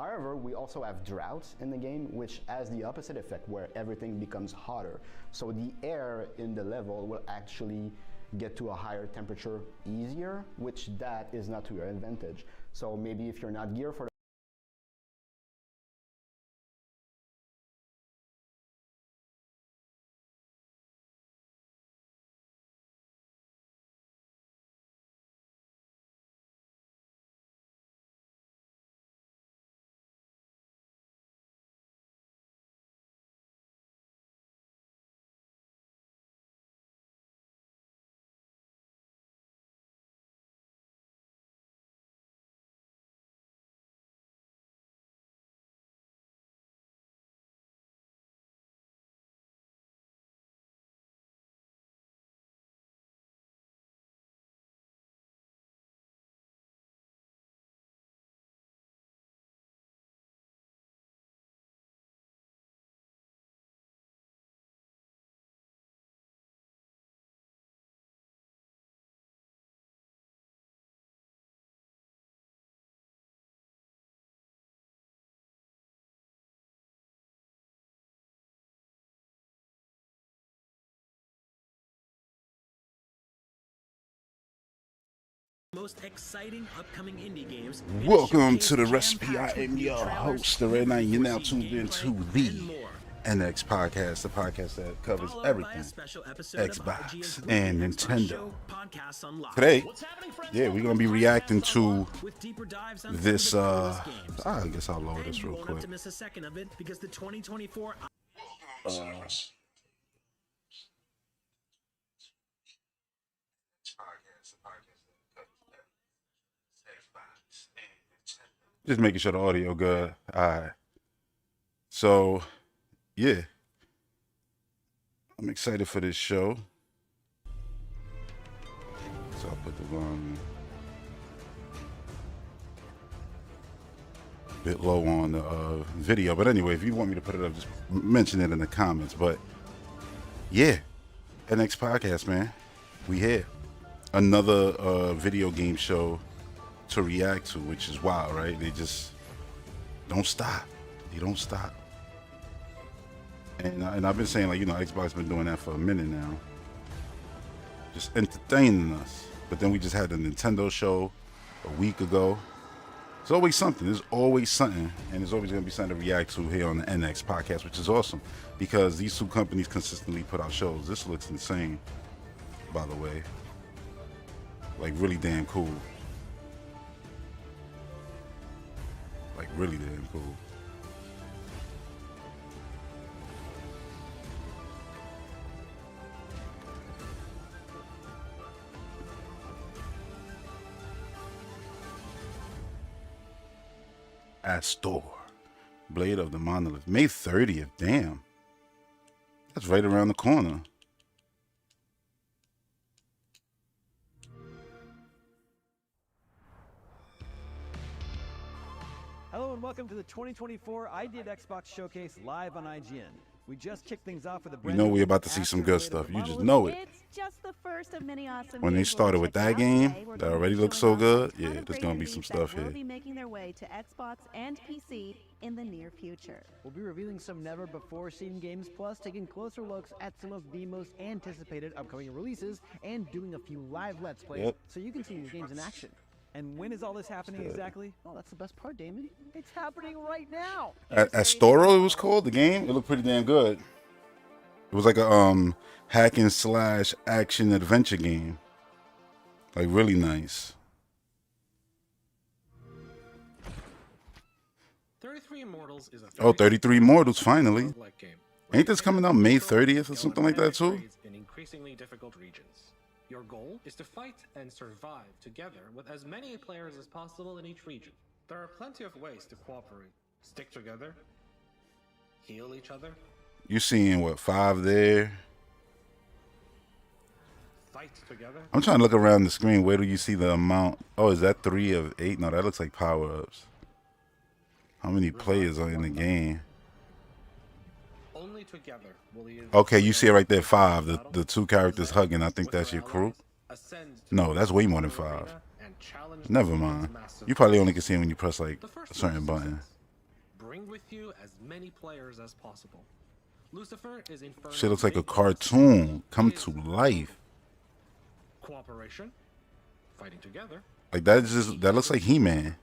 However, we also have droughts in the game, which has the opposite effect where everything becomes hotter. So the air in the level will actually get to a higher temperature easier, which that is not to your advantage. So maybe if you're not geared for Most exciting upcoming indie games. Welcome to the recipe. I am your host, the Red Knight. You're now tuned into the NX Podcast, the podcast that covers everything Xbox and Nintendo. Today, we're gonna be reacting to this. I guess I'll lower this real quick. Just making sure the audio good. Alright. So, yeah. I'm excited for this show. So I'll put the volume a bit low on the video. But anyway, if you want me to put it up, just mention it in the comments. But, yeah. NX Podcast, man. We here. Another video game show to react to, which is wild, right? They just don't stop. They don't stop. And I've been saying, like, you know, Xbox been doing that for a minute now, just entertaining us. But then we just had the Nintendo show a week ago. There's always something. There's always something, and there's always gonna be something to react to here on the NX Podcast, which is awesome because these two companies consistently put out shows. This looks insane, by the way. Like, really damn cool. Like, really damn cool. Astor, Blade of the Monolith, May 30th. Damn, that's right around the corner. Hello and welcome to the 2024 ID at Xbox Showcase live on IGN. We just kicked things off with a brand You know we're about to see some good stuff. You just know it. It's just the first of many awesome When they started with that game, that already looks so good. Yeah, there's gonna be some stuff here. Will be making their way to Xbox and PC in the near future. We'll be revealing some never-before-seen games, plus taking closer looks at some of the most anticipated upcoming releases and doing a few live Let's Plays so you can see these games in action. And when is all this happening exactly? Oh, that's the best part, Damon. It's happening right now. Astoro, it was called, the game. It looked pretty damn good. It was like a hack and slash action adventure game. Like, really nice. 33 Immortals is a 33 Immortals, finally. game. Ain't this coming out May 30th or something like that too? In increasingly difficult regions. Your goal is to fight and survive together with as many players as possible in each region. There are plenty of ways to cooperate. Stick together, heal each other. You're seeing, what, 5 there? Fight together. I'm trying to look around the screen. Where do you see the amount? Oh, is that 3 of 8? No, that looks like power-ups. How many players are in the game? Only together will the Okay, you see it right there, 5. The 2 characters hugging. I think that's your crew. No, that's way more than 5. Never mind. You probably only can see it when you press, like, a certain button. Bring with you as many players as possible. Lucifer is Inferno's Shit looks like a main cartoon come focus to is life. Cooperation, fighting together. Like that looks like He-Man.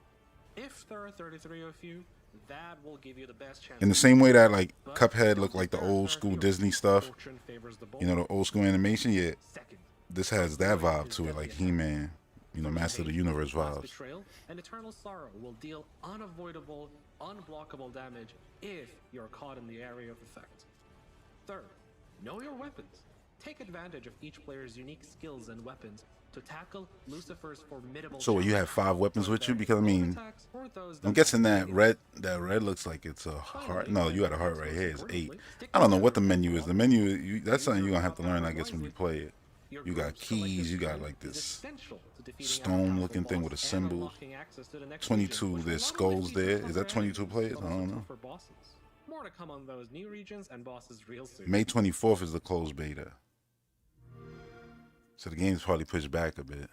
If there are 33 of you, that will give you the best chance. In the same way that like Cuphead looked like the old school Disney stuff. You know, the old school animation, yeah. This has that vibe to it, like He-Man, you know, Master of the Universe vibes. Betrayal and eternal sorrow will deal unavoidable, unblockable damage if you're caught in the area of effect. Third, know your weapons. Take advantage of each player's unique skills and weapons to tackle Lucifer's formidable. So you have 5 weapons with you? Because I mean, I'm guessing that red looks like it's a heart. No, you got a heart right here. It's 8. I don't know what the menu is. The menu, that's something you're gonna have to learn, I guess, when you play it. You got keys. You got like this stone-looking thing with a symbol. 22. There's skulls there. Is that 22 players? I don't know. More to come on those new regions and bosses real soon. May 24th is the closed beta. So the game's probably pushed back a bit.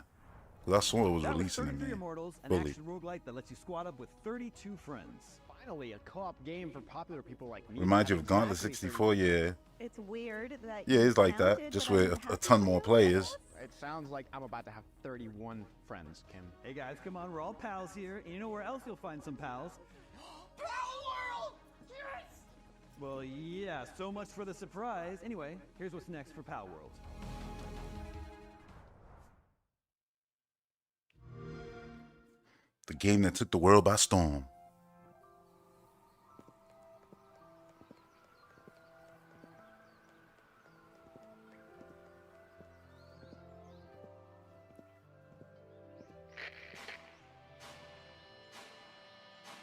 Cause I saw it was releasing in May. Immortals, an action roguelite that lets you squad up with 32 friends. Finally, a co-op game for popular people like me. Reminds you of Gauntlet 64, yeah. It's weird that Yeah, it's like that, just with a ton more players. It sounds like I'm about to have 31 friends, Kim. Hey guys, come on, we're all pals here. And you know where else you'll find some pals? Pal World! Yes! Well, yeah, so much for the surprise. Anyway, here's what's next for Pal World. The game that took the world by storm.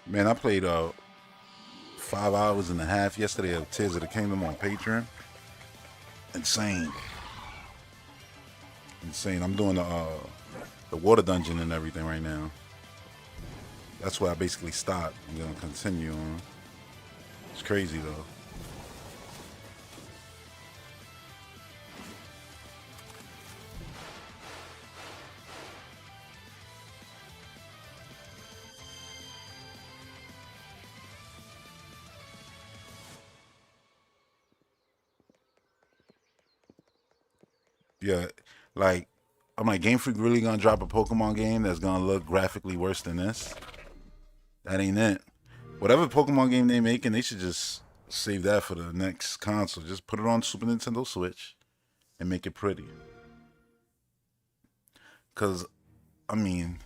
Man, I played 5 hours and a half yesterday of Tears of the Kingdom on Patreon. Insane. I'm doing the water dungeon and everything right now. That's where I basically stopped. I'm gonna continue on. It's crazy though. Yeah, like, I'm like, Game Freak really gonna drop a Pokemon game that's gonna look graphically worse than this? That ain't it. Whatever Pokemon game they making, they should just save that for the next console. Just put it on Super Nintendo Switch and make it pretty. Because, I mean,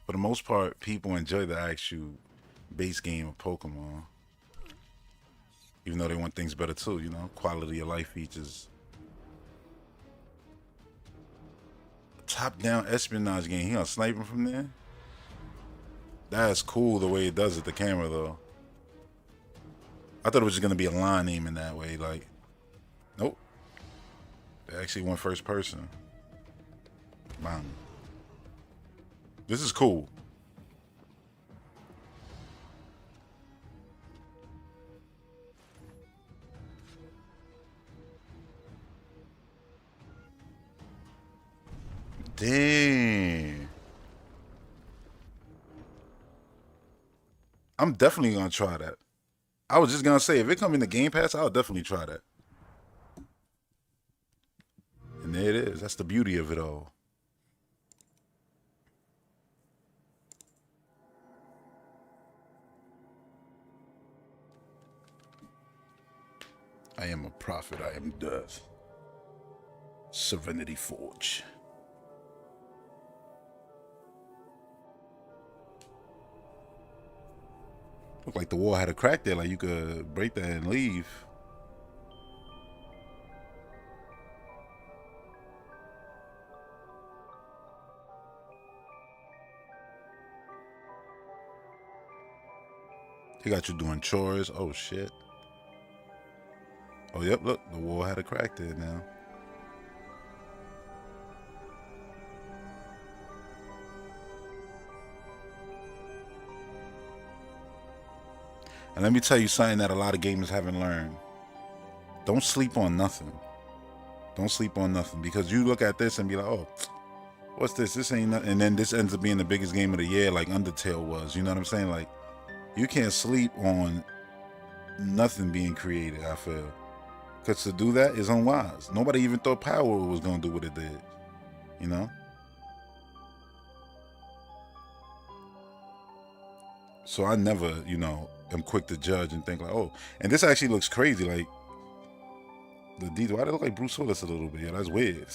for the most part, people enjoy the actual base game of Pokemon. Even though they want things better too, you know, quality of life features. Top-down espionage game. He gonna snipe him from there? That's cool the way it does it, the camera though. I thought it was just gonna be a line aiming that way, like, nope. They actually went first person. Bang. This is cool. Damn. I'm definitely gonna try that. I was just gonna say, if it come in the Game Pass, I'll definitely try that. And there it is. That's the beauty of it all. I am a prophet. I am death. Serenity Forge. Look like the wall had a crack there, like you could break that and leave. They got you doing chores. Oh shit. Oh yep, look, the wall had a crack there now. And let me tell you something that a lot of gamers haven't learned. Don't sleep on nothing. Don't sleep on nothing. Because you look at this and be like, oh, what's this? This ain't nothing. And then this ends up being the biggest game of the year like Undertale was. You know what I'm saying? Like, You can't sleep on nothing being created, I feel. Because to do that is unwise. Nobody even thought Power was going to do what it did. You know? So I never, you know, am quick to judge and think like, oh, and this actually looks crazy. Like, the detail, why do it look like Bruce Willis a little bit? Yeah, that's weird.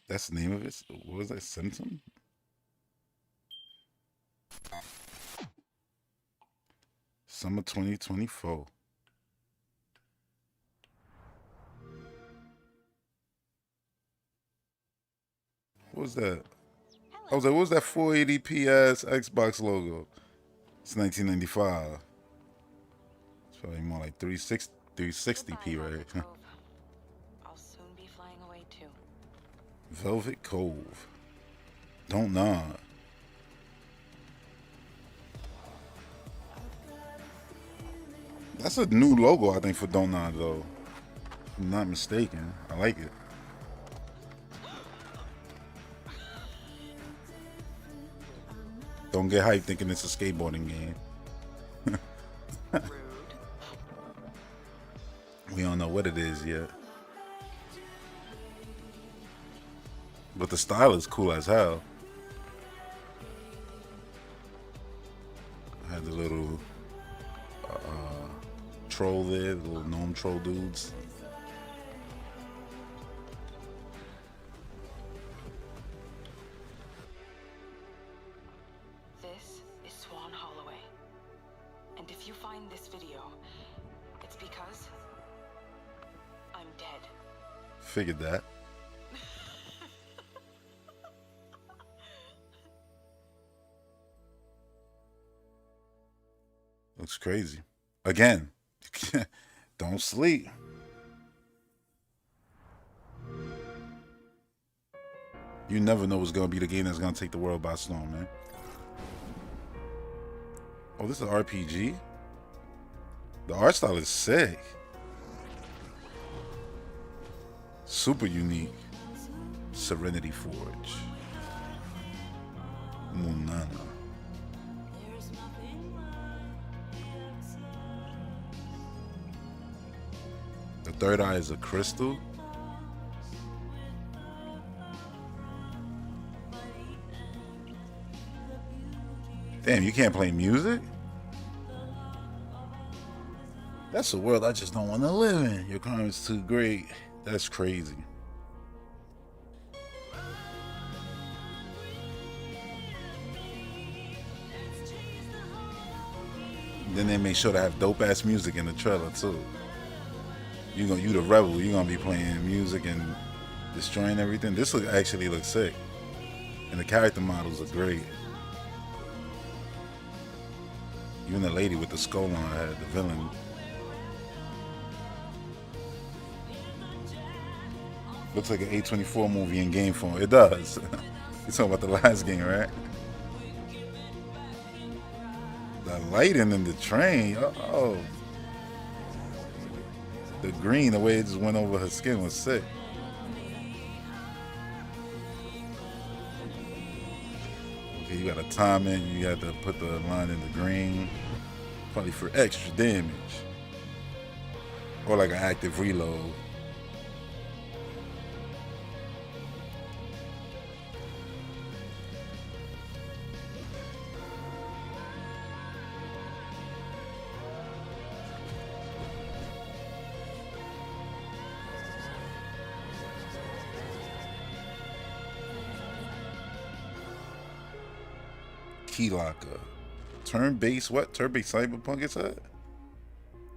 That's the name of it? What was that? Symptom? Summer 2024. What was that? I was like, what was that 480p ass Xbox logo? It's 1995. It's probably more like 360p, right? I'll soon be flying away too. Velvet Cove. Don't nod. That's a new logo, I think, for Don't Nod, though. If I'm not mistaken. I like it. Don't get hyped thinking it's a skateboarding game. We don't know what it is yet. But the style is cool as hell. I had the little troll there, the little gnome troll dudes. This is Swan Holloway. And if you find this video, it's because I'm dead. Figured that. Looks crazy. Again, don't sleep. You never know what's going to be the game that's going to take the world by storm, man. Oh, this is an RPG? The art style is sick. Super unique. Serenity Forge. Munana. The third eye is a crystal. Damn, you can't play music? That's a world I just don't want to live in. Your crime is too great. That's crazy. Then they make sure to have dope ass music in the trailer too. You the rebel. You're gonna be playing music and destroying everything. This actually looks sick, and the character models are great. Even the lady with the skull on her head, the villain. Looks like an A24 movie in game form. It does. You're talking about the last game, right? The lighting in the train. Oh. The green, the way it just went over her skin was sick. Okay, you gotta time it. You got to put the line in the green. Probably for extra damage. Or like an active reload. Key locker. Turn-based what? Turn-based cyberpunk is that?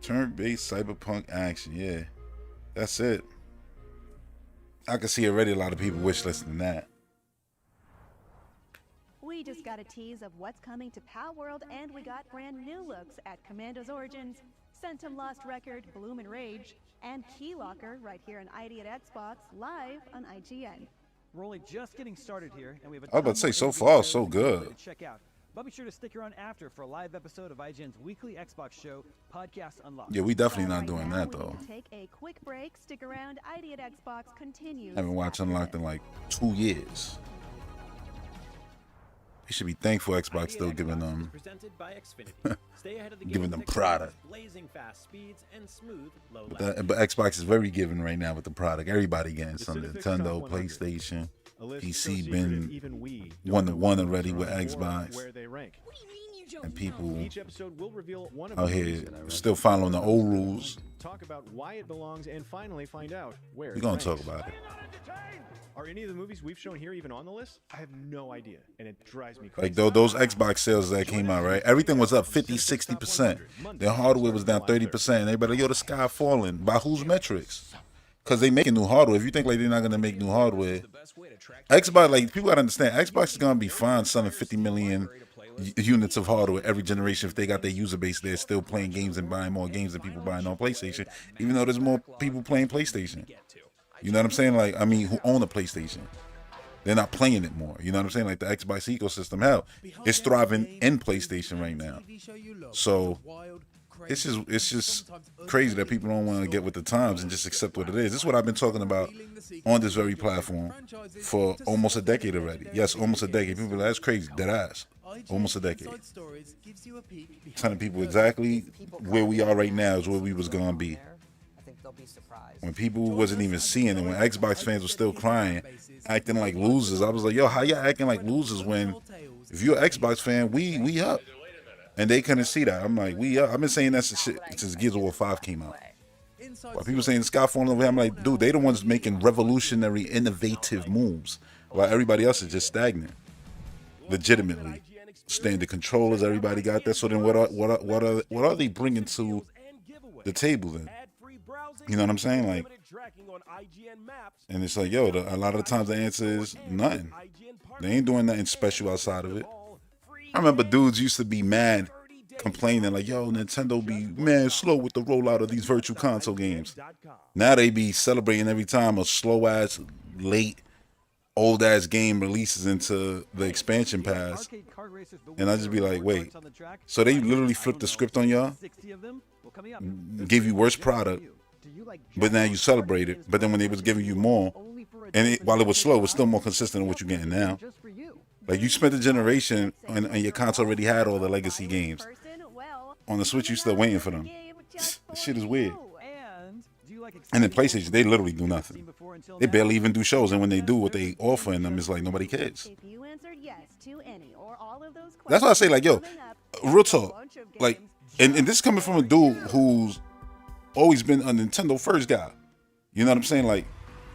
Turn-based cyberpunk action, yeah. That's it. I can see already a lot of people wishlisting that. We just got a tease of what's coming to Pow World, and we got brand new looks at Commando's Origins, Centum Lost Record, Bloom and Rage, and Key Locker right here on ID at Xbox, live on IGN. We're only just getting started here, and we have a I was about to say, so far, so good. To check out. But be sure to stick around after for a live episode of IGN's weekly Xbox show, Podcast Unlocked. Yeah, we definitely not Right doing now, that we though. need to take a quick break. Stick around. ID at Xbox continues. Haven't watched after Unlocked this. in like 2 years. You should be thankful Xbox still giving them Presented by Xfinity. Stay ahead of the giving game's them experience, product. blazing fast speeds and smooth low But Xbox is very giving right now with the product. Everybody getting The something. Cinefix Nintendo, Top 100. PlayStation, A list so PC secret been even we don't 1 know to 1 what already goes with on or Xbox. where they rank. And people Each episode will reveal one of out the here movies, still following the old rules. talk about why it belongs, and finally find out where We're it gonna ranks. talk about it. Are any of the movies we've shown here even on the list? I have no idea, and it drives me crazy. Like those Xbox sales that came out, right? Everything was up 50, 60%. Their hardware was down 30%. And everybody, yo, the sky falling. By whose metrics? Because they making new hardware. If you think like they're not gonna make new hardware, Xbox, like people gotta understand, Xbox is gonna be fine selling 50 million units of hardware every generation if they got their user base there still playing games and buying more games than people buying on PlayStation, even though there's more people playing PlayStation. You know what I'm saying? Like, I mean, who own a PlayStation? They're not playing it more. You know what I'm saying? Like the Xbox ecosystem, hell, it's thriving in PlayStation right now. So it's just crazy that people don't want to get with the times and just accept what it is. This is what I've been talking about on this very platform for almost a decade already. Yes, almost a decade. People are like, that's crazy. Dead ass. Almost a decade. Telling people exactly where we are right now is where we was gonna be. When people wasn't even seeing it, when Xbox fans were still crying, acting like losers, I was like, yo, how y'all acting like losers when if you're an Xbox fan, we up. And they couldn't see that. I'm like, we up. I've been saying that since Gears of War 5 came out. While people saying the sky falling over, I'm like, dude, they the ones making revolutionary, innovative moves, while everybody else is just stagnant. Legitimately, standard controllers, everybody got that. So then, what are they bringing to the table then? You know what I'm saying? Like, and it's like, yo, a lot of the times the answer is nothing. They ain't doing nothing special outside of it. I remember dudes used to be mad, complaining like, yo, Nintendo be man slow with the rollout of these virtual console games. Now they be celebrating every time a slow ass, late, old ass game releases into the expansion pass. And I just be like, wait, so they literally flipped the script on y'all, gave you worse product, but now you celebrate it. But then when they was giving you more, and while it was slow, it was still more consistent than what you're getting now. Like, you spent a generation and your console already had all the legacy games. On the Switch, you still waiting for them. This shit is weird. And then PlayStation, they literally do nothing. They barely even do shows, and when they do, what they offer in them is like nobody cares. That's why I say, like, yo, real talk. Like, and this is coming from a dude who's always been a Nintendo first guy. You know what I'm saying? Like,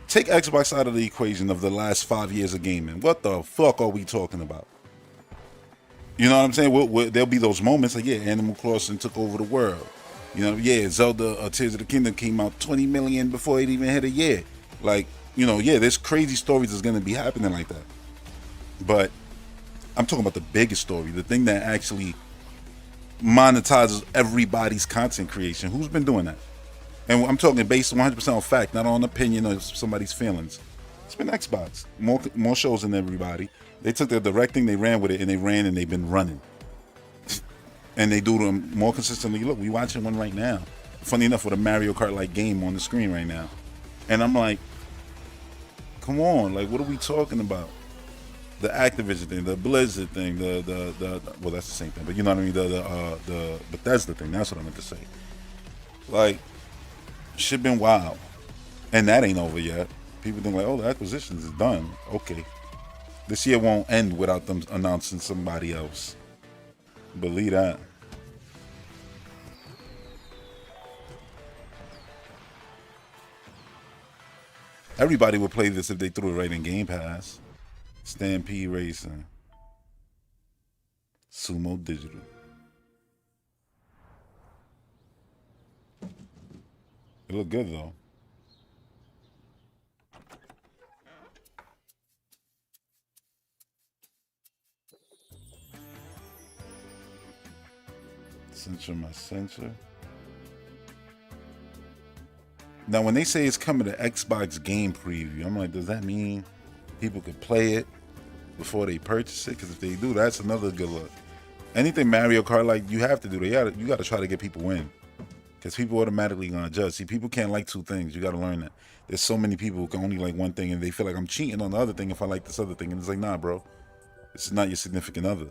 take Xbox out of the equation of the last 5 years of gaming. What the fuck are we talking about? You know what I'm saying? There'll be those moments like, yeah, Animal Crossing took over the world. You know, yeah, Zelda Tears of the Kingdom came out 20 million before it even hit a year. Like, you know, yeah, there's crazy stories that's going to be happening like that. But I'm talking about the biggest story, the thing that actually monetizes everybody's content creation. Who's been doing that? And I'm talking based 100% on fact, not on opinion or somebody's feelings. It's been Xbox. More shows than everybody. They took their directing, they ran with it, and they've been running. And they do them more consistently. Look, we watching one right now. Funny enough, with a Mario Kart-like game on the screen right now. And I'm like, come on, like, what are we talking about? The Activision thing, the Blizzard thing, well, that's the same thing, but you know what I mean, the Bethesda thing, that's what I meant to say. Like, shit been wild. And that ain't over yet. People think like, oh, the acquisitions is done. Okay. This year won't end without them announcing somebody else. Believe that. Everybody would play this if they threw it right in Game Pass. Stampede Racing. Sumo Digital. It looked good though. Censor my censor. Now, when they say it's coming to Xbox game preview, I'm like, does that mean people could play it before they purchase it? Because if they do, that's another good look. anything Mario Kart, like, you have to do that. You got to try to get people in. Because people automatically going to judge. See, people can't like two things. You got to learn that. There's so many people who can only like one thing, and they feel like I'm cheating on the other thing if I like this other thing. And it's like, nah, bro. This is not your significant other.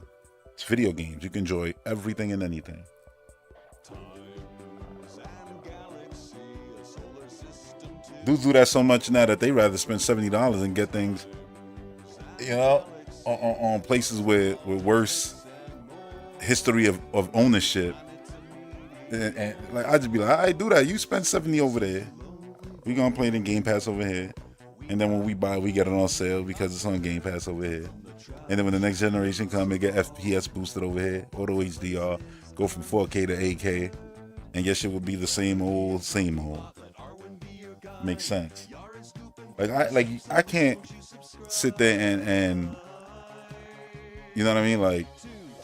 It's video games. You can enjoy everything and anything. Dudes do that so much now that they rather spend $70 and get things, you know, on places with worse history of ownership. And like, I just be like, I do that. You spend $70 over there. We gonna play it in Game Pass over here. And then when we buy, we get it on sale because it's on Game Pass over here. And then when the next generation come, they get FPS boosted over here, auto HDR, go from 4K to 8K, and your shit would be the same old. Makes sense. I can't sit there and you know what I mean, like,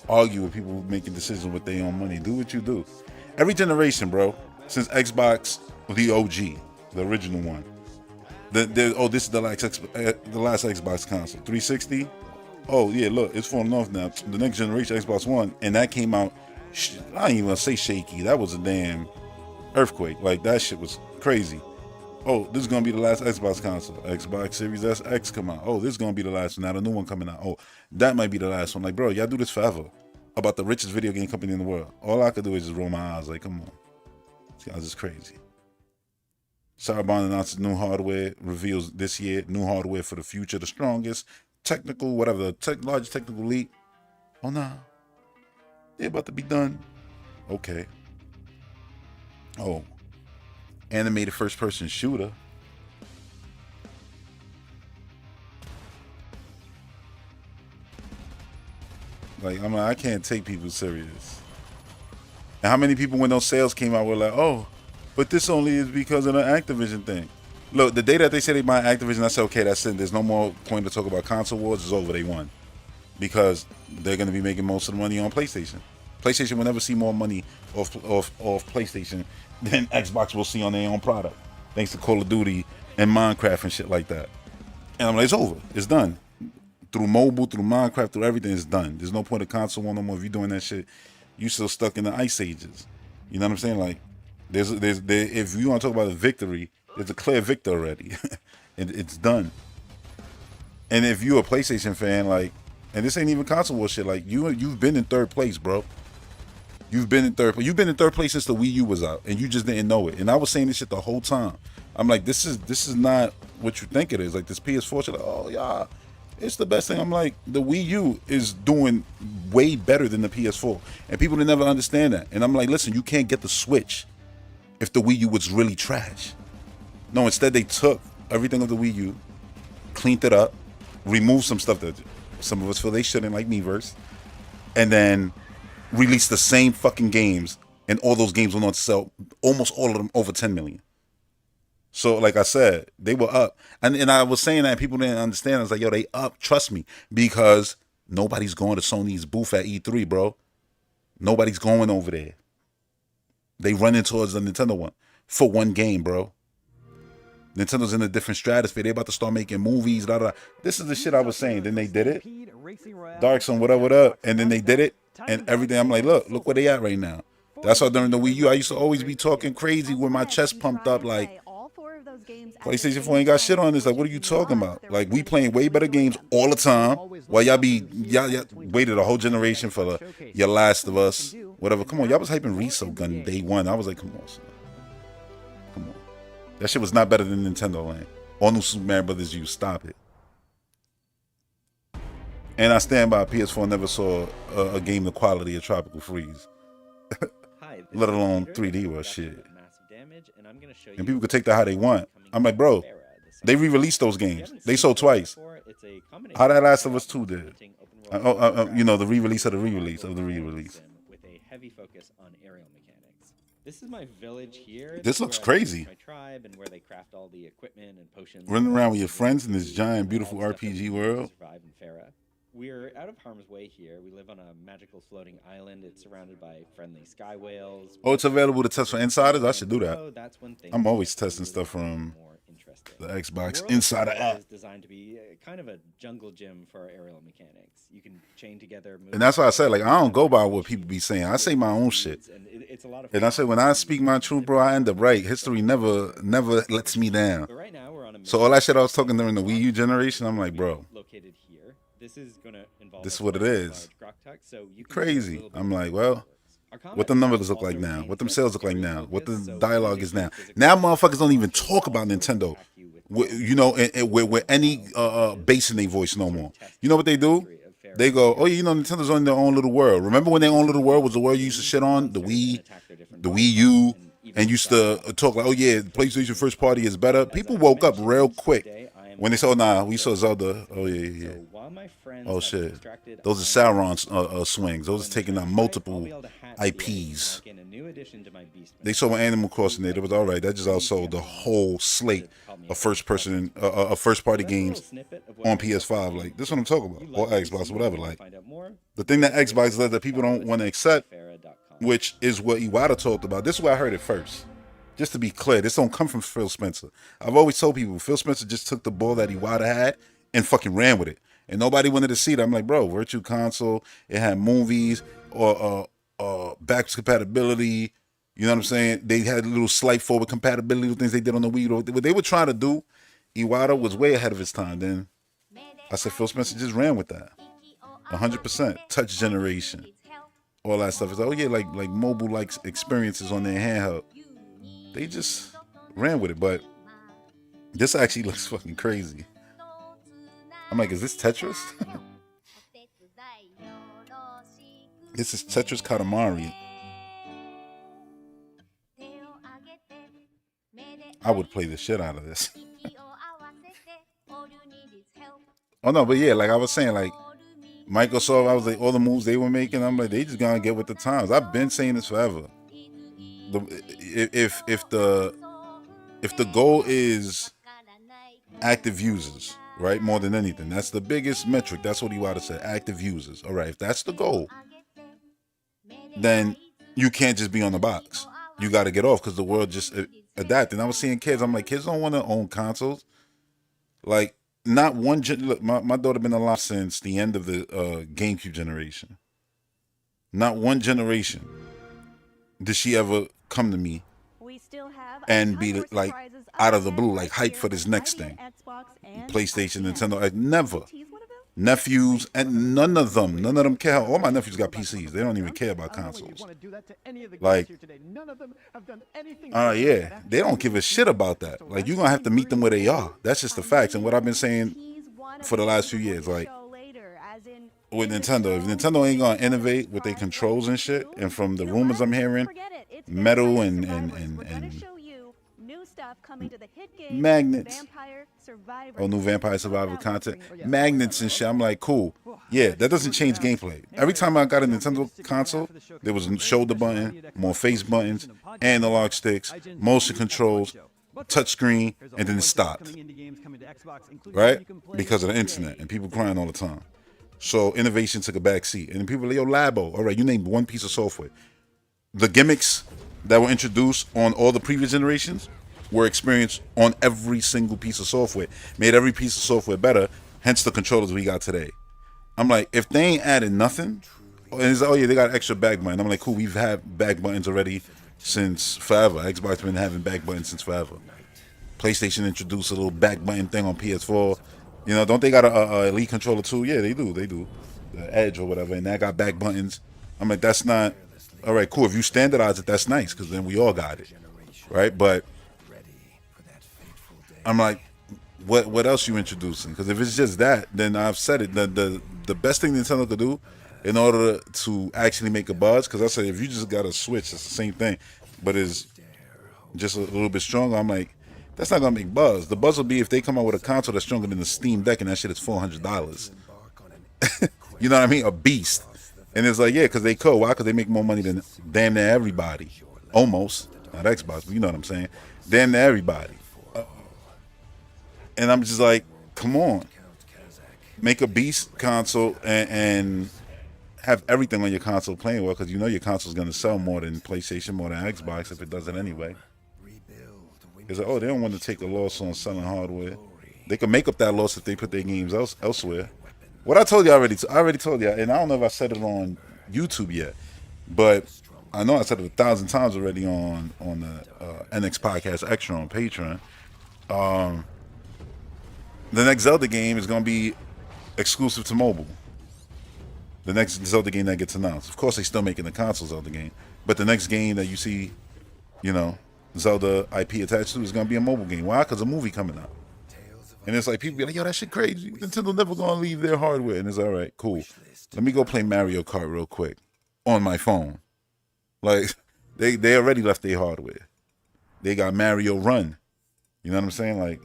argue with people making decisions with their own money. Do what you do. Every generation, bro, since Xbox, the OG, the original one. This is the last Xbox console, 360. Oh yeah, look, it's falling off now. The next generation, Xbox One, and that came out. I ain't even gonna say shaky. That was a damn earthquake. Like, that shit was crazy. Oh, this is gonna be the last Xbox console. Xbox Series X come out. Oh, this is gonna be the last one. Now the new one coming out. Oh, that might be the last one. Like, bro, y'all do this forever. About the richest video game company in the world. All I could do is just roll my eyes. Like, come on, this guy's just crazy. Cyberbond announces new hardware, reveals this year new hardware for the future, the strongest technical, whatever, the largest technical leap. Oh nah, they're about to be done. Okay. Oh, animated first-person shooter. Like, I can't take people serious. And how many people, when those sales came out, were like, oh, but this only is because of the Activision thing. Look, the day that they said they buy Activision, I said, okay, that's it. There's no more point to talk about console wars. It's over. They won. Because they're going to be making most of the money on PlayStation. PlayStation will never see more money off PlayStation than Xbox will see on their own product. Thanks to Call of Duty and Minecraft and shit like that. And I'm like, it's over. It's done. Through mobile, through Minecraft, through everything, it's done. There's no point of console war no more. If you're doing that shit, you still stuck in the ice ages. You know what I'm saying? Like, if you want to talk about a victory, there's a clear victor already. It's done. And if you're a PlayStation fan, like, and this ain't even console war shit, like, you've been in third place, bro. You've been in third place since the Wii U was out, and you just didn't know it. And I was saying this shit the whole time. I'm like, this is not what you think it is. Like, this PS4 shit, like, oh yeah, it's the best thing. I'm like, the Wii U is doing way better than the PS4, and people never understand that. And I'm like, listen, you can't get the Switch if the Wii U was really trash. No, instead they took everything of the Wii U, cleaned it up, removed some stuff that some of us feel they shouldn't, like Miiverse, and then released the same fucking games, and all those games went on to sell, almost all of them, over 10 million. So, like I said, they were up. And I was saying that, and people didn't understand. I was like, yo, they up, trust me, because nobody's going to Sony's booth at E3, bro. Nobody's going over there. They running towards the Nintendo one for one game, bro. Nintendo's in a different stratosphere. They about to start making movies. This is the shit I was saying. Then they did it. Dark Sun, what up? And then they did it. And everything. I'm like, look where they at right now. That's why during the Wii U, I used to always be talking crazy with my chest pumped up, like, PlayStation 4 ain't got shit on this. Like, what are you talking about? Like, we playing way better games all the time, while y'all waited a whole generation for your Last of Us, whatever. Come on, y'all was hyping Resogun day one. I was like, come on, son. Come on. That shit was not better than Nintendo Land. All new Super Mario Brothers U. Stop it. And I stand by, PS4 never saw a game the quality of Tropical Freeze. Let alone 3D or shit. And people could take that how they want. I'm like, bro, they re-released those games. They sold twice. How that Last of Us 2 did. You know, the re-release of the re-release of the re-release. With a heavy focus on aerial mechanics. This is my village here. This looks crazy. My tribe and where they craft all the equipment and potions. Running around with your friends in this giant, beautiful RPG world. We're out of harm's way here. We live on a magical floating island. It's surrounded by friendly sky whales. Oh, it's available to test for insiders? I should do that. I'm always testing stuff from interesting. The Xbox World Insider of app. is designed to be kind of a jungle gym for aerial mechanics. You can chain together. And that's why I said, like, I don't go by what people be saying. I say my own shit. It's a lot of And I say when I speak my truth, bro, I end up right. History never lets me down. But right now we're on a So all that shit I was talking during the Wii U generation, I'm like, bro, located here. This is gonna involve this is what it is. So you can Crazy. I'm like, well, what the numbers look like now? What them sales look like now? What the dialogue is now? Now motherfuckers don't even talk about Nintendo, you know, with any bass in their voice no more. You know what they do? They go, oh, you know, Nintendo's on their own little world. Remember when their own little world was the world you used to shit on? The Wii U, and used to talk like, oh yeah, the PlayStation first party is better. People woke up real quick when they saw, nah, we saw Zelda. Oh yeah. Oh shit. Those are Sauron's swings. Those are taking on multiple IPs. They saw an Animal Crossing there. It was all right. That just outsold the whole slate of first party games on PS5. Like, this is what I'm talking about. Or Xbox, whatever. Like, the thing that Xbox does that people don't want to accept, which is what Iwata talked about. This is where I heard it first. Just to be clear, this don't come from Phil Spencer. I've always told people, Phil Spencer just took the ball that Iwata had and fucking ran with it. And nobody wanted to see it. I'm like, bro, Virtual Console, it had movies or backwards compatibility. You know what I'm saying? They had a little slight forward compatibility with things they did on the Wii. What they were trying to do, Iwata was way ahead of his time. Then I said, Phil Spencer just ran with that. 100%. Touch generation. All that stuff. It's like, oh yeah, like mobile-like experiences on their handheld. They just ran with it. But this actually looks fucking crazy. I'm like, is this Tetris? This is Tetris Katamari. I would play the shit out of this. Oh no, but yeah, like I was saying, like Microsoft, I was like, all the moves they were making, I'm like, they just gonna get with the times. I've been saying this forever. If the goal is active users, right, more than anything, that's the biggest metric. That's what Iwata said, active users. All right, if that's the goal, then you can't just be on the box. You got to get off because the world just adapted. And I was seeing kids, I'm like, kids don't want to own consoles. Like, not one, look, my daughter been alive since the end of the GameCube generation. Not one generation did she ever come to me and be like, out of the blue, like hype for this next thing. PlayStation, Nintendo, I never. Nephews, and none of them care. All my nephews got PCs. They don't even care about consoles. Like, yeah, they don't give a shit about that. Like, you're gonna have to meet them where they are. That's just the facts. And what I've been saying for the last few years, like, with Nintendo, if Nintendo ain't gonna innovate with their controls and shit, and from the rumors I'm hearing, metal and magnets, new Vampire Survivor content, magnets and shit. I'm like, cool. Yeah, that doesn't change gameplay. Every time I got a Nintendo console, there was a shoulder button, more face buttons, analog sticks, motion controls, touchscreen, and then it stopped. Right? Because of the internet and people crying all the time. So innovation took a back seat. And then people like, yo, Labo, all right, you named one piece of software. The gimmicks that were introduced on all the previous generations were experienced on every single piece of software. Made every piece of software better, hence the controllers we got today. I'm like, if they ain't added nothing, and it's like, oh yeah, they got extra back button. I'm like, cool, we've had back buttons already since forever. Xbox been having back buttons since forever. PlayStation introduced a little back button thing on PS4. You know, don't they got a Elite controller too? Yeah, they do. The Edge or whatever, and that got back buttons. I'm like, that's not, all right, cool. If you standardize it, that's nice, because then we all got it, right? But I'm like, what else you introducing? Because if it's just that, then I've said it. The best thing Nintendo could do in order to actually make a buzz, because I said if you just got a Switch, it's the same thing, but it's just a little bit stronger. I'm like, that's not gonna make buzz. The buzz will be if they come out with a console that's stronger than the Steam Deck, and that shit is $400. You know what I mean? A beast. And it's like, yeah, because they could. Why? Because they make more money than damn near everybody. Almost. Not Xbox, but you know what I'm saying. Damn near everybody. And I'm just like, come on. Make a beast console and have everything on your console playing well, because you know your console's going to sell more than PlayStation, more than Xbox, if it does it anyway. It's like, oh, they don't want to take a loss on selling hardware. They can make up that loss if they put their games elsewhere. What I told you already, I already told you, and I don't know if I said it on YouTube yet, but I know I said it 1,000 times already on the NX Podcast Extra on Patreon. The next Zelda game is going to be exclusive to mobile. The next Zelda game that gets announced. Of course, they're still making the console Zelda game, but the next game that you see, you know, Zelda IP attached to is going to be a mobile game. Why? Because a movie coming out. And it's like, people be like, yo, that shit crazy. Nintendo never going to leave their hardware. And it's all right, cool. Let me go play Mario Kart real quick on my phone. Like, they already left their hardware. They got Mario Run. You know what I'm saying? Like,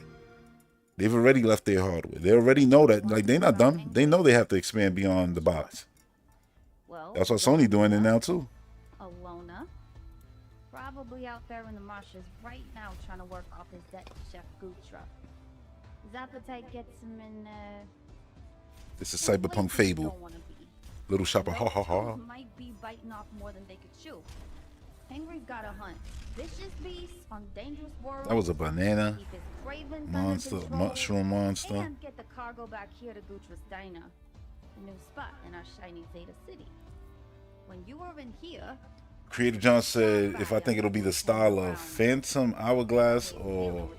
they've already left their hardware. They already know that, like, they're not dumb. They know they have to expand beyond the box. That's what Sony doing it now, too. Alona. Probably out there in the marshes right now trying to work off his debt to Chef Gutra. His appetite gets him in, This is Cyberpunk Fable. Little shopper, ha ha ha. Might be biting off more than they could chew. Penguin's gotta hunt vicious beasts on dangerous worlds. That was a banana monster, mushroom monster. And get the cargo back here to Gutra's Diner, a new spot in our shiny Zeta City. When you were in here, Creator John said, if I think it'll be the style of Phantom Hourglass or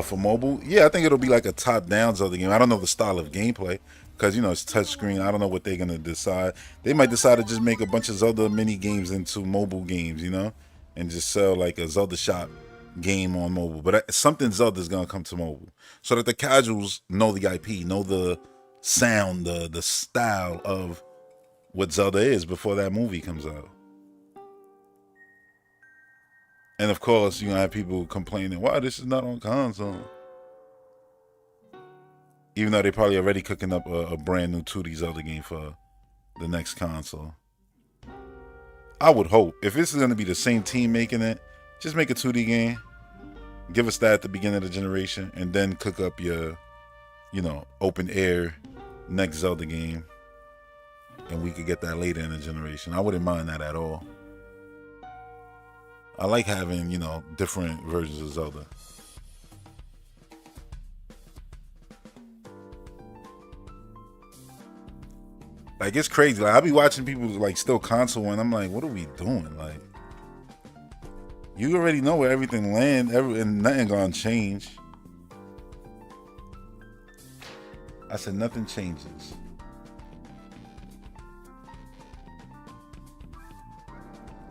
for mobile, yeah, I think it'll be like a top-down Zelda game. I don't know the style of gameplay because, you know, it's touchscreen. I don't know what they're gonna decide. They might decide to just make a bunch of Zelda mini games into mobile games, you know, and just sell like a Zelda shop game on mobile. But something Zelda's gonna come to mobile so that the casuals know the IP, know the sound, the style of what Zelda is before that movie comes out. And of course, you're gonna have people complaining, why this is not on console? Even though they're probably already cooking up a brand new 2D Zelda game for the next console. I would hope. If this is gonna be the same team making it, just make a 2D game. Give us that at the beginning of the generation, and then cook up your, you know, open air next Zelda game. And we could get that later in the generation. I wouldn't mind that at all. I like having, you know, different versions of Zelda. Like, it's crazy. Like, I be watching people like still console, and I'm like, what are we doing? Like, you already know where everything land, and nothing gonna change. I said nothing changes.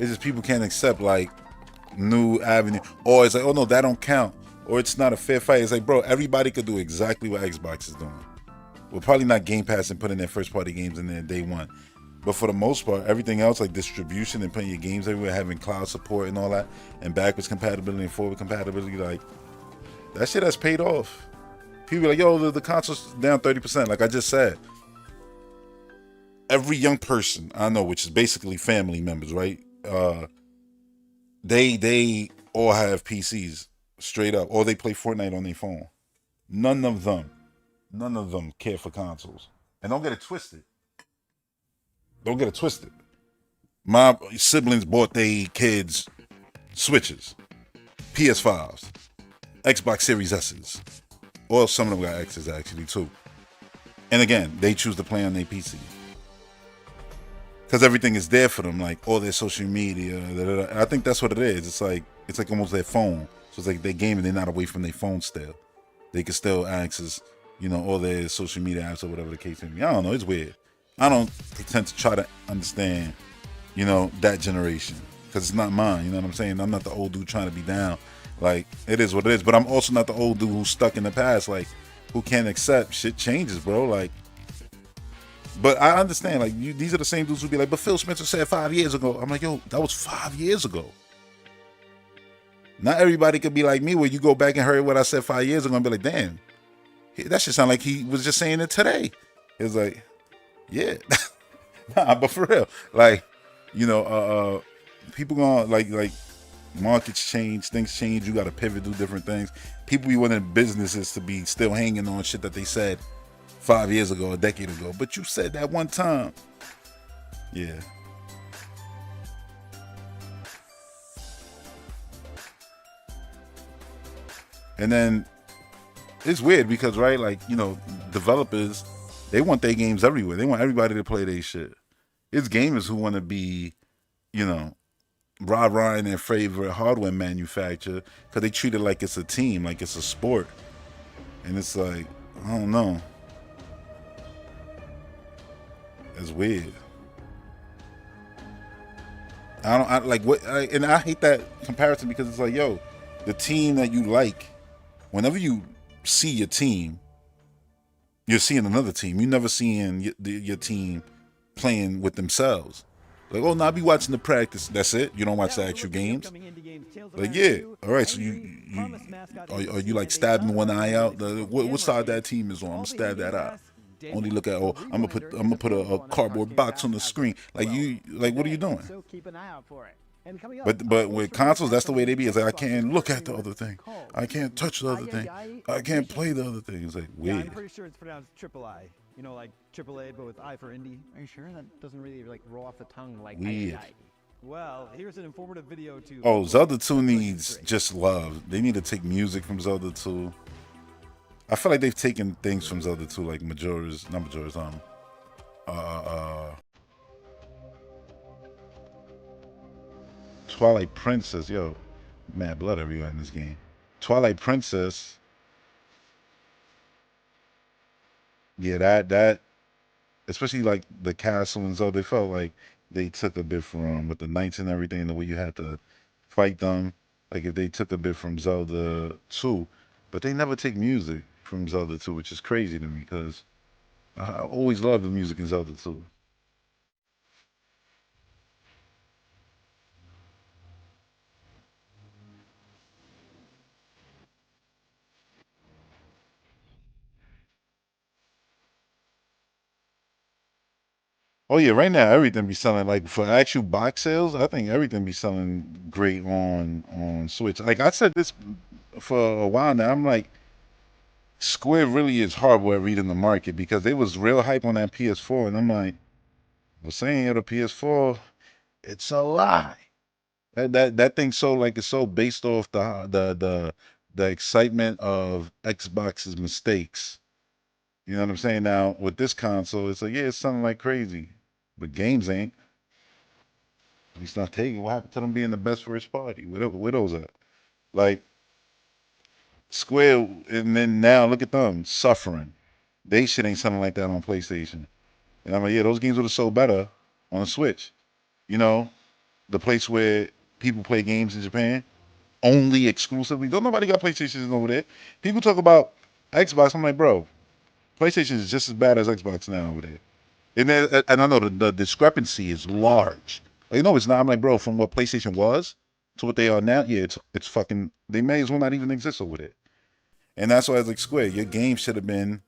It's just people can't accept like new avenue, or it's like, oh no, that don't count, or it's not a fair fight. It's like, bro, everybody could do exactly what Xbox is doing. We're probably not Game Pass and putting their first party games in there day one, but for the most part, everything else like distribution and putting your games everywhere, having cloud support and all that, and backwards compatibility and forward compatibility, like that shit has paid off. People are like, yo, the console's down 30%. Like I just said, every young person I know, which is basically family members, right? They all have PCs straight up, or they play Fortnite on their phone. None of them care for consoles. And don't get it twisted. My siblings bought their kids Switches, PS5s, Xbox Series S's, or some of them got X's actually too. And again, they choose to play on their PC. Because everything is there for them, like all their social media. I think that's what it is. It's like almost their phone. So it's like they're gaming, they're not away from their phone still. They can still access, you know, all their social media apps or whatever the case may be. I don't know, it's weird. I don't pretend to try to understand, you know, that generation. Because it's not mine, you know what I'm saying? I'm not the old dude trying to be down. Like, it is what it is. But I'm also not the old dude who's stuck in the past, like, who can't accept shit changes, bro. Like, but I understand, like, these are the same dudes who be like, but Phil Spencer said 5 years ago. I'm like, yo, that was 5 years ago. Not everybody could be like me, where you go back and heard what I said 5 years ago and be like, damn, that should sound like he was just saying it today. It's like, yeah. Nah, but for real, like, you know, people gonna, like, markets change, things change, you got to pivot, do different things. People be wanting businesses to be still hanging on shit that they said 5 years ago, a decade ago, but you said that one time. Yeah. And then it's weird because, right, like, you know, developers, they want their games everywhere. They want everybody to play their shit. It's gamers who want to be, you know, rah-rah in their favorite hardware manufacturer because they treat it like it's a team, like it's a sport. And it's like, I don't know. It's weird. And I hate that comparison because it's like, yo, the team that you like, whenever you see your team, you're seeing another team. You're never seeing your team playing with themselves. Like, oh, no, I'll be watching the practice. That's it? You don't watch the actual games? Like, yeah. All right, so are you like stabbing one eye out? What side that team is on? I'm going to stab that eye. Only look at, oh, I'm gonna put a cardboard box on the screen. Like, what are you doing? So keep an eye out for it. But with consoles, that's the way they be. It's like, I can't look at the other thing. I can't touch the other thing. I can't play the other thing. It's like weird. Yeah, I'm pretty sure it's pronounced triple I. You know, like AAA, but with I for indie. Are you sure? That doesn't really like roll off the tongue like weird. Well, here's an informative video to. Oh, Zelda 2 needs just love. They need to take music from Zelda 2. I feel like they've taken things from Zelda 2, like Twilight Princess, yo, mad blood everywhere in this game. Twilight Princess, yeah, that, especially like the castle and Zelda, they felt like they took a bit from with the knights and everything, the way you had to fight them. Like if they took a bit from Zelda 2, but they never take music from Zelda 2, which is crazy to me because I always loved the music in Zelda 2. Oh yeah, right now everything be selling like for actual box sales. I think everything be selling great on Switch. Like I said this for a while now. I'm like, Square really is horrible at reading the market because they was real hype on that PS4, and I'm like, I was saying, the PS4, it's a lie. That thing so like it's so based off the excitement of Xbox's mistakes. You know what I'm saying? Now with this console, it's like, yeah, it's something like crazy, but games ain't. At least not taking. What happened to them being the best first party? Where those at? Like Square, and then now look at them suffering. They shit ain't something like that on PlayStation. And I'm like, yeah, those games would have sold better on a Switch. You know, the place where people play games in Japan only exclusively. Don't nobody got PlayStations over there. People talk about Xbox. I'm like, bro, PlayStation is just as bad as Xbox now over there. And I know the discrepancy is large. Like, you know, it's not. I'm like, bro, from what PlayStation was to what they are now, yeah, it's fucking. They may as well not even exist over there. And that's why I was like, Square, your game should have been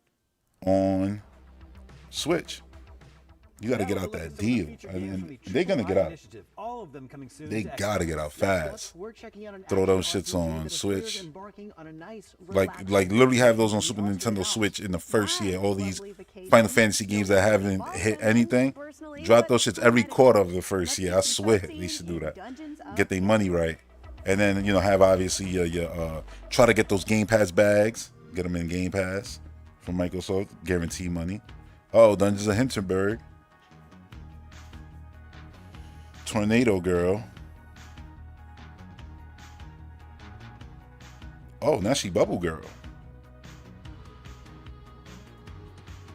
on Switch. You got to get out that deal. And they're going to get out. They got to get out fast. Throw those shits on Switch. Like literally have those on Super Nintendo Switch in the first year. All these Final Fantasy games that haven't hit anything. Drop those shits every quarter of the first year. I swear they should do that. Get their money right. And then, you know, have obviously your try to get those Game Pass bags. Get them in Game Pass from Microsoft. Guarantee money. Oh, Dungeons of Hinterberg. Tornado Girl. Oh, now she Bubble Girl.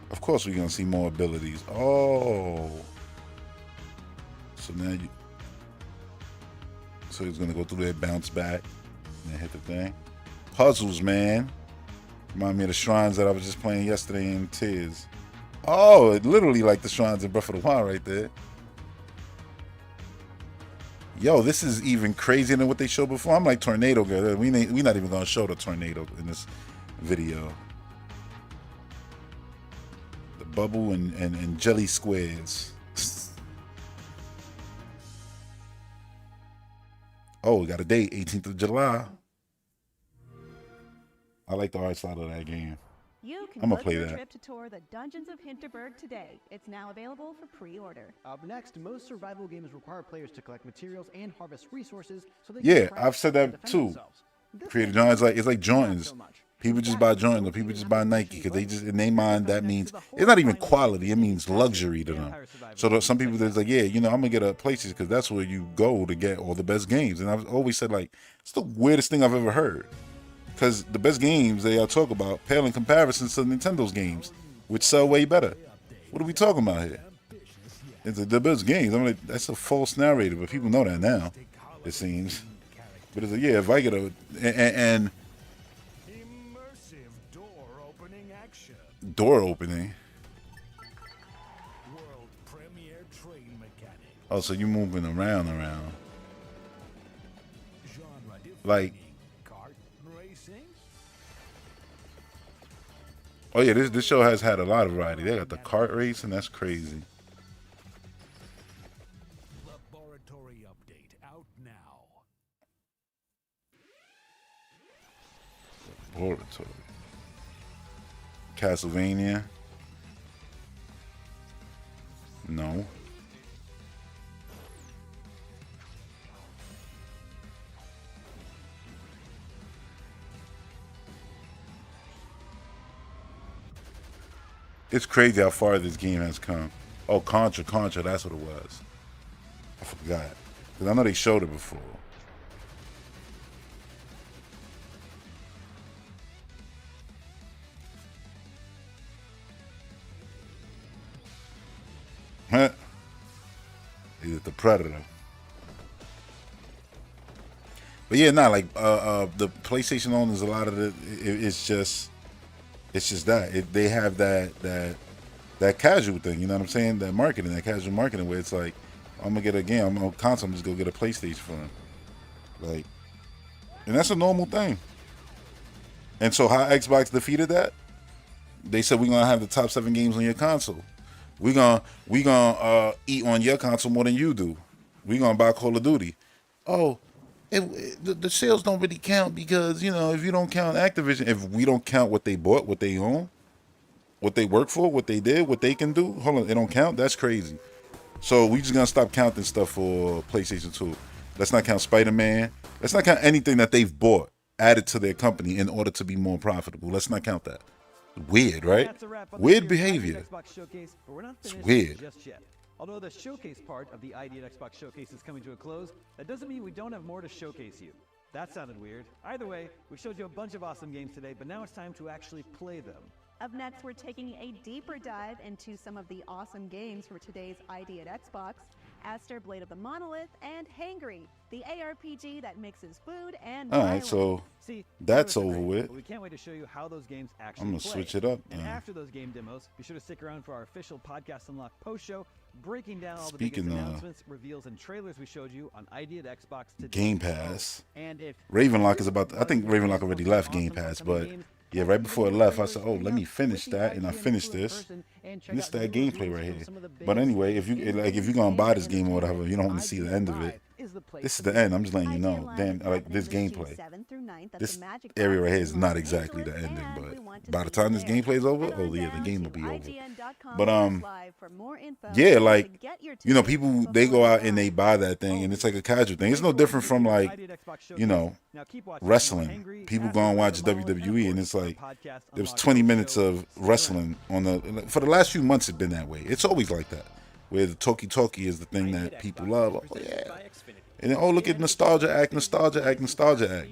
Of course we're gonna see more abilities. Oh. So now you. So he's gonna go through there, bounce back, and then hit the thing. Puzzles, man. Remind me of the shrines that I was just playing yesterday in Tears. Oh, it literally like the shrines in Breath of the Wild right there. Yo, this is even crazier than what they showed before. I'm like, Tornado Girl. We're not even gonna show the tornado in this video. The bubble and jelly squares. Oh, we got a date, 18th of July. I like the art style of that game. I'm gonna play that. Trip to tour the Dungeons of Hinterberg today. It's now available for pre-order. Up next, most survival games require players to collect materials and harvest resources so they yeah, can I've said that too. Themselves. Creative Jordans, it's like Jordans. People just buy Jordans, or people just buy Nike because they just in their mind that means it's not even quality. It means luxury to them. So some people that's like, yeah, you know, I'm gonna get a PlayStation because that's where you go to get all the best games. And I've always said like it's the weirdest thing I've ever heard because the best games that y'all talk about pale in comparison to Nintendo's games, which sell way better. What are we talking about here? It's the best games. I'm like, that's a false narrative, but people know that now. It seems. But it's like, yeah, if I get a and door opening. Oh, so you moving around. Like, oh yeah, this show has had a lot of variety. They got the kart racing, that's crazy. Laboratory update out now. Laboratory. Castlevania. No. It's crazy how far this game has come. Oh, Contra, that's what it was. I forgot. Because I know they showed it before. Huh? Is it the Predator? But yeah, not like the PlayStation owners. A lot of it's just that they have that casual thing. You know what I'm saying? That marketing, that casual marketing, where it's like, I'm gonna get a game, I'm on console, I'm just gonna get a PlayStation for them. Like, and that's a normal thing. And so how Xbox defeated that? They said we're gonna have the top 7 games on your console. We gonna eat on your console more than you do. We gonna buy Call of Duty. Oh, the sales don't really count because, you know, if you don't count Activision, if we don't count what they bought, what they own, what they work for, what they did, what they can do, hold on, it don't count? That's crazy. So we just gonna stop counting stuff for PlayStation 2. Let's not count Spider-Man. Let's not count anything that they've bought, added to their company in order to be more profitable. Let's not count that. Weird, right? Weird behavior. It's weird. Just yet. Although the showcase part of the ID at Xbox Showcase is coming to a close, that doesn't mean we don't have more to showcase you. That sounded weird. Either way, we showed you a bunch of awesome games today, but now it's time to actually play them. Up next, we're taking a deeper dive into some of the awesome games for today's ID at Xbox. Aster, Blade of the Monolith, and Hangry, the ARPG that mixes food and all right, so that's over with. We can't wait to show you how those games actually I'm gonna play. switch it up. And after those game demos, be sure to stick around for our official Podcast Unlocked post show, breaking down all the biggest announcements, reveals, and trailers we showed you on ID at Xbox today. Game Pass. And if Ravenlock is about. I think Ravenlock already left Game Pass, but yeah, right before it left, I said, "Oh, let me finish that," and I finished this. And it's that gameplay right here. But anyway, if you're gonna buy this game or whatever, you don't want to see the end of it. This is the end. I'm just letting you know. Damn, I like this gameplay. This area right here is not exactly the ending, but by the time this gameplay is over, oh yeah, the game will be over. But yeah, like, you know, people, they go out and they buy that thing, and it's like a casual thing. It's no different from, like, you know, wrestling. People go and watch WWE, and it's like there was 20 minutes of wrestling on for the last few months. It's been that way. It's always like that, where the talkie is the thing that people love. Oh yeah, and then, oh, look at nostalgia act.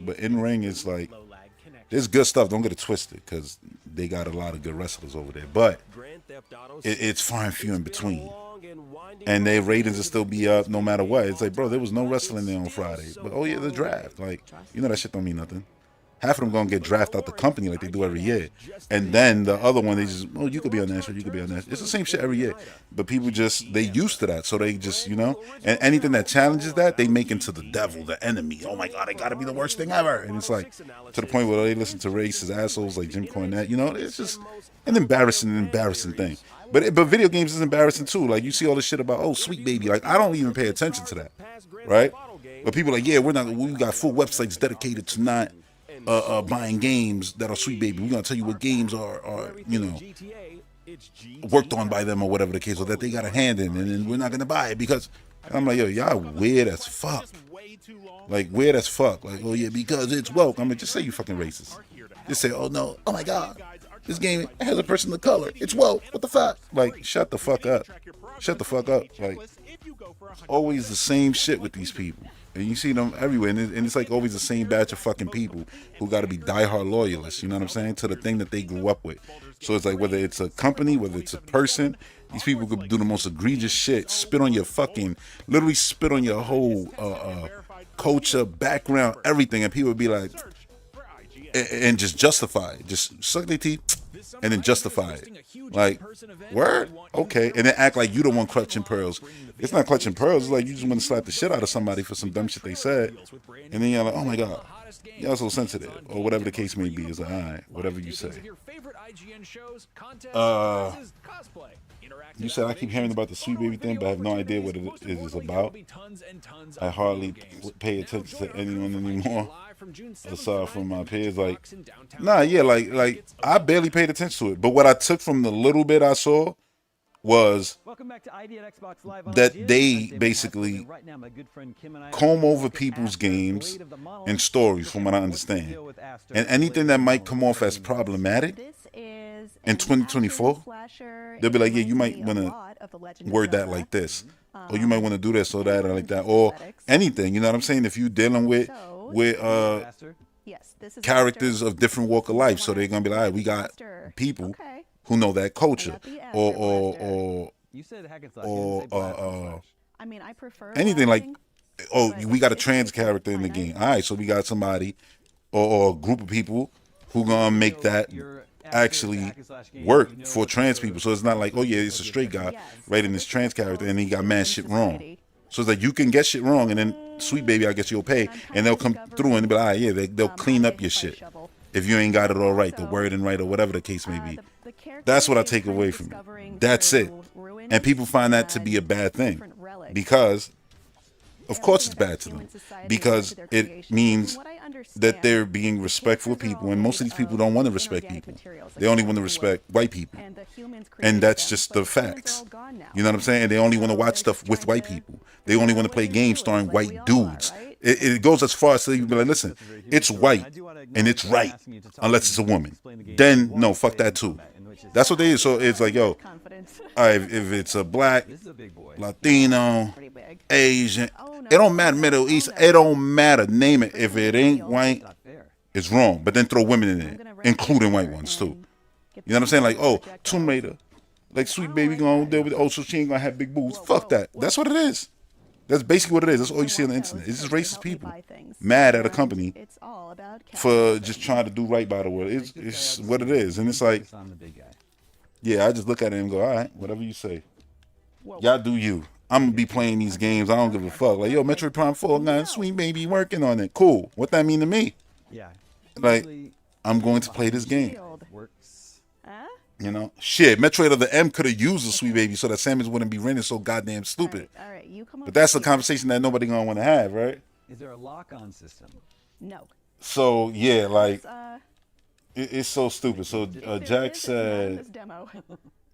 But in ring, it's like there's good stuff. Don't get it twisted, because they got a lot of good wrestlers over there, but it's far and few in between. And their ratings will still be up no matter what. It's like, bro, there was no wrestling there on Friday, but oh yeah, the draft. Like, you know, that shit don't mean nothing. Half of them gonna get drafted out the company like they do every year, and then the other one, they just, oh, you could be on that show, you could be on that show. It's the same shit every year, but people just, they used to that, so they just, you know, and anything that challenges that, they make into the devil, the enemy. Oh my god, it gotta be the worst thing ever. And it's like, to the point where they listen to racist assholes like Jim Cornette. You know, it's just an embarrassing thing. But video games is embarrassing too. Like, you see all this shit about, oh, Sweet Baby. Like, I don't even pay attention to that, right? But people are like, yeah, we got full websites dedicated to not buying games that are Sweet Baby. We're gonna tell you what games are you know, worked on by them or whatever the case, or that they got a hand in, and then we're not gonna buy it because And I'm like, yo, y'all weird as fuck. Like, weird as fuck. Like, oh yeah, because it's woke. I'm like, just say you fucking racist. Just say, oh no, oh my God, this game has a person of color. It's woke. What the fuck? Like, shut the fuck up. Shut the fuck up. Like, always the same shit with these people. And you see them everywhere. And it's like always the same batch of fucking people who got to be diehard loyalists, you know what I'm saying, to the thing that they grew up with. So it's like whether it's a company, whether it's a person, these people could do the most egregious shit, spit on your fucking, literally spit on your whole culture, background, everything. And people would be like, and just justify it. Just suck their teeth and then justify it. Like, word? Okay. And then act like you the one clutching pearls. It's not clutching pearls. It's like you just want to slap the shit out of somebody for some dumb shit they said. And then you're like, oh my God, y'all so sensitive. Or whatever the case may be. It's like, all right, whatever you say. You said I keep hearing about the Sweet Baby thing, but I have no idea what it is about. I hardly pay attention to anyone anymore. Aside from my peers, like, nah, yeah, like I barely paid attention to it. But what I took from the little bit I saw was that they basically comb over people's games and stories, from what I understand. And anything that might come off as problematic in 2024, they'll be like, yeah, you might want to word that like this, or you might want to do this or that or like that, or anything. You know what I'm saying? If you're dealing with characters of different walk of life, so they're gonna be like, all right, we got people who know that culture, or I mean, I prefer anything like, oh, we got a trans character in the game. All right, so we got somebody or a group of people who gonna make that actually work for trans people. So it's not like, oh yeah, it's a straight guy writing this trans character and he got mad shit wrong. So it's like you can get shit wrong, and then Sweet Baby, I guess you'll pay, and they'll come through and be like, all right, yeah, they'll clean up your shit if you ain't got it all right, the wording right, or whatever the case may be. That's what I take away from it. That's it. And people find that to be a bad thing, because of course it's bad to them, because it means that they're being respectful of people, and most of these people don't want to respect people. They only want to respect white people, and that's just the facts. You know what I'm saying? They only want to watch stuff with white people. They only want to play games starring white dudes. It goes as far as to be like, listen, it's white and it's right unless it's a woman. Then no, fuck that too. That's what they is. So it's like, yo, all right, if it's a black, Latino, Asian, it don't matter, Middle East, it don't matter, name it. If it ain't white, it's wrong. But then throw women in it, including white ones too. You know what I'm saying? Like, oh, Tomb Raider, like Sweet Baby gonna deal with, oh, so she ain't gonna have big boobs. Fuck that. That's what it is. That's basically what it is. That's all you see on the internet. It's just racist people mad at a company for just trying to do right by the world. It's what it is. And it's like, yeah, I just look at it and go, all right, whatever you say. Y'all do you. I'm going to be playing these games. I don't give a fuck. Like, yo, Metroid Prime 4, man, Sweet Baby working on it. Cool. What that mean to me? Yeah. Like, I'm going to play this game. You know, shit, Metroid of the M could have used a Sweet Baby so that Samus wouldn't be renting so goddamn stupid. All right, you come but that's a conversation that nobody gonna want to have, right? Is there a lock-on system? No. So yeah, like it's so stupid. So Jack said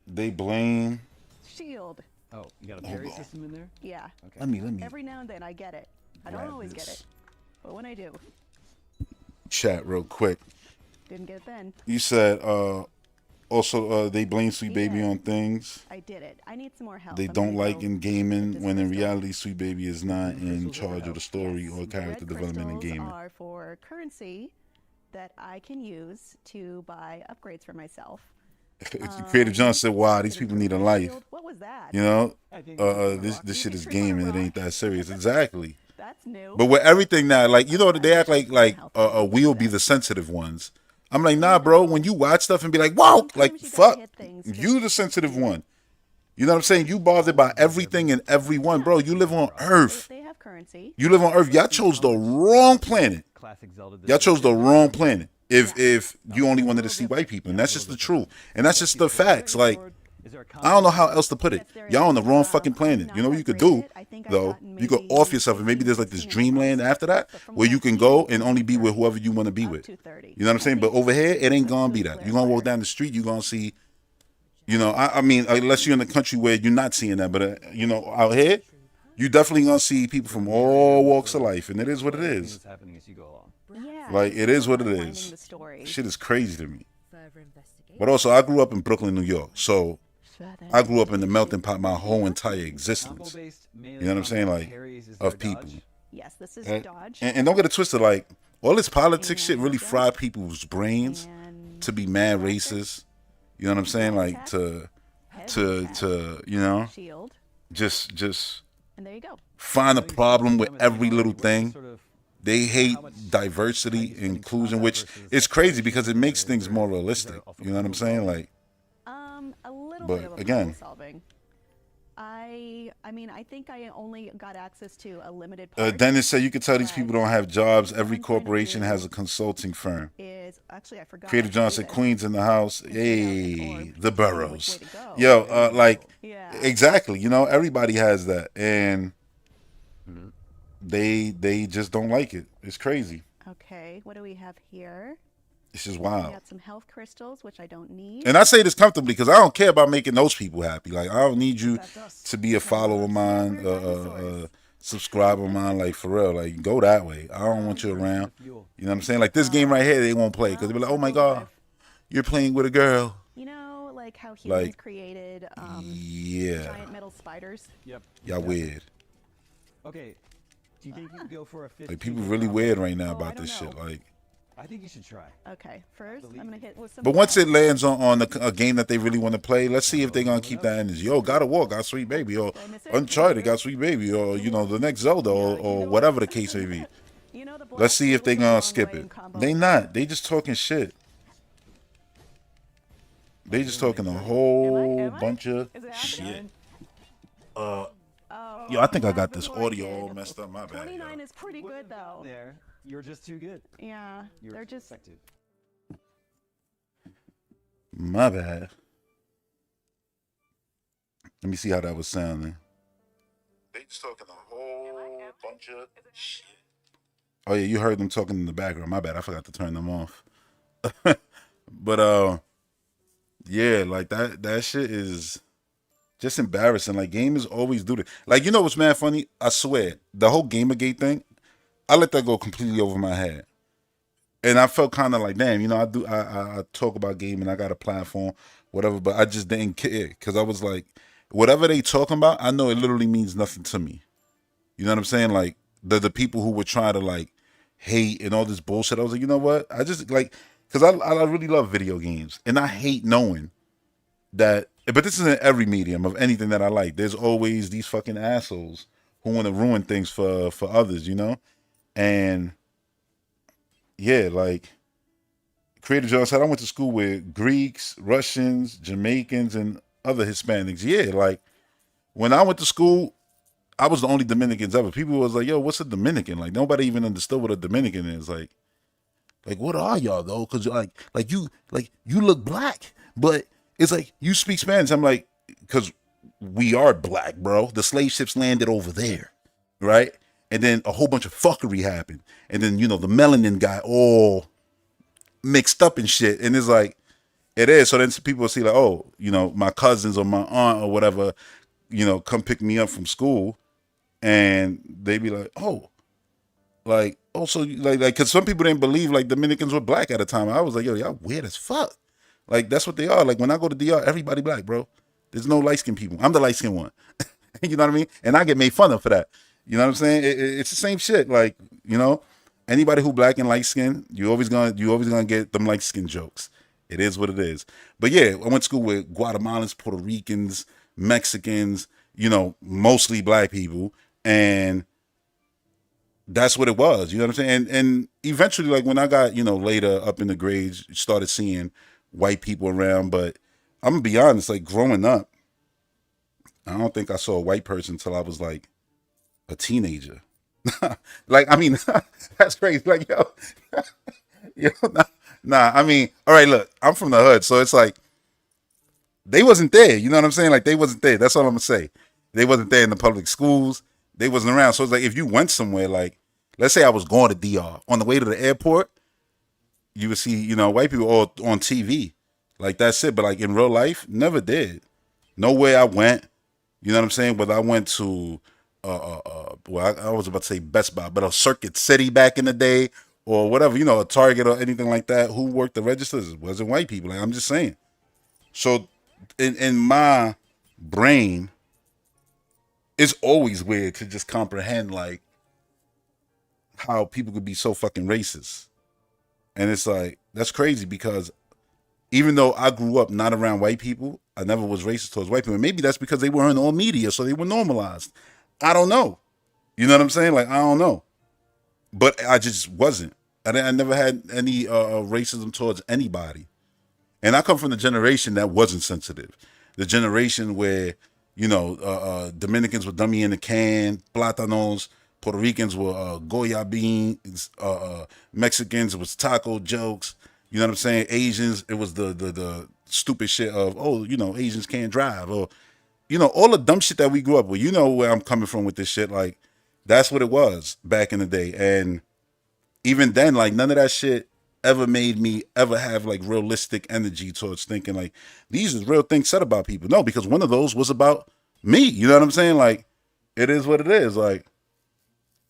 they blame Shield. Oh, you got a parry system in there? Yeah. Okay. Let me. Every now and then I get it. I don't always get it, but when I do. Chat real quick. Didn't get it then. You said also they blame Sweet Baby on things. I did it. I need some more help. They don't like in gaming when in reality Sweet Baby is not in charge of the story or character development in gaming. Are for currency that I can use to buy upgrades for myself. Creative John said, "Wow, these people need a life." What was that? You know, this shit is gaming. It ain't that serious. Exactly. That's new. But with everything now, like, you know, they act like we'll be the sensitive ones. I'm like, nah, bro. When you watch stuff and be like, wow, like, fuck, you the sensitive one. You know what I'm saying? You bothered by everything and everyone, bro. You live on Earth. You live on Earth. Y'all chose the wrong planet. Y'all chose the wrong planet. If you only wanted to see white people, and that's just the truth, and that's just the facts. Like, I don't know how else to put it. Y'all on the wrong fucking planet. You know what you could do, though? You could off yourself, and maybe there's like this dreamland after that where you can go and only be with whoever you want to be with. You know what I'm saying? But over here, it ain't gonna be that. You're gonna walk down the street, you're gonna see, you know, I mean, unless you're in a country where you're not seeing that, but you know, out here, You definitely gonna see people from all walks of life, and it is what it is. What's happening as you go along. Yeah. Like, it is what it Finding is. the story. Shit is crazy to me. But also, I grew up in Brooklyn, New York, so I grew up in the melting pot my whole entire existence. You know what I'm saying? Like, of people. Yes, this is And, Dodge. and don't get it twisted. Like, all this politics shit really fried people's brains to be mad racist. You know what I'm saying? Like, to you know, Shield. just And there you go. find a problem with every little thing. They hate diversity, inclusion, which is crazy because it makes things more realistic. You know what I'm saying? Like, A little but bit of again, puzzle solving. I mean, I think I only got access to a limited part. Dennis said you could tell these people don't have jobs. Every corporation has a consulting firm. Is actually I forgot. Creator John said Queens in the house. Hey, the boroughs. Yo, like, exactly. You know, everybody has that, and they just don't like it. It's crazy. Okay, what do we have here? It's just We wild. got some health crystals, which I don't need. And I say this comfortably because I don't care about making those people happy. Like, I don't need you to be a follower of mine, subscriber of mine. Like, for real, like, go that way. I don't want you around. You know what I'm saying? Like, this game right here, they won't play because they'll be like, oh my God, you're playing with a girl. You know, like how humans Like, created yeah. giant metal spiders. Yep. Y'all weird. Okay. Do you think you could go for a 15? Like, people really weird right now about this shit. Like, I think you should try. Okay, first I'm gonna hit with some. but once it lands on a game that they really want to play, let's see if they're gonna keep that energy. Yo, God of War got Sweet Baby, or Uncharted got Sweet Baby, or you know, the next Zelda, or whatever the case may be. Let's see if they're gonna skip it. They not. They just talking shit. They just talking a whole bunch of shit. Yo, I think I got this audio all messed up. My bad. 29 is pretty good though. There, you're just too good. Yeah, they're just. Effective. My bad. Let me see how that was sounding. They just talking a whole bunch of shit. Oh yeah, you heard them talking in the background. My bad. I forgot to turn them off. But yeah, like that shit is just embarrassing. Like, gamers always do that. Like, you know what's mad funny? I swear, the whole Gamergate thing, I let that go completely over my head. And I felt kind of like, damn, you know, I talk about gaming, I got a platform, whatever, but I just didn't care because I was like, whatever they talking about, I know it literally means nothing to me. You know what I'm saying? Like, the people who were trying to, like, hate and all this bullshit, I was like, you know what? I just, like, because I really love video games, and I hate knowing that, but this is in every medium of anything that I like. There's always these fucking assholes who want to ruin things for others, you know? And yeah, like Creator John said, I went to school with Greeks, Russians, Jamaicans, and other Hispanics. Yeah, like when I went to school, I was the only Dominicans ever. People was like, yo, what's a Dominican? Like, nobody even understood what a Dominican is. Like what are y'all though? Because like you look black, but it's like you speak Spanish. I'm like, because we are black, bro. The slave ships landed over there, right? And then a whole bunch of fuckery happened. And then, you know, the melanin got all mixed up and shit. And it's like, it is. So then people will see like, oh, you know, my cousins or my aunt or whatever, you know, come pick me up from school. And they be like, oh, so like, because some people didn't believe like Dominicans were black at the time. I was like, yo, y'all weird as fuck. Like, that's what they are. Like, when I go to DR, everybody black, bro. There's no light-skinned people. I'm the light-skinned one. You know what I mean? And I get made fun of for that. You know what I'm saying? It's the same shit. Like, you know, anybody who black and light skin, you always gonna get them light skin jokes. It is what it is. But yeah, I went to school with Guatemalans, Puerto Ricans, Mexicans, you know, mostly black people, and that's what it was. You know what I'm saying? And eventually, like when I got, you know, later up in the grades, started seeing white people around. But I'm gonna be honest, like growing up, I don't think I saw a white person until I was like a teenager. Like, I mean, that's crazy. Like, yo, nah, I mean, all right, look, I'm from the hood, so it's like they wasn't there. You know what I'm saying? Like, they wasn't there. That's all I'm gonna say. They wasn't there in the public schools. They wasn't around. So it's like if you went somewhere, like, let's say I was going to DR, on the way to the airport, you would see, you know, white people all on TV. Like, that's it. But like in real life, never did. Nowhere I went, you know what I'm saying? Whether I went to well, I was about to say Best Buy, but a Circuit City back in the day, or whatever, you know, a Target or anything like that, who worked the registers? It wasn't white people. Like, I'm just saying. So in my brain, it's always weird to just comprehend like how people could be so fucking racist. And it's like, that's crazy, because even though I grew up not around white people, I never was racist towards white people. Maybe that's because they weren't all media, so they were normalized. I don't know. You know what I'm saying? Like, I don't know. But I just wasn't. I never had any racism towards anybody. And I come from the generation that wasn't sensitive. The generation where, you know, Dominicans were dummy in the can, plátanos, Puerto Ricans were Goya beans, Mexicans, it was taco jokes. You know what I'm saying? Asians, it was the stupid shit of, oh, you know, Asians can't drive. Or, you know, all the dumb shit that we grew up with. You know where I'm coming from with this shit. Like, that's what it was back in the day. And even then, like, none of that shit ever made me ever have like realistic energy towards thinking like these is real things said about people. No, because one of those was about me. You know what I'm saying? Like, it is what it is. Like,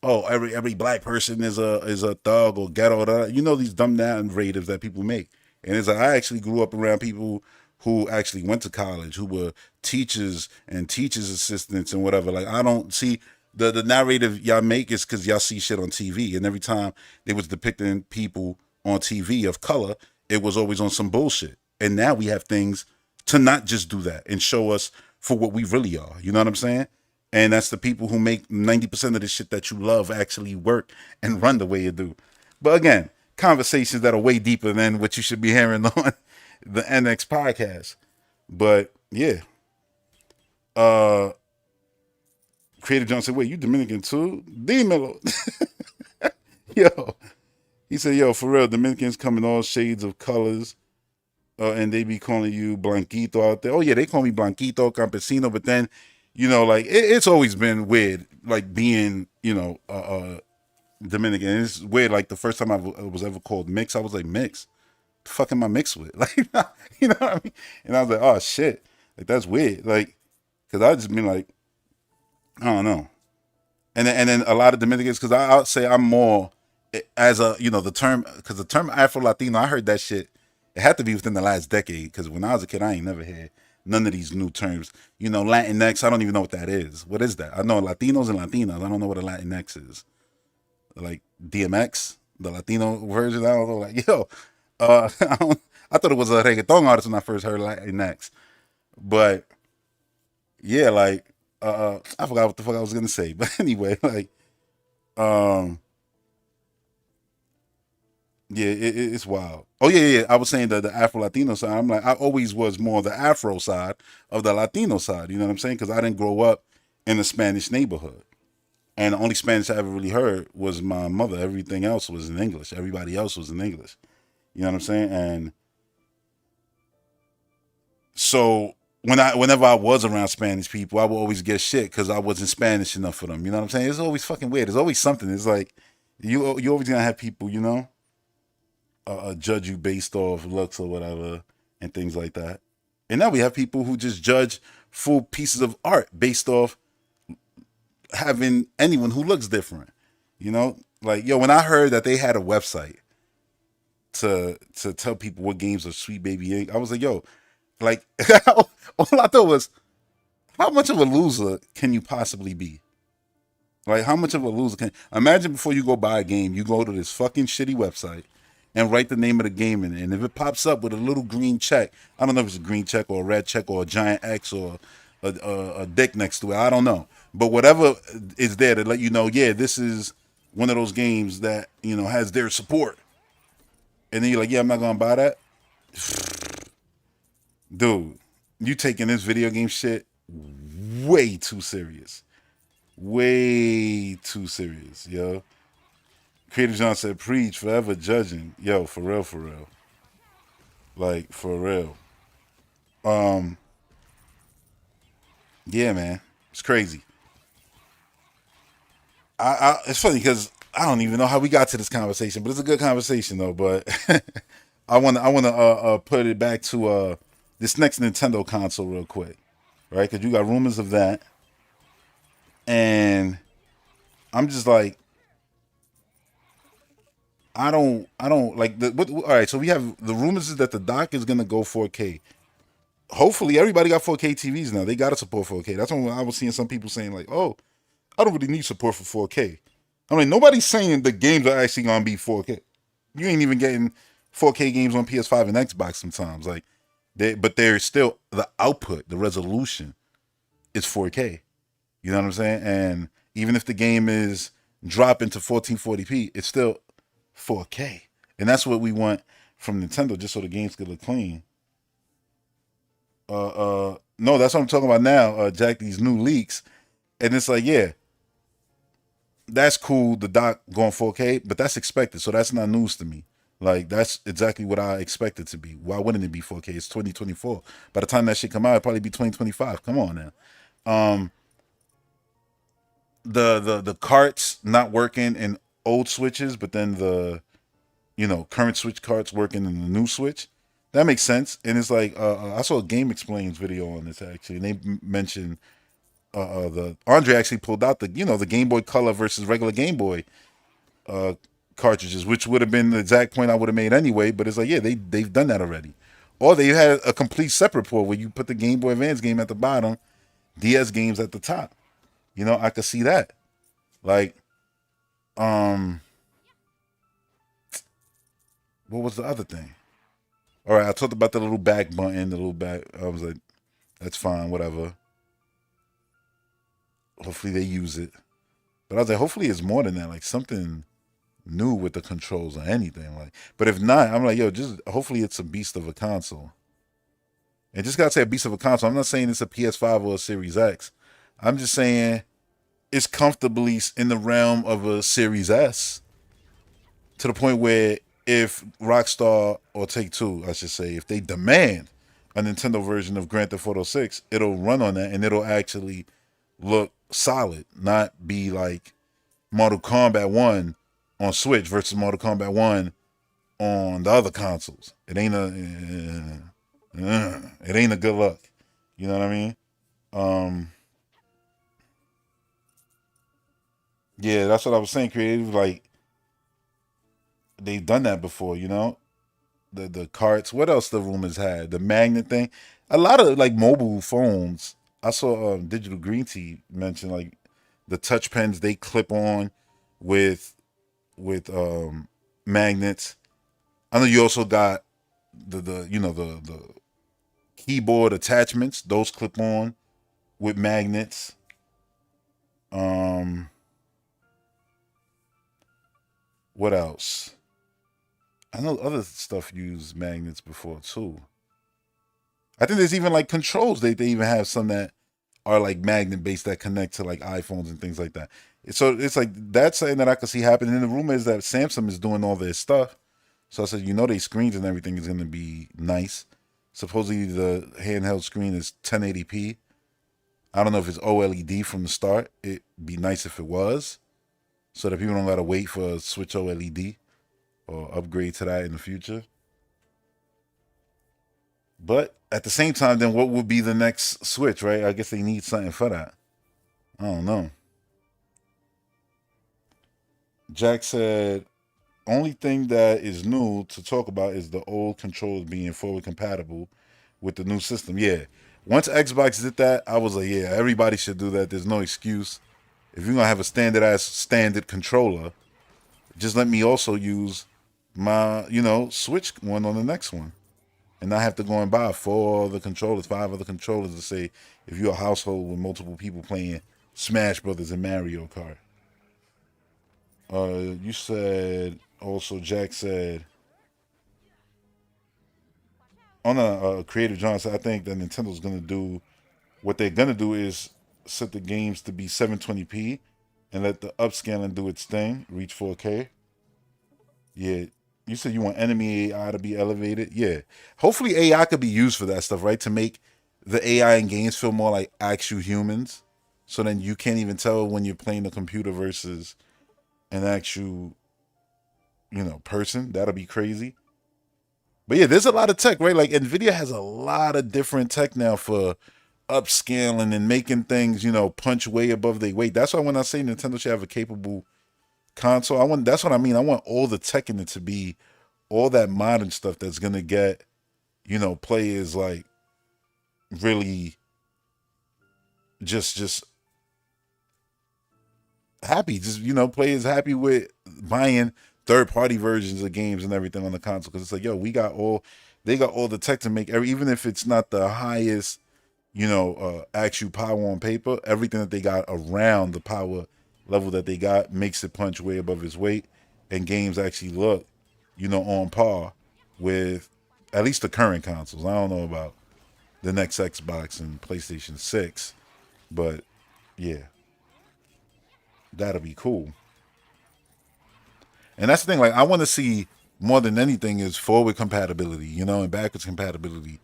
oh, every black person is a thug or ghetto. You know, these dumb narratives that people make. And it's like, I actually grew up around people who actually went to college, who were teachers and teachers assistants and whatever. Like, I don't see the narrative y'all make is because y'all see shit on TV, and every time they was depicting people on TV of color, it was always on some bullshit. And now we have things to not just do that and show us for what we really are. You know what I'm saying? And that's the people who make 90% of the shit that you love actually work and run the way you do. But again, conversations that are way deeper than what you should be hearing on the NX podcast. But yeah. Creative John said, wait, you Dominican too? Dímelo. Yo. He said, yo, for real, Dominicans come in all shades of colors, and they be calling you Blanquito out there. Oh, yeah, they call me Blanquito, Campesino, but then, you know, like, it's always been weird, like, being, you know, Dominican. And it's weird, like, the first time I was ever called mix, I was like, mix? The fuck am I mixed with? Like, you know what I mean? And I was like, oh, shit. Like, that's weird. Like, because I just been like, I don't know. And then a lot of Dominicans, because I'll say I'm more, as a, you know, the term Afro-Latino, I heard that shit, it had to be within the last decade, because when I was a kid, I ain't never had none of these new terms. You know, Latinx, I don't even know what that is. What is that? I know Latinos and Latinas. I don't know what a Latinx is. Like DMX, the Latino version, I don't know. Like, yo, I thought it was a reggaeton artist when I first heard Latinx. But, yeah, like, I forgot what the fuck I was going to say. But anyway, like, yeah, it's wild. Oh, yeah. I was saying the Afro-Latino side. I'm like, I always was more the Afro side of the Latino side. You know what I'm saying? Because I didn't grow up in a Spanish neighborhood. And the only Spanish I ever really heard was my mother. Everything else was in English. Everybody else was in English. You know what I'm saying? And so whenever I was around Spanish people, I would always get shit because I wasn't Spanish enough for them. You know what I'm saying? It's always fucking weird. There's always something. It's like, you always going to have people, you know, judge you based off looks or whatever and things like that. And now we have people who just judge full pieces of art based off having anyone who looks different. You know, like, yo, when I heard that they had a website to tell people what games are Sweet Baby Inc., I was like, yo, like, all I thought was, how much of a loser can you possibly be? Like, how much of a loser can... Imagine before you go buy a game, you go to this fucking shitty website and write the name of the game in it. And if it pops up with a little green check, I don't know if it's a green check or a red check or a giant X or a dick next to it. I don't know. But whatever is there to let you know, yeah, this is one of those games that, you know, has their support. And then you're like, yeah, I'm not going to buy that. Dude, you taking this video game shit way too serious. Way too serious, yo. Creative John said, preach, forever judging. Yo, for real, for real. Like, for real. Yeah, man. It's crazy. It's funny because I don't even know how we got to this conversation, but it's a good conversation though. But I want to put it back to this next Nintendo console real quick, right? Because you got rumors of that. And I'm just like, I don't like all right, so we have the rumors is that the dock is gonna go 4K. Hopefully everybody got 4K TVs now. They gotta support 4K. That's when I was seeing some people saying like, oh, I don't really need support for 4K. I mean, nobody's saying the games are actually gonna be 4K. You ain't even getting 4K games on PS5 and Xbox sometimes. Like but they're still the output, the resolution is 4K. You know what I'm saying? And even if the game is dropping to 1440p, it's still 4K. And that's what we want from Nintendo, just so the games could look clean. No, that's what I'm talking about now, Jack, these new leaks. And it's like, yeah, that's cool, the dock going 4K, but that's expected. So that's not news to me. Like, that's exactly what I expect it to be. Why wouldn't it be 4K? It's 2024. By the time that shit come out, it'll probably be 2025. Come on now. The carts not working in old switches, but then the current switch carts working in the new switch. That makes sense. And it's like I saw a Game Explains video on this actually, and they mentioned the Andre actually pulled out the the Game Boy Color versus regular Game Boy cartridges, which would have been the exact point I would have made anyway. But it's like, yeah, they've done that already. Or they had a complete separate port where you put the Game Boy Advance game at the bottom, DS games at the top. I could see that. Like, what was the other thing? All right, I talked about the little back button, the little back. I was like, that's fine, whatever. Hopefully they use it. But I was like, hopefully it's more than that, like something new with the controls or anything. Like, but if not, I'm like, yo, just hopefully it's a beast of a console. And just gotta say a beast of a console. I'm not saying it's a PS5 or a Series X. I'm just saying it's comfortably in the realm of a Series S, to the point where if Rockstar, or Take-Two, I should say, if they demand a Nintendo version of Grand Theft Auto 6, it'll run on that and it'll actually look solid, not be like Mortal Kombat 1 on Switch versus Mortal Kombat 1 on the other consoles. It ain't a good look. You know what I mean? Yeah, that's what I was saying. Creative, like, they've done that before, the carts. What else the rumors had? The magnet thing. A lot of like mobile phones. I saw Digital Green Tea mention like the touch pens they clip on with magnets. I know you also got the keyboard attachments. Those clip on with magnets. What else? I know other stuff use magnets before too. I think there's even like controls. They even have some that are like magnet based that connect to like iPhones and things like that. So it's like that's something that I could see happening. And the rumor is that Samsung is doing all their stuff. So I said, their screens and everything is going to be nice. Supposedly the handheld screen is 1080p. I don't know if it's OLED from the start. It'd be nice if it was, so that people don't got to wait for a Switch OLED or upgrade to that in the future. But at the same time, then what would be the next Switch, right? I guess they need something for that. I don't know. Jack said, only thing that is new to talk about is the old controls being forward compatible with the new system. Yeah. Once Xbox did that, I was like, yeah, everybody should do that. There's no excuse. If you're going to have a standard controller, just let me also use my, Switch one on the next one. And not have to go and buy 5 other controllers to say if you're a household with multiple people playing Smash Brothers and Mario Kart. You said, also Jack said, on a Creative John said, I think that Nintendo's going to do, what they're going to do is set the games to be 720p and let the upscaling do its thing, reach 4K. Yeah, you said you want enemy AI to be elevated. Yeah, hopefully AI could be used for that stuff, right? To make the AI in games feel more like actual humans. So then you can't even tell when you're playing a computer versus an actual, person. That'll be crazy. But yeah, there's a lot of tech, right? Like Nvidia has a lot of different tech now for upscaling and making things, you know, punch way above their weight. That's why when I say Nintendo should have a capable console, that's what I mean. I want all the tech in it to be all that modern stuff that's gonna get, you know, players like really just happy. Just, you know, players happy with buying third-party versions of games and everything on the console, because it's like, yo, they got all the tech to make even if it's not the highest, you know, actual power on paper, everything that they got around the power level that they got makes it punch way above its weight, and games actually look, you know, on par with at least the current consoles. I don't know about the next Xbox and PlayStation 6, but yeah, that'll be cool. And that's the thing, like, I want to see more than anything is forward compatibility, you know, and backwards compatibility.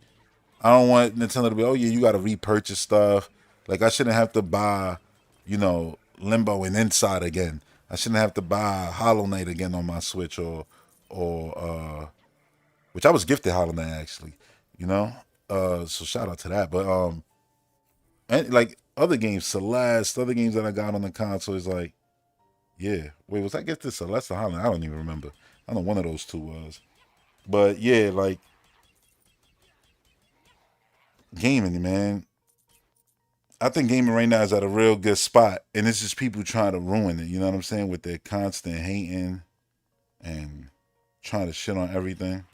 I don't want Nintendo to be, oh yeah, you got to repurchase stuff. Like, I shouldn't have to buy, you know, Limbo and Inside again. I shouldn't have to buy Hollow Knight again on my Switch, or which I was gifted Hollow Knight actually, you know. So shout out to that. But and like other games, Celeste, other games that I got on the console is like, yeah. Wait, was I gifted Celeste or Hollow Knight? I don't even remember. I know one of those two was. But yeah, like, gaming, man. I think gaming right now is at a real good spot, and it's just people trying to ruin it. You know what I'm saying? With their constant hating and trying to shit on everything.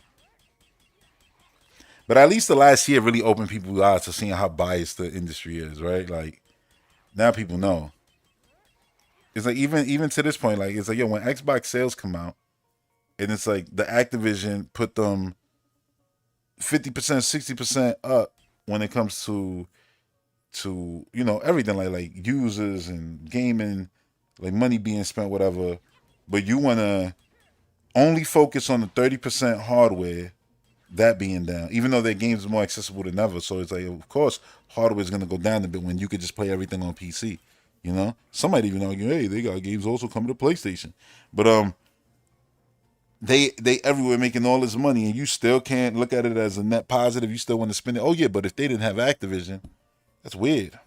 But at least the last year really opened people's eyes to seeing how biased the industry is, right? Like, now people know. It's like even to this point, like, it's like, yo, when Xbox sales come out, and it's like the Activision put them 50%, 60% up when it comes to you know, everything, like users and gaming, like money being spent, whatever. But you want to only focus on the 30% hardware, that being down, even though their games are more accessible than ever. So it's like, of course, hardware is going to go down a bit when you could just play everything on PC. You know, somebody even argue, hey, they got games also coming to PlayStation, but they everywhere making all this money, and you still can't look at it as a net positive. You still want to spend it. Oh yeah, but if they didn't have Activision, that's weird.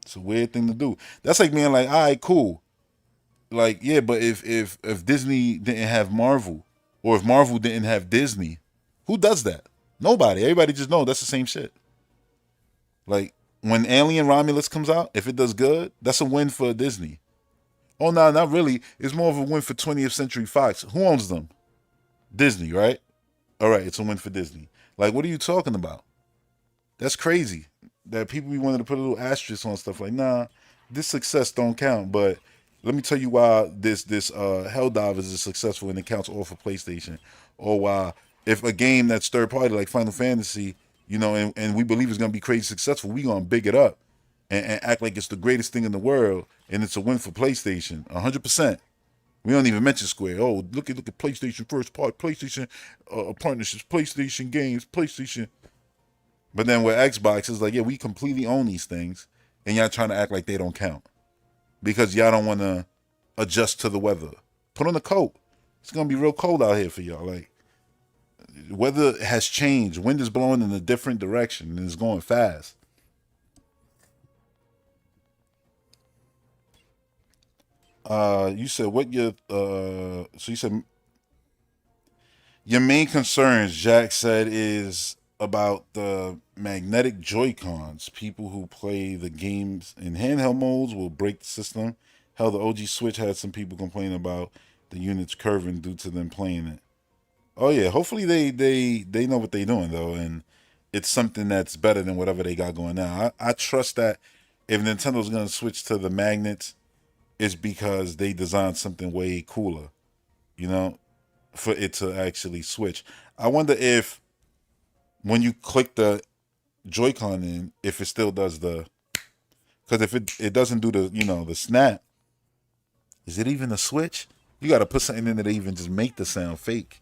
It's a weird thing to do. That's like being like, all right, cool. Like, yeah, but if Disney didn't have Marvel, or if Marvel didn't have Disney, who does that? Nobody. Everybody just knows that's the same shit. Like, when Alien Romulus comes out, if it does good, that's a win for Disney. Oh, no, not really. It's more of a win for 20th Century Fox. Who owns them? Disney, right? All right, it's a win for Disney. Like, what are you talking about? That's crazy. That people be wanting to put a little asterisk on stuff like, nah, this success don't count. But let me tell you why this Helldivers is successful and it counts all for PlayStation. Or why, if a game that's third party like Final Fantasy, you know, and we believe it's gonna be crazy successful, we gonna big it up and act like it's the greatest thing in the world, and it's a win for PlayStation, 100%. We don't even mention Square. Oh, look at PlayStation first part, PlayStation partnerships, PlayStation games, PlayStation. But then with Xbox, it's like, yeah, we completely own these things, and y'all trying to act like they don't count because y'all don't want to adjust to the weather. Put on a coat. It's gonna be real cold out here for y'all. Like, weather has changed. Wind is blowing in a different direction, and it's going fast. You said what your so you said your main concerns, Jack said, is about the magnetic Joy-Cons. People who play the games in handheld modes will break the system. Hell, the OG Switch had some people complaining about the units curving due to them playing it. Oh yeah, hopefully they know what they're doing though, and it's something that's better than whatever they got going now. I trust that if Nintendo's gonna switch to the magnets, it's because they designed something way cooler, you know, for it to actually switch. I wonder if when you click the Joy-Con in, if it still does the, because if it doesn't do the, you know, the snap, is it even a switch? You got to put something in there to even just make the sound fake.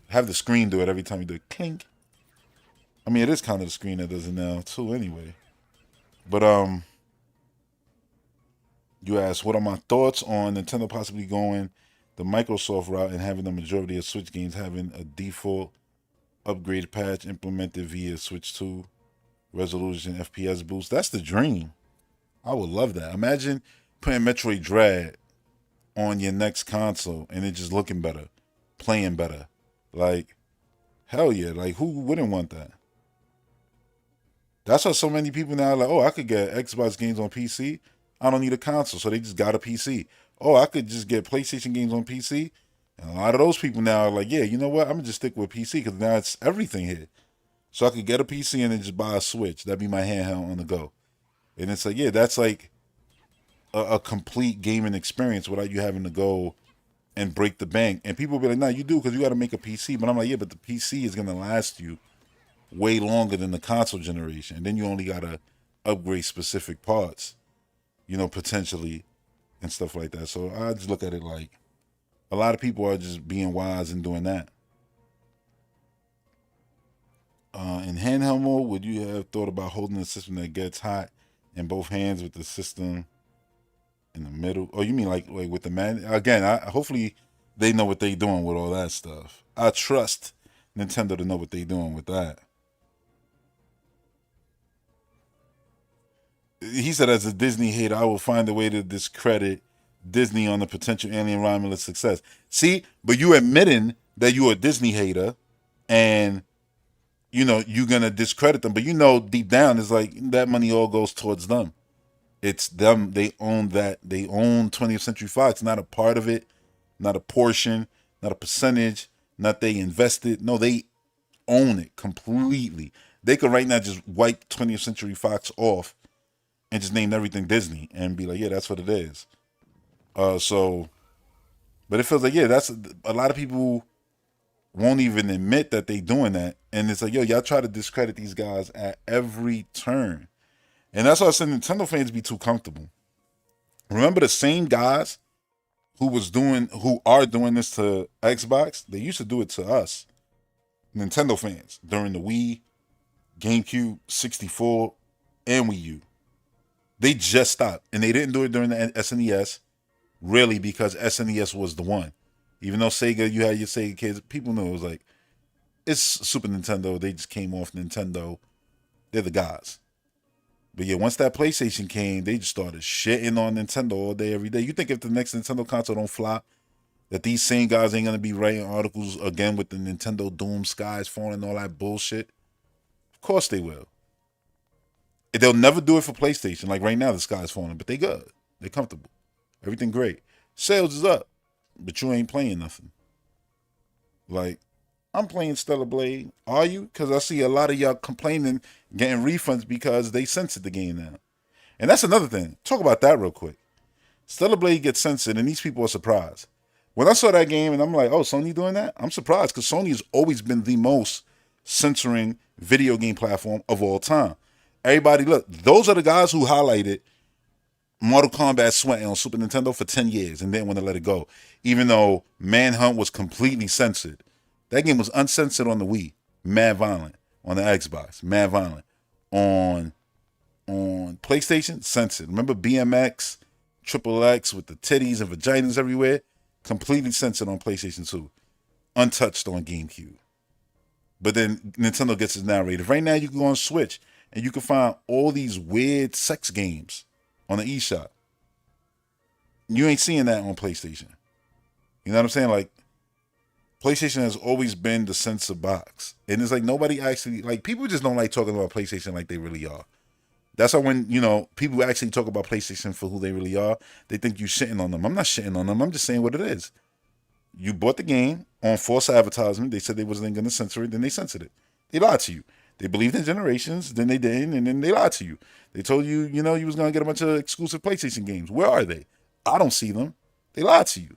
Have the screen do it every time you do it. Clink. I mean, it is kind of the screen that does it now too anyway. But you asked, what are my thoughts on Nintendo possibly going the Microsoft route and having the majority of Switch games having a default upgrade patch implemented via Switch 2 resolution, FPS boost. That's the dream. I would love that. Imagine putting Metroid Dread on your next console and it just looking better, playing better. Like, hell yeah. Like, who wouldn't want that? That's why so many people now are like, oh, I could get Xbox games on PC. I don't need a console, so they just got a PC. Oh, I could just get PlayStation games on PC. And a lot of those people now are like, yeah, you know what? I'm going to just stick with PC because now it's everything here. So I could get a PC and then just buy a Switch. That'd be my handheld on the go. And it's like, yeah, that's like a complete gaming experience without you having to go and break the bank. And people be like, no, you do because you got to make a PC. But I'm like, yeah, but the PC is going to last you way longer than the console generation. And then you only got to upgrade specific parts, you know, potentially and stuff like that. So I just look at it like a lot of people are just being wise and doing that. In handheld mode, would you have thought about holding a system that gets hot in both hands with the system in the middle? Oh, you mean like with the man? Again, hopefully they know what they're doing with all that stuff. I trust Nintendo to know what they're doing with that. He said, as a Disney hater, I will find a way to discredit Disney on the potential Alien Romulus success. See, but you admitting that you're a Disney hater and, you know, you're going to discredit them. But you know, deep down, it's like that money all goes towards them. It's them. They own that. They own 20th Century Fox, not a part of it, not a portion, not a percentage, not they invested. No, they own it completely. They could right now just wipe 20th Century Fox off and just name everything Disney and be like, yeah, that's what it is. But it feels like, yeah, that's a lot of people won't even admit that they doing that. And it's like, yo, y'all try to discredit these guys at every turn. And that's why I said Nintendo fans be too comfortable. Remember the same guys who are doing this to Xbox? They used to do it to us, Nintendo fans, during the Wii, GameCube, 64, and Wii U. They just stopped. And they didn't do it during the SNES, really, because SNES was the one. Even though Sega, you had your Sega kids, people knew it was like, it's Super Nintendo. They just came off Nintendo. They're the guys. But yeah, once that PlayStation came, they just started shitting on Nintendo all day, every day. You think if the next Nintendo console don't flop, that these same guys ain't going to be writing articles again with the Nintendo Doom skies falling and all that bullshit? Of course they will. They'll never do it for PlayStation. Like right now, the sky's falling, but they good. They're comfortable. Everything great. Sales is up, but you ain't playing nothing. Like, I'm playing Stellar Blade. Are you? Because I see a lot of y'all complaining, getting refunds because they censored the game now. And that's another thing. Talk about that real quick. Stellar Blade gets censored, and these people are surprised. When I saw that game, and I'm like, oh, Sony doing that? I'm surprised, because Sony has always been the most censoring video game platform of all time. Everybody, look, those are the guys who highlighted Mortal Kombat Sweating on Super Nintendo for 10 years and didn't want to let it go. Even though Manhunt was completely censored. That game was uncensored on the Wii. Mad violent. On the Xbox. Mad violent. On PlayStation, censored. Remember BMX, Triple X with the titties and vaginas everywhere? Completely censored on PlayStation 2. Untouched on GameCube. But then Nintendo gets it narrated. Right now you can go on Switch and you can find all these weird sex games on the eShop. You ain't seeing that on PlayStation. You know what I'm saying? Like, PlayStation has always been the censor box. And it's like nobody actually, like, people just don't like talking about PlayStation like they really are. That's why when, you know, people actually talk about PlayStation for who they really are, they think you shitting on them. I'm not shitting on them. I'm just saying what it is. You bought the game on false advertisement. They said they wasn't going to censor it. Then they censored it. They lied to you. They believed in generations, then they didn't, and then they lied to you. They told you, you know, you was going to get a bunch of exclusive PlayStation games. Where are they? I don't see them. They lied to you.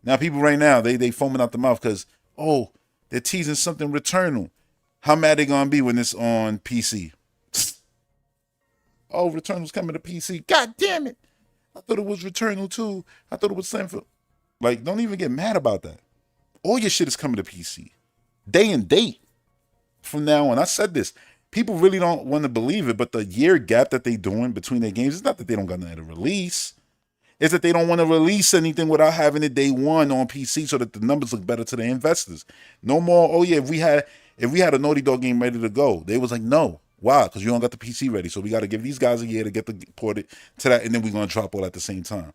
Now, people right now, they foaming out the mouth because, oh, they're teasing something Returnal. How mad they going to be when it's on PC? Oh, Returnal's coming to PC. God damn it. I thought it was Returnal too. I thought it was Sanford. Like, don't even get mad about that. All your shit is coming to PC. Day and date. From now on, I said this. People really don't want to believe it, but the year gap that they doing between their games, it's not that they don't got nothing to release. It's that they don't want to release anything without having it day one on PC so that the numbers look better to the investors. No more, oh yeah, if we had a Naughty Dog game ready to go. They was like, no, Why? Because you don't got the PC ready. So we got to give these guys a year to get the ported to that, and then we're going to drop all at the same time.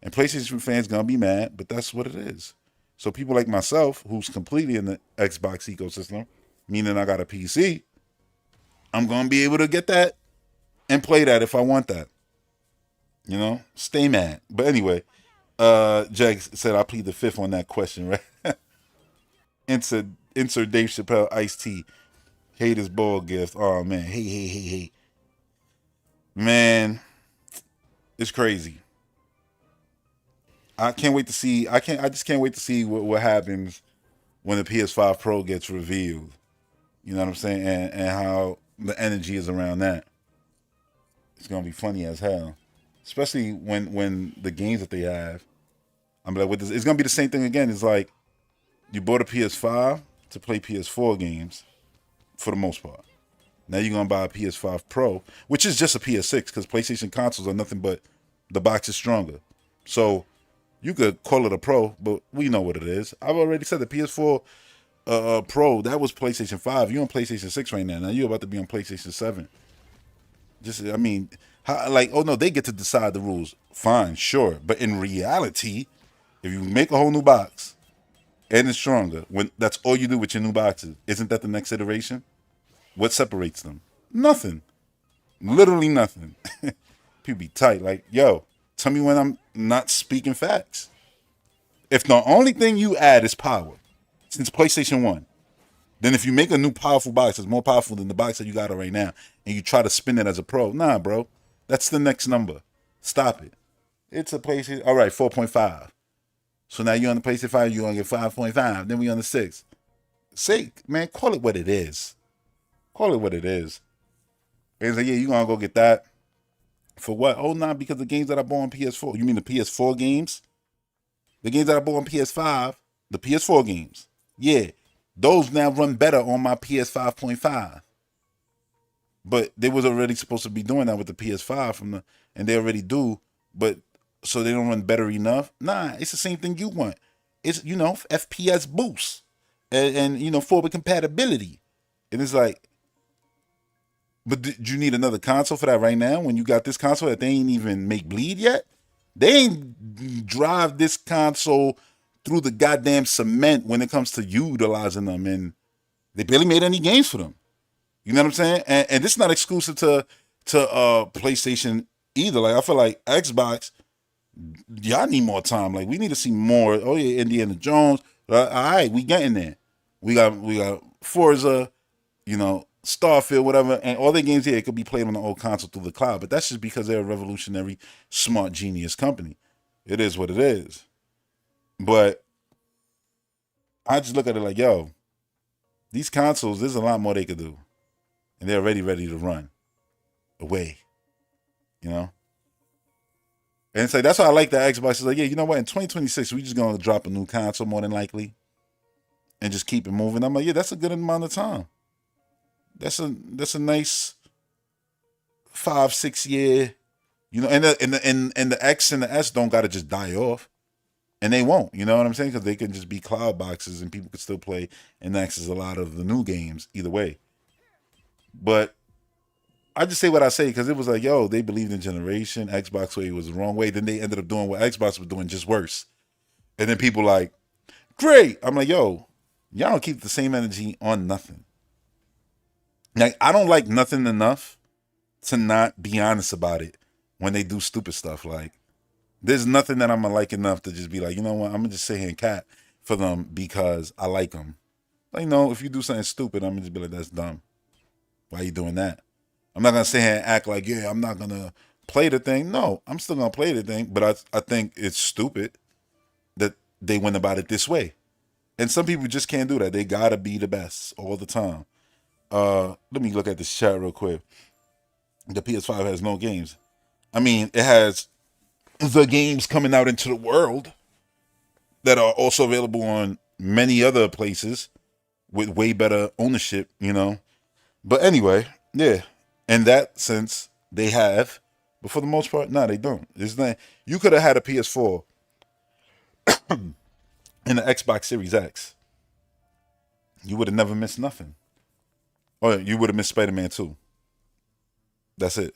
And PlayStation fans going to be mad, but that's what it is. So people like myself, who's completely in the Xbox ecosystem, meaning I got a PC, I'm going to be able to get that and play that if I want that. You know? Stay mad. But anyway, Jag said I plead the fifth on that question, right? Insert Dave Chappelle, Ice-T. Hate his ball gift. Oh, man. Hey. Man, it's crazy. I can't wait to see. I just can't wait to see what happens when the PS5 Pro gets revealed. You know what I'm saying? And how the energy is around that. It's gonna be funny as hell, especially when the games that they have. I'm like, with this, it's gonna be the same thing again. It's like you bought a PS5 to play PS4 games, for the most part. Now you're gonna buy a PS5 Pro, which is just a PS6, because PlayStation consoles are nothing but the box is stronger. So you could call it a Pro, but we know what it is. I've already said the PS4 Pro, that was PlayStation 5. You're on PlayStation 6 right now. Now you're about to be on PlayStation 7. I mean, oh no, they get to decide the rules. Fine, sure. But in reality, if you make a whole new box and it's stronger, when that's all you do with your new boxes, isn't that the next iteration? What separates them? Nothing. Literally nothing. People be tight. Like, yo, tell me when I'm not speaking facts. If the only thing you add is power, since PlayStation 1, then if you make a new powerful box that's more powerful than the box that you got right now, and you try to spin it as a Pro, nah, bro. That's the next number. Stop it. It's a PlayStation. All right, 4.5. So now you're on the PlayStation 5, you're going to get 5.5. Then we on the 6. Say, man, call it what it is. Call it what it is. And say, yeah, you're going to go get that. For what? Oh, nah, because the games that I bought on PS4. You mean the PS4 games? The games that I bought on PS5, the PS4 games. Yeah, those now run better on my PS5.5. But they was already supposed to be doing that with the PS5 and they already do, but so they don't run better enough. Nah, it's the same thing you want. It's, FPS boost and forward compatibility. And it's like, but do you need another console for that right now when you got this console that they ain't even make bleed yet? They ain't drive this console through the goddamn cement when it comes to utilizing them, and they barely made any games for them. You know what I'm saying? And this is not exclusive to PlayStation either. Like, I feel like Xbox, y'all need more time. Like, we need to see more. Oh yeah, Indiana Jones. All right, we getting there. We got Forza, Starfield, whatever, and all their games here, it could be played on the old console through the cloud. But that's just because they're a revolutionary, smart, genius company. It is what it is. But I just look at it like, yo, these consoles, there's a lot more they could do. And they're already ready to run away. And it's like, that's why I like that Xbox is like, yeah, you know what? In 2026, we just going to drop a new console more than likely and just keep it moving. I'm like, yeah, that's a good amount of time. That's a nice 5-6 year, and the X and the S don't got to just die off. And they won't, you know what I'm saying? Because they can just be cloud boxes and people can still play and access a lot of the new games either way. But I just say what I say because it was like, yo, they believed in generation. Xbox way was the wrong way. Then they ended up doing what Xbox was doing, just worse. And then people like, great. I'm like, yo, y'all don't keep the same energy on nothing. Like, I don't like nothing enough to not be honest about it when they do stupid stuff. Like, there's nothing that I'm going to like enough to just be like, you know what, I'm going to just sit here and cap for them because I like them. Like, if you do something stupid, I'm going to just be like, that's dumb. Why are you doing that? I'm not going to sit here and act like, yeah, I'm not going to play the thing. No, I'm still going to play the thing, but I think it's stupid that they went about it this way. And some people just can't do that. They got to be the best all the time. Let me look at this chat real quick. The PS5 has no games. I mean, it has the games coming out into the world that are also available on many other places with way better ownership, But anyway, yeah. In that sense, they have. But for the most part, no, they don't. It's not, you could have had a PS4 and the Xbox Series X. You would have never missed nothing. Or you would have missed Spider-Man 2. That's it.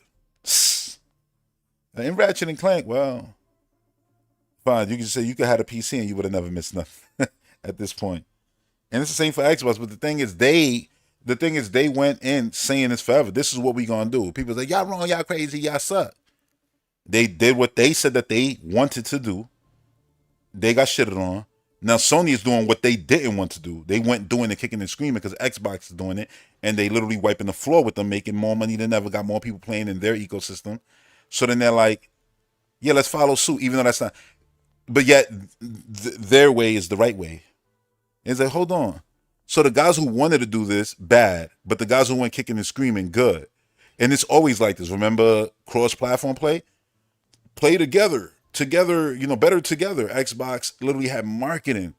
In Ratchet and Clank, well, fine. You can say you could have a PC and you would have never missed nothing at this point. And it's the same for Xbox. But the thing is, they went in saying this forever. This is what we gonna do. People say, y'all wrong, y'all crazy, y'all suck. They did what they said that they wanted to do. They got shitted on. Now Sony is doing what they didn't want to do. They went doing the kicking and screaming because Xbox is doing it, and they literally wiping the floor with them, making more money than ever, got more people playing in their ecosystem. So then they're like, yeah, let's follow suit, even though that's not. But yet, their way is the right way. It's like, hold on. So the guys who wanted to do this, bad. But the guys who went kicking and screaming, good. And it's always like this. Remember cross-platform play? Play together. Together, better together. Xbox literally had marketing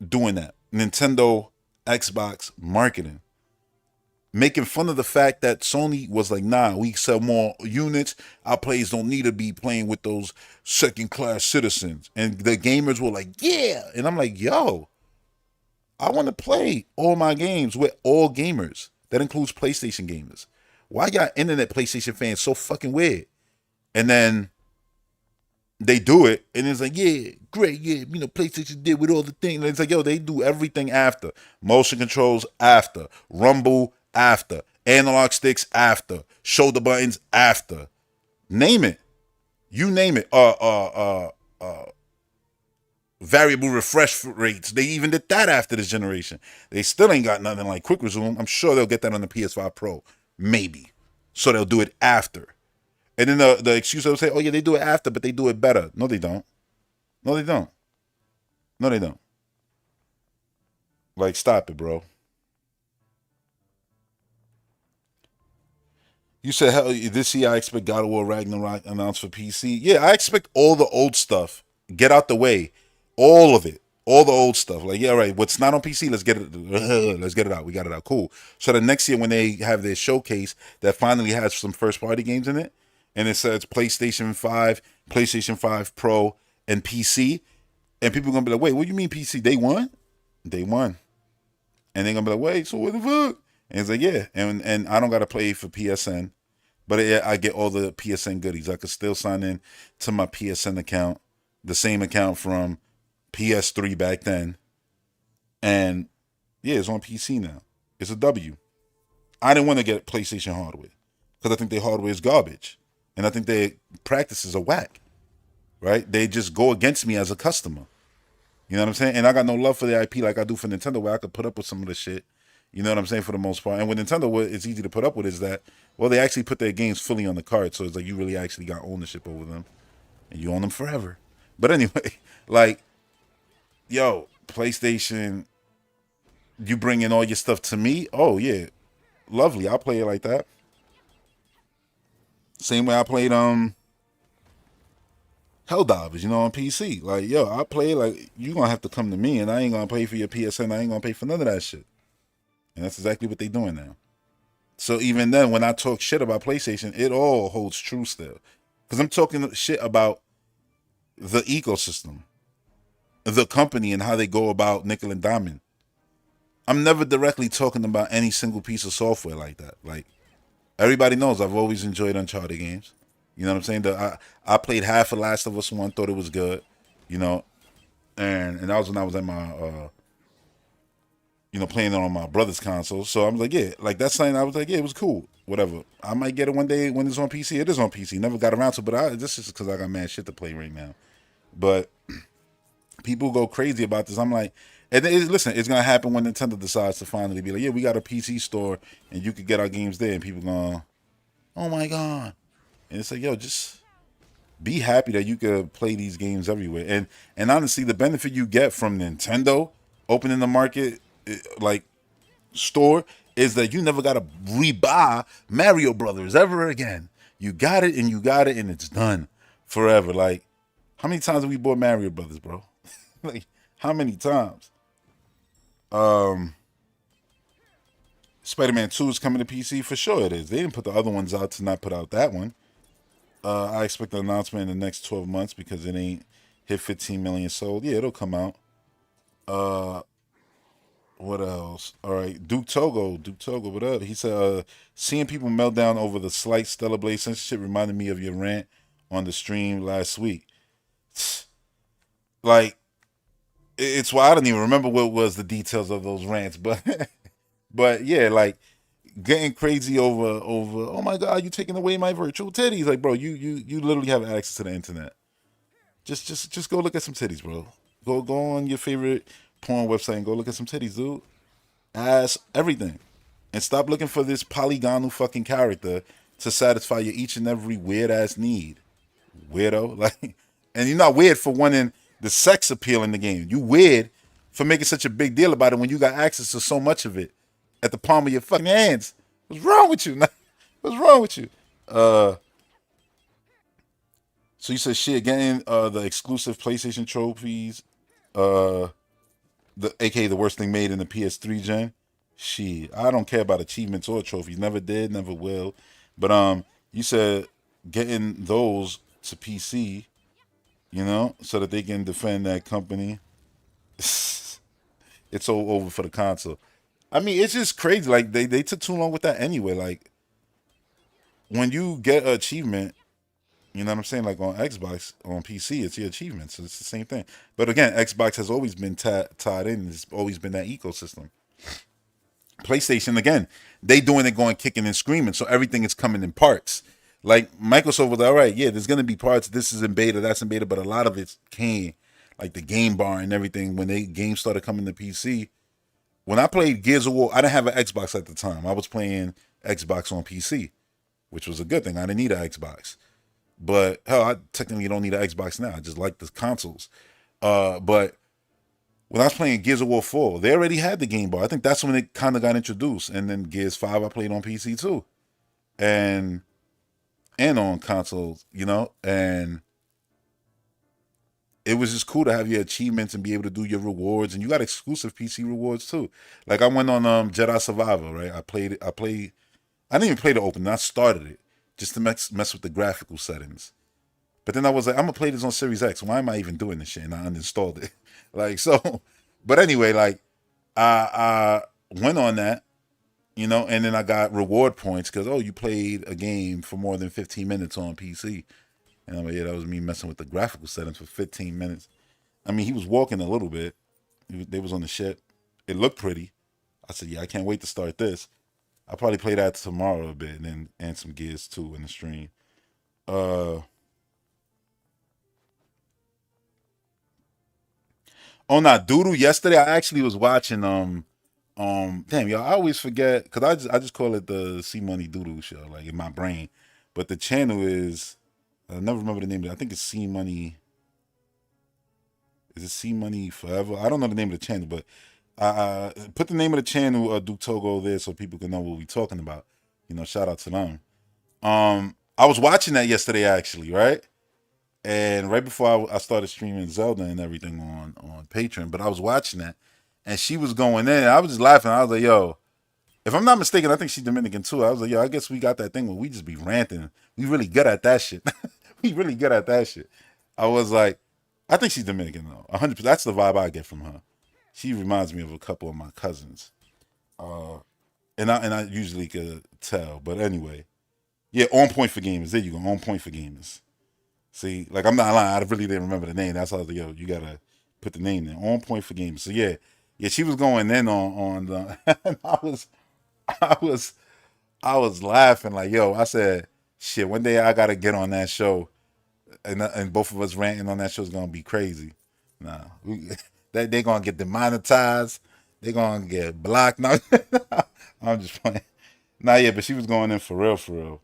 doing that. Nintendo, Xbox, marketing. Making fun of the fact that Sony was like, nah, we sell more units. Our players don't need to be playing with those second-class citizens. And the gamers were like, yeah. And I'm like, yo, I want to play all my games with all gamers. That includes PlayStation gamers. Why y'all internet PlayStation fans so fucking weird? And then they do it, and it's like, yeah, great, yeah, PlayStation did with all the things. And it's like, yo, they do everything after. Motion controls after. Rumble after. Analog sticks after. Shoulder buttons after. Name it. You name it. Variable refresh rates. They even did that after this generation. They still ain't got nothing like quick resume. I'm sure they'll get that on the PS5 Pro. Maybe. So they'll do it after. And then the excuse they'll say, oh yeah, they do it after, but they do it better. No, they don't. No, they don't. No, they don't. Like, stop it, bro. You said, hell, this year I expect God of War Ragnarok announced for PC. Yeah, I expect all the old stuff. Get out the way. All of it. All the old stuff. Like, yeah, right. What's not on PC, let's get it. Let's get it out. We got it out. Cool. So the next year when they have their showcase that finally has some first-party games in it, and it says PlayStation 5, PlayStation 5 Pro, and PC, and people are going to be like, wait, what do you mean PC? They won? They won. And they're going to be like, wait, so what the fuck? And it's like, yeah. And I don't got to play for PSN, but I get all the PSN goodies. I could still sign in to my PSN account, the same account from PS3 back then. And yeah, it's on PC now. It's a W. I didn't want to get PlayStation hardware because I think their hardware is garbage. And I think their practices are whack, right? They just go against me as a customer. You know what I'm saying? And I got no love for the IP like I do for Nintendo, where I could put up with some of the shit. You know what I'm saying? For the most part. And with Nintendo, what it's easy to put up with is that, well, they actually put their games fully on the card. So it's like you really actually got ownership over them. And you own them forever. But anyway, like, yo, PlayStation, you bring in all your stuff to me? Oh, yeah. Lovely. I'll play it like that. Same way I played Helldivers, on PC. Like, yo, I play like you gonna have to come to me, and I ain't gonna pay for your PSN. I ain't gonna pay for none of that shit. And that's exactly what they doing now. So even then, when I talk shit about PlayStation, it all holds true still, because I'm talking shit about the ecosystem, the company, and how they go about nickel and diamond. I'm never directly talking about any single piece of software like that. Like, everybody knows I've always enjoyed Uncharted games. You know what I'm saying? I played half of Last of Us 1, thought it was good, and that was when I was at my, playing it on my brother's console. So I was like, yeah, like that's something I was like, yeah, it was cool, whatever. I might get it one day when it's on PC. It is on PC. Never got around to it, but this is because I got mad shit to play right now. But people go crazy about this. I'm like, and listen, it's gonna happen when Nintendo decides to finally be like, yeah, we got a PC store and you could get our games there, and people going, oh my god. And it's like, yo, just be happy that you could play these games everywhere. And honestly, the benefit you get from Nintendo opening the market like store is that you never gotta rebuy Mario Brothers ever again. You got it and it's done forever. Like, how many times have we bought Mario Brothers, bro? Like, how many times? Spider-Man 2 is coming to PC for sure. It is. They didn't put the other ones out to not put out that one. I expect an announcement in the next 12 months because it ain't hit 15 million sold. Yeah, it'll come out. What else? All right, Duke Togo, what up? He said, seeing people melt down over the slight Stellar Blade censorship reminded me of your rant on the stream last week. Like, it's why I don't even remember what was the details of those rants, but but yeah, like getting crazy over oh my god, you taking away my virtual titties. Like, bro, you literally have access to the internet. Just go look at some titties, bro. Go on your favorite porn website and go look at some titties, dude. Ass, everything. And stop looking for this polygonal fucking character to satisfy your each and every weird ass need. Weirdo. Like, and you're not weird for wanting the sex appeal in the game. You weird for making such a big deal about it when you got access to so much of it at the palm of your fucking hands. What's wrong with you? What's wrong with you? So you said shit, getting the exclusive PlayStation trophies, aka the worst thing made in the PS3 gen. Shit, I don't care about achievements or trophies. Never did, never will. But you said getting those to PC, you know, so that they can defend that company. It's all over for the console. I mean, it's just crazy. Like they took too long with that anyway. Like when you get an achievement, you know what I'm saying? Like on Xbox, on PC, it's your achievements. So it's the same thing. But again, Xbox has always been tied in. It's always been that ecosystem. PlayStation, again, they doing it going kicking and screaming. So everything is coming in parts. Like Microsoft was all right, yeah, there's going to be parts. This is in beta, that's in beta. But a lot of it came, like the game bar and everything, when games started coming to PC. When I played Gears of War, I didn't have an Xbox at the time. I was playing Xbox on PC, which was a good thing. I didn't need an Xbox. But hell, I technically don't need an Xbox now. I just like the consoles. But when I was playing Gears of War 4, they already had the game bar. I think that's when it kind of got introduced. And then Gears 5, I played on PC too. And on consoles, you know? And it was just cool to have your achievements and be able to do your rewards. And you got exclusive PC rewards too. Like I went on Jedi Survivor, right? I didn't even play the open. I started it just to mess with the graphical settings. But then I was like, I'm gonna play this on Series X. Why am I even doing this shit? And I uninstalled it. Like, so, but anyway, like I went on that, you know, and then I got reward points because, oh, you played a game for more than 15 minutes on PC. And I'm like, yeah, that was me messing with the graphical settings for 15 minutes. I mean, he was walking a little bit. They was on the ship. It looked pretty. I said, yeah, I can't wait to start this. I'll probably play that tomorrow a bit and some Gears too in the stream. On that doodle yesterday, I actually was watching damn, y'all, I always forget because I just call it the C Money Doodle Show, like in my brain. But the channel is, I never remember the name of it. I think it's C Money. Is it C Money Forever? I don't know the name of the channel, but I put the name of the channel, Duke Togo, there so people can know what we're talking about. You know, shout out to them. I was watching that yesterday actually, right? And right before I started streaming Zelda and everything on Patreon, but I was watching that, and she was going in. I was just laughing. I was like, yo, if I'm not mistaken, I think she's Dominican too. I was like, yo, I guess we got that thing where we just be ranting. We really good at that shit. We really good at that shit. I was like, I think she's Dominican though. 100%. That's the vibe I get from her. She reminds me of a couple of my cousins. And I usually could tell. But anyway, yeah, On Point for Gamers. There you go, On Point for Gamers. See, like I'm not lying. I really didn't remember the name. That's how I was like, yo, you gotta put the name there. On Point for Gamers. So yeah, she was going in on the. And I was laughing like, yo. I said, shit. One day I gotta get on that show, and both of us ranting on that show is gonna be crazy. Nah, they gonna get demonetized. They gonna get blocked. No, I'm just playing. Nah, yeah, but she was going in for real, for real.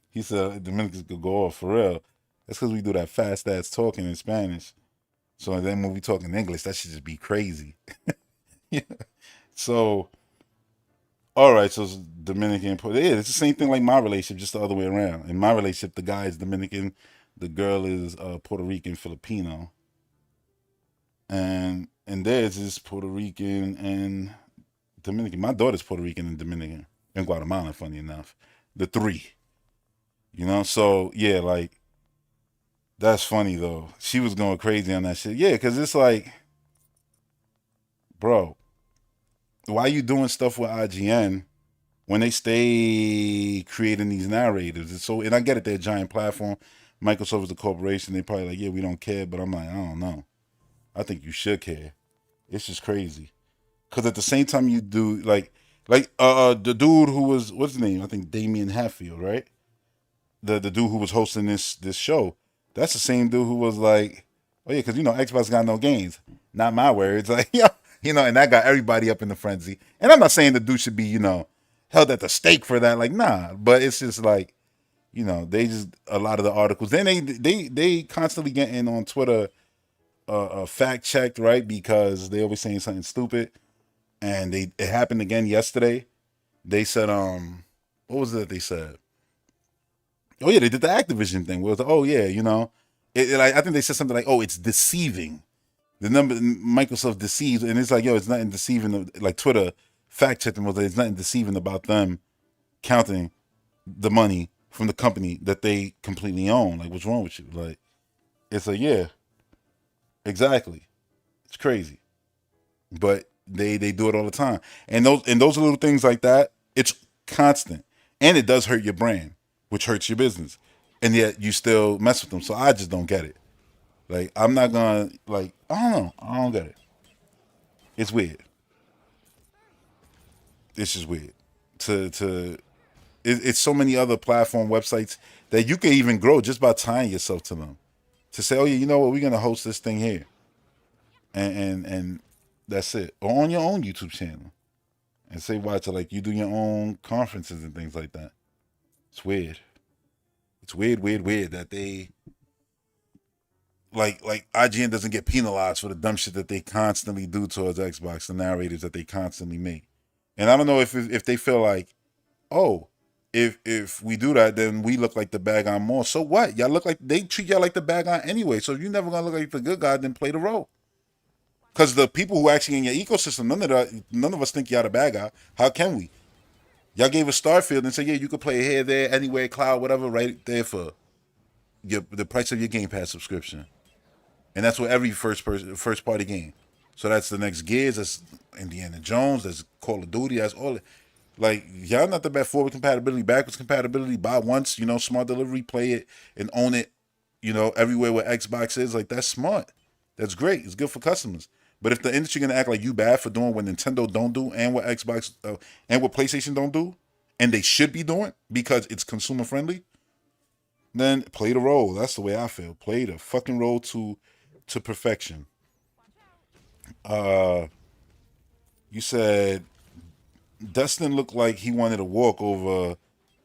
He said Dominicans could go off for real. That's because we do that fast ass talking in Spanish. So then when we talk in English, that should just be crazy. Yeah. So, all right. So it's Dominican. Yeah, it's the same thing like my relationship, just the other way around. In my relationship, the guy is Dominican, the girl is Puerto Rican, Filipino, and theirs is Puerto Rican and Dominican. My daughter's Puerto Rican and Dominican, and Guatemalan. Funny enough, the three. You know, so yeah, like that's funny though. She was going crazy on that shit. Yeah, because it's like, bro, why you doing stuff with IGN when they stay creating these narratives? And I get it, they're a giant platform. Microsoft is a corporation. They probably like, yeah, we don't care. But I'm like, I don't know. I think you should care. It's just crazy. Because at the same time you do, the dude who was, what's his name? I think Damian Hatfield, right? The dude who was hosting this show. That's the same dude who was like, oh yeah, because, Xbox got no games. Not my words. Like, and that got everybody up in the frenzy. And I'm not saying the dude should be, held at the stake for that. Like, nah. But it's just like, they just, a lot of the articles. Then they constantly getting on Twitter fact checked, right? Because they always saying something stupid. And it happened again yesterday. They said, what was it that they said? Oh yeah, they did the Activision thing. Where it was, oh yeah, I think they said something like, oh, it's deceiving. The number Microsoft deceives, and it's like, yo, it's nothing deceiving. Like Twitter fact checking was that it's nothing deceiving about them counting the money from the company that they completely own. Like, what's wrong with you? Like, it's like, yeah, exactly. It's crazy, but they do it all the time, and those little things like that, it's constant, and it does hurt your brand, which hurts your business, and yet you still mess with them. So I just don't get it. Like, I'm not gonna, like, I don't know. I don't get it. It's weird. It's just weird. It's so many other platform websites that you can even grow just by tying yourself to them. To say, oh yeah, you know what, we're gonna host this thing here, and that's it. Or on your own YouTube channel, and say watch it, like you do your own conferences and things like that. It's weird. It's weird that they like IGN doesn't get penalized for the dumb shit that they constantly do towards Xbox, the narratives that they constantly make. And I don't know if they feel like, oh, if we do that, then we look like the bad guy more. So what? Y'all look like, they treat y'all like the bad guy anyway. So if you're never gonna look like the good guy, then play the role. Because the people who are actually in your ecosystem, none of us think y'all the bad guy. How can we? Y'all gave us Starfield and said, yeah, you could play here, there, anywhere, cloud, whatever, right there for the price of your Game Pass subscription. And that's what every first party game. So that's the next Gears, that's Indiana Jones, that's Call of Duty, that's all. Like, y'all not the best forward compatibility, backwards compatibility, buy once, smart delivery, play it and own it, everywhere where Xbox is. Like, that's smart. That's great. It's good for customers. But if the industry gonna act like you bad for doing what Nintendo don't do and what Xbox and what PlayStation don't do, and they should be doing because it's consumer friendly, then play the role. That's the way I feel. Play the fucking role to perfection. You said Dustin looked like he wanted to walk over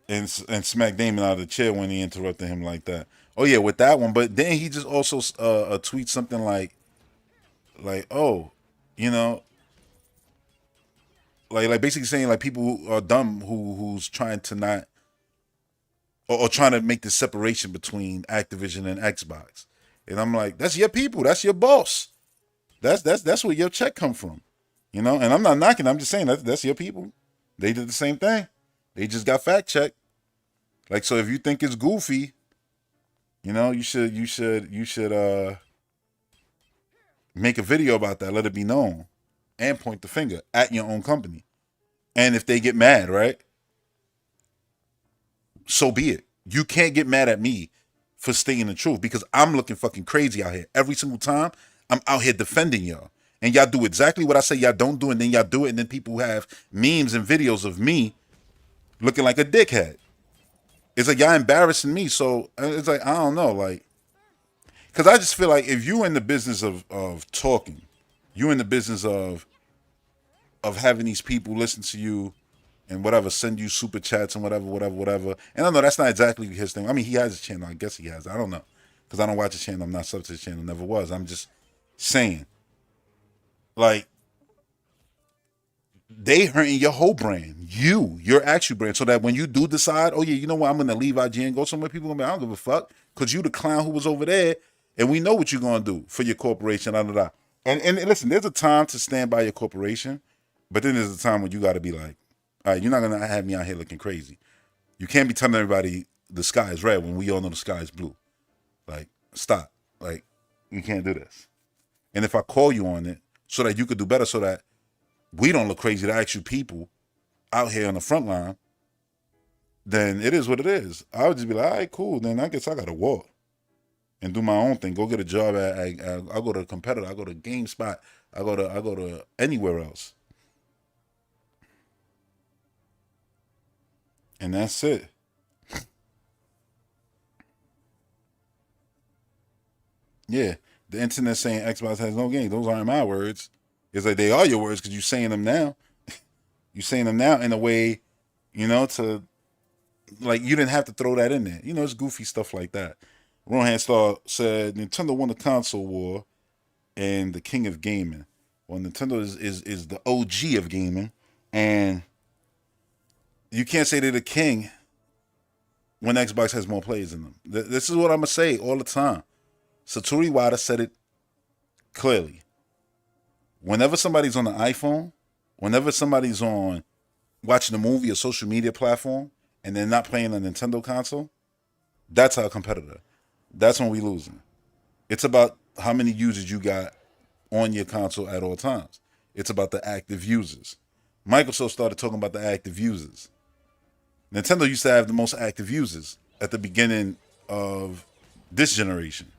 and smack Damon out of the chair when he interrupted him like that. Oh yeah, with that one. But then he just also tweet something like, oh, like basically saying like people who are dumb who's trying to not or trying to make the separation between Activision and Xbox. And I'm like, that's your people, that's your boss. That's where your check come from. And I'm not knocking, I'm just saying that's your people. They did the same thing. They just got fact checked. Like, so if you think it's goofy, you should make a video about that, let it be known, and point the finger at your own company. And if they get mad, right? So be it. You can't get mad at me for stating the truth because I'm looking fucking crazy out here. Every single time, I'm out here defending y'all. And y'all do exactly what I say y'all don't do, and then y'all do it, and then people have memes and videos of me looking like a dickhead. It's like y'all embarrassing me. So it's like, I don't know, like, because I just feel like if you in the business of talking, you in the business of having these people listen to you and whatever, send you super chats and whatever. And I know that's not exactly his thing. I mean, he has a channel. I guess he has. I don't know. Because I don't watch his channel. I'm not sub to his channel. Never was. I'm just saying. Like, they hurting your whole brand. Your actual brand. So that when you do decide, oh yeah, you know what, I'm going to leave IGN and go somewhere, people going to be, I don't give a fuck. Because you the clown who was over there. And we know what you're going to do for your corporation. And listen, there's a time to stand by your corporation. But then there's a time when you got to be like, all right, you're not going to have me out here looking crazy. You can't be telling everybody the sky is red when we all know the sky is blue. Like, stop. Like, you can't do this. And if I call you on it so that you could do better, so that we don't look crazy to actual people out here on the front line, then it is what it is. I would just be like, all right, cool. Then I guess I gotta walk and do my own thing. Go get a job I'll go to a competitor. I go to GameSpot. I go to anywhere else. And that's it. Yeah, the internet saying Xbox has no game. Those aren't my words. It's like they are your words because you're saying them now. You're saying them now in a way, to like you didn't have to throw that in there. It's goofy stuff like that. Rohan Star said Nintendo won the console war and the king of gaming. Well, Nintendo is the OG of gaming, and you can't say they're the king when Xbox has more players in them. This is what I'm gonna say all the time. Satoru Iwata said it clearly. Whenever somebody's on an iPhone, whenever somebody's on watching a movie or social media platform, and they're not playing a Nintendo console, that's our competitor. That's when we losing. It's about how many users you got on your console at all times. It's about the active users. Microsoft started talking about the active users. Nintendo used to have the most active users at the beginning of this generation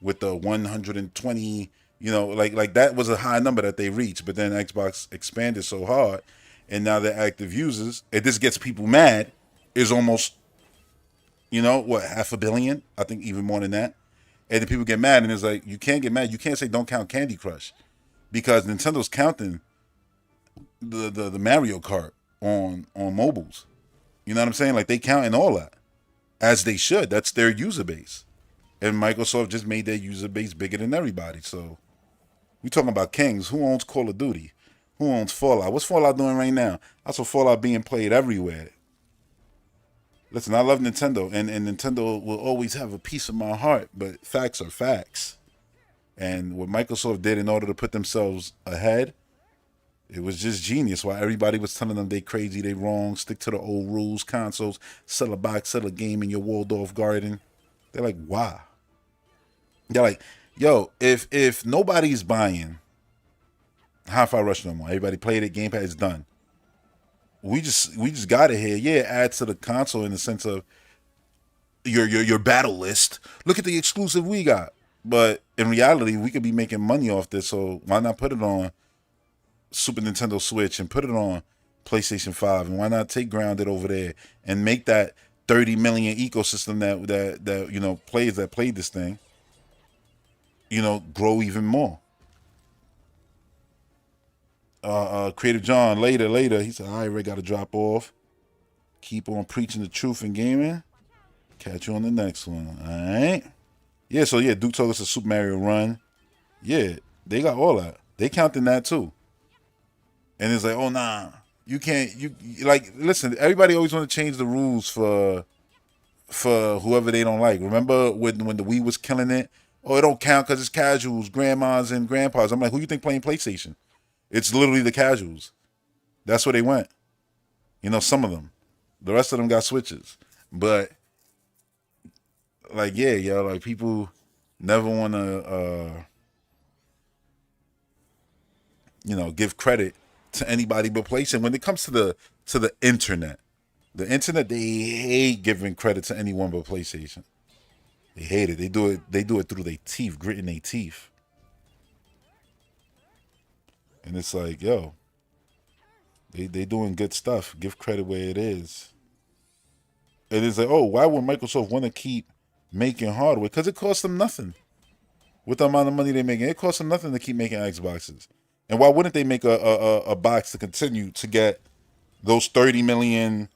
with the 120, like that was a high number that they reached, but then Xbox expanded so hard, and now the active users, and this gets people mad, is almost, 500 million? I think even more than that. And then people get mad, and it's like, you can't get mad. You can't say don't count Candy Crush, because Nintendo's counting the Mario Kart on mobiles. You know what I'm saying? Like, they counting all that, as they should. That's their user base. And Microsoft just made their user base bigger than everybody. So we talking about kings. Who owns Call of Duty? Who owns Fallout? What's Fallout doing right now? I saw Fallout being played everywhere. Listen, I love Nintendo, and Nintendo will always have a piece of my heart, but facts are facts. And what Microsoft did in order to put themselves ahead, it was just genius. While everybody was telling them they crazy, they wrong, stick to the old rules, consoles, sell a box, sell a game in your Waldorf garden. They're like, why? They're like, yo, if nobody's buying Hi-Fi Rush no more, everybody played it, Game Pass is done. We just got it here. Yeah, add to the console in the sense of your battle list. Look at the exclusive we got. But in reality, we could be making money off this, so why not put it on Super Nintendo Switch and put it on PlayStation 5, and why not take Grounded over there and make that 30 million ecosystem that players that played this thing, grow even more. Creative John, later, he said, all right, Ray, got to drop off. Keep on preaching the truth in gaming. Catch you on the next one, all right? Yeah, so yeah, Duke told us a Super Mario Run. Yeah, they got all that. They counting that too. And it's like, oh, nah, you can't, listen, everybody always want to change the rules for whoever they don't like. Remember when the Wii was killing it? Oh, it don't count because it's casuals, grandmas and grandpas. I'm like, who you think playing PlayStation? It's literally the casuals. That's where they went. Some of them. The rest of them got Switches. But, like, yeah, yo, like, people never want to, give credit to anybody but PlayStation. When it comes to the internet, they hate giving credit to anyone but PlayStation. They hate it. They do it through their teeth, gritting their teeth. And it's like, yo, they doing good stuff. Give credit where it is. And it's like, oh, why would Microsoft want to keep making hardware? Because it costs them nothing. With the amount of money they're making, it costs them nothing to keep making Xboxes. And why wouldn't they make a box to continue to get those 30 million,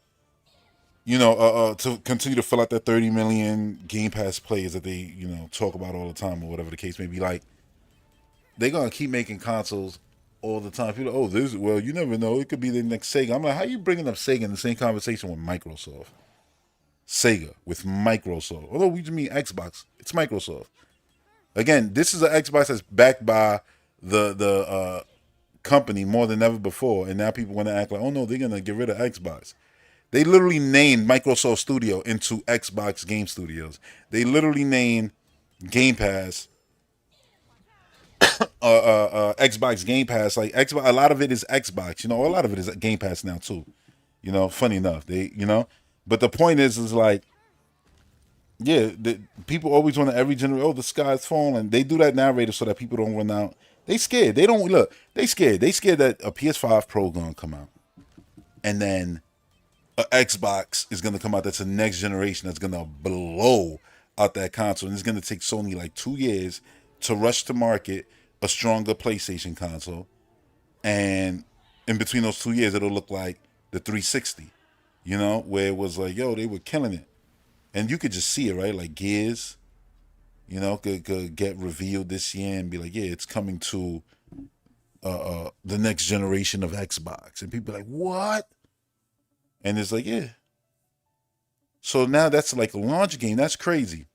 to continue to fill out that 30 million Game Pass players that they, talk about all the time, or whatever the case may be. Like, they're going to keep making consoles all the time. People are like, well, you never know. It could be the next Sega. I'm like, how you bringing up Sega in the same conversation with Microsoft? Sega with Microsoft. Although we just mean Xbox, it's Microsoft. Again, this is an Xbox that's backed by the company more than ever before, and now people want to act like, oh no, they're gonna get rid of Xbox. They literally named Microsoft Studio into Xbox Game Studios. They literally named Game Pass Xbox Game Pass. Like Xbox, a lot of it is Xbox. You know, a lot of it is Game Pass now too. You know, funny enough, But the point is like, yeah, people always want to every generation. Oh, the sky's falling. They do that narrative so that people don't run out. They scared. They don't look. They scared. They scared that a PS5 Pro gonna come out, and then a Xbox is gonna come out. That's the next generation. That's gonna blow out that console, and it's gonna take Sony like 2 years to rush to market a stronger PlayStation console, and in between those 2 years, it'll look like the 360. You know, where it was like, yo, they were killing it, and you could just see it, right? Like Gears, you know, could get revealed this year and be like, yeah, it's coming to the next generation of Xbox, and people are like, what? And it's like, yeah. So now that's like a launch game. That's crazy.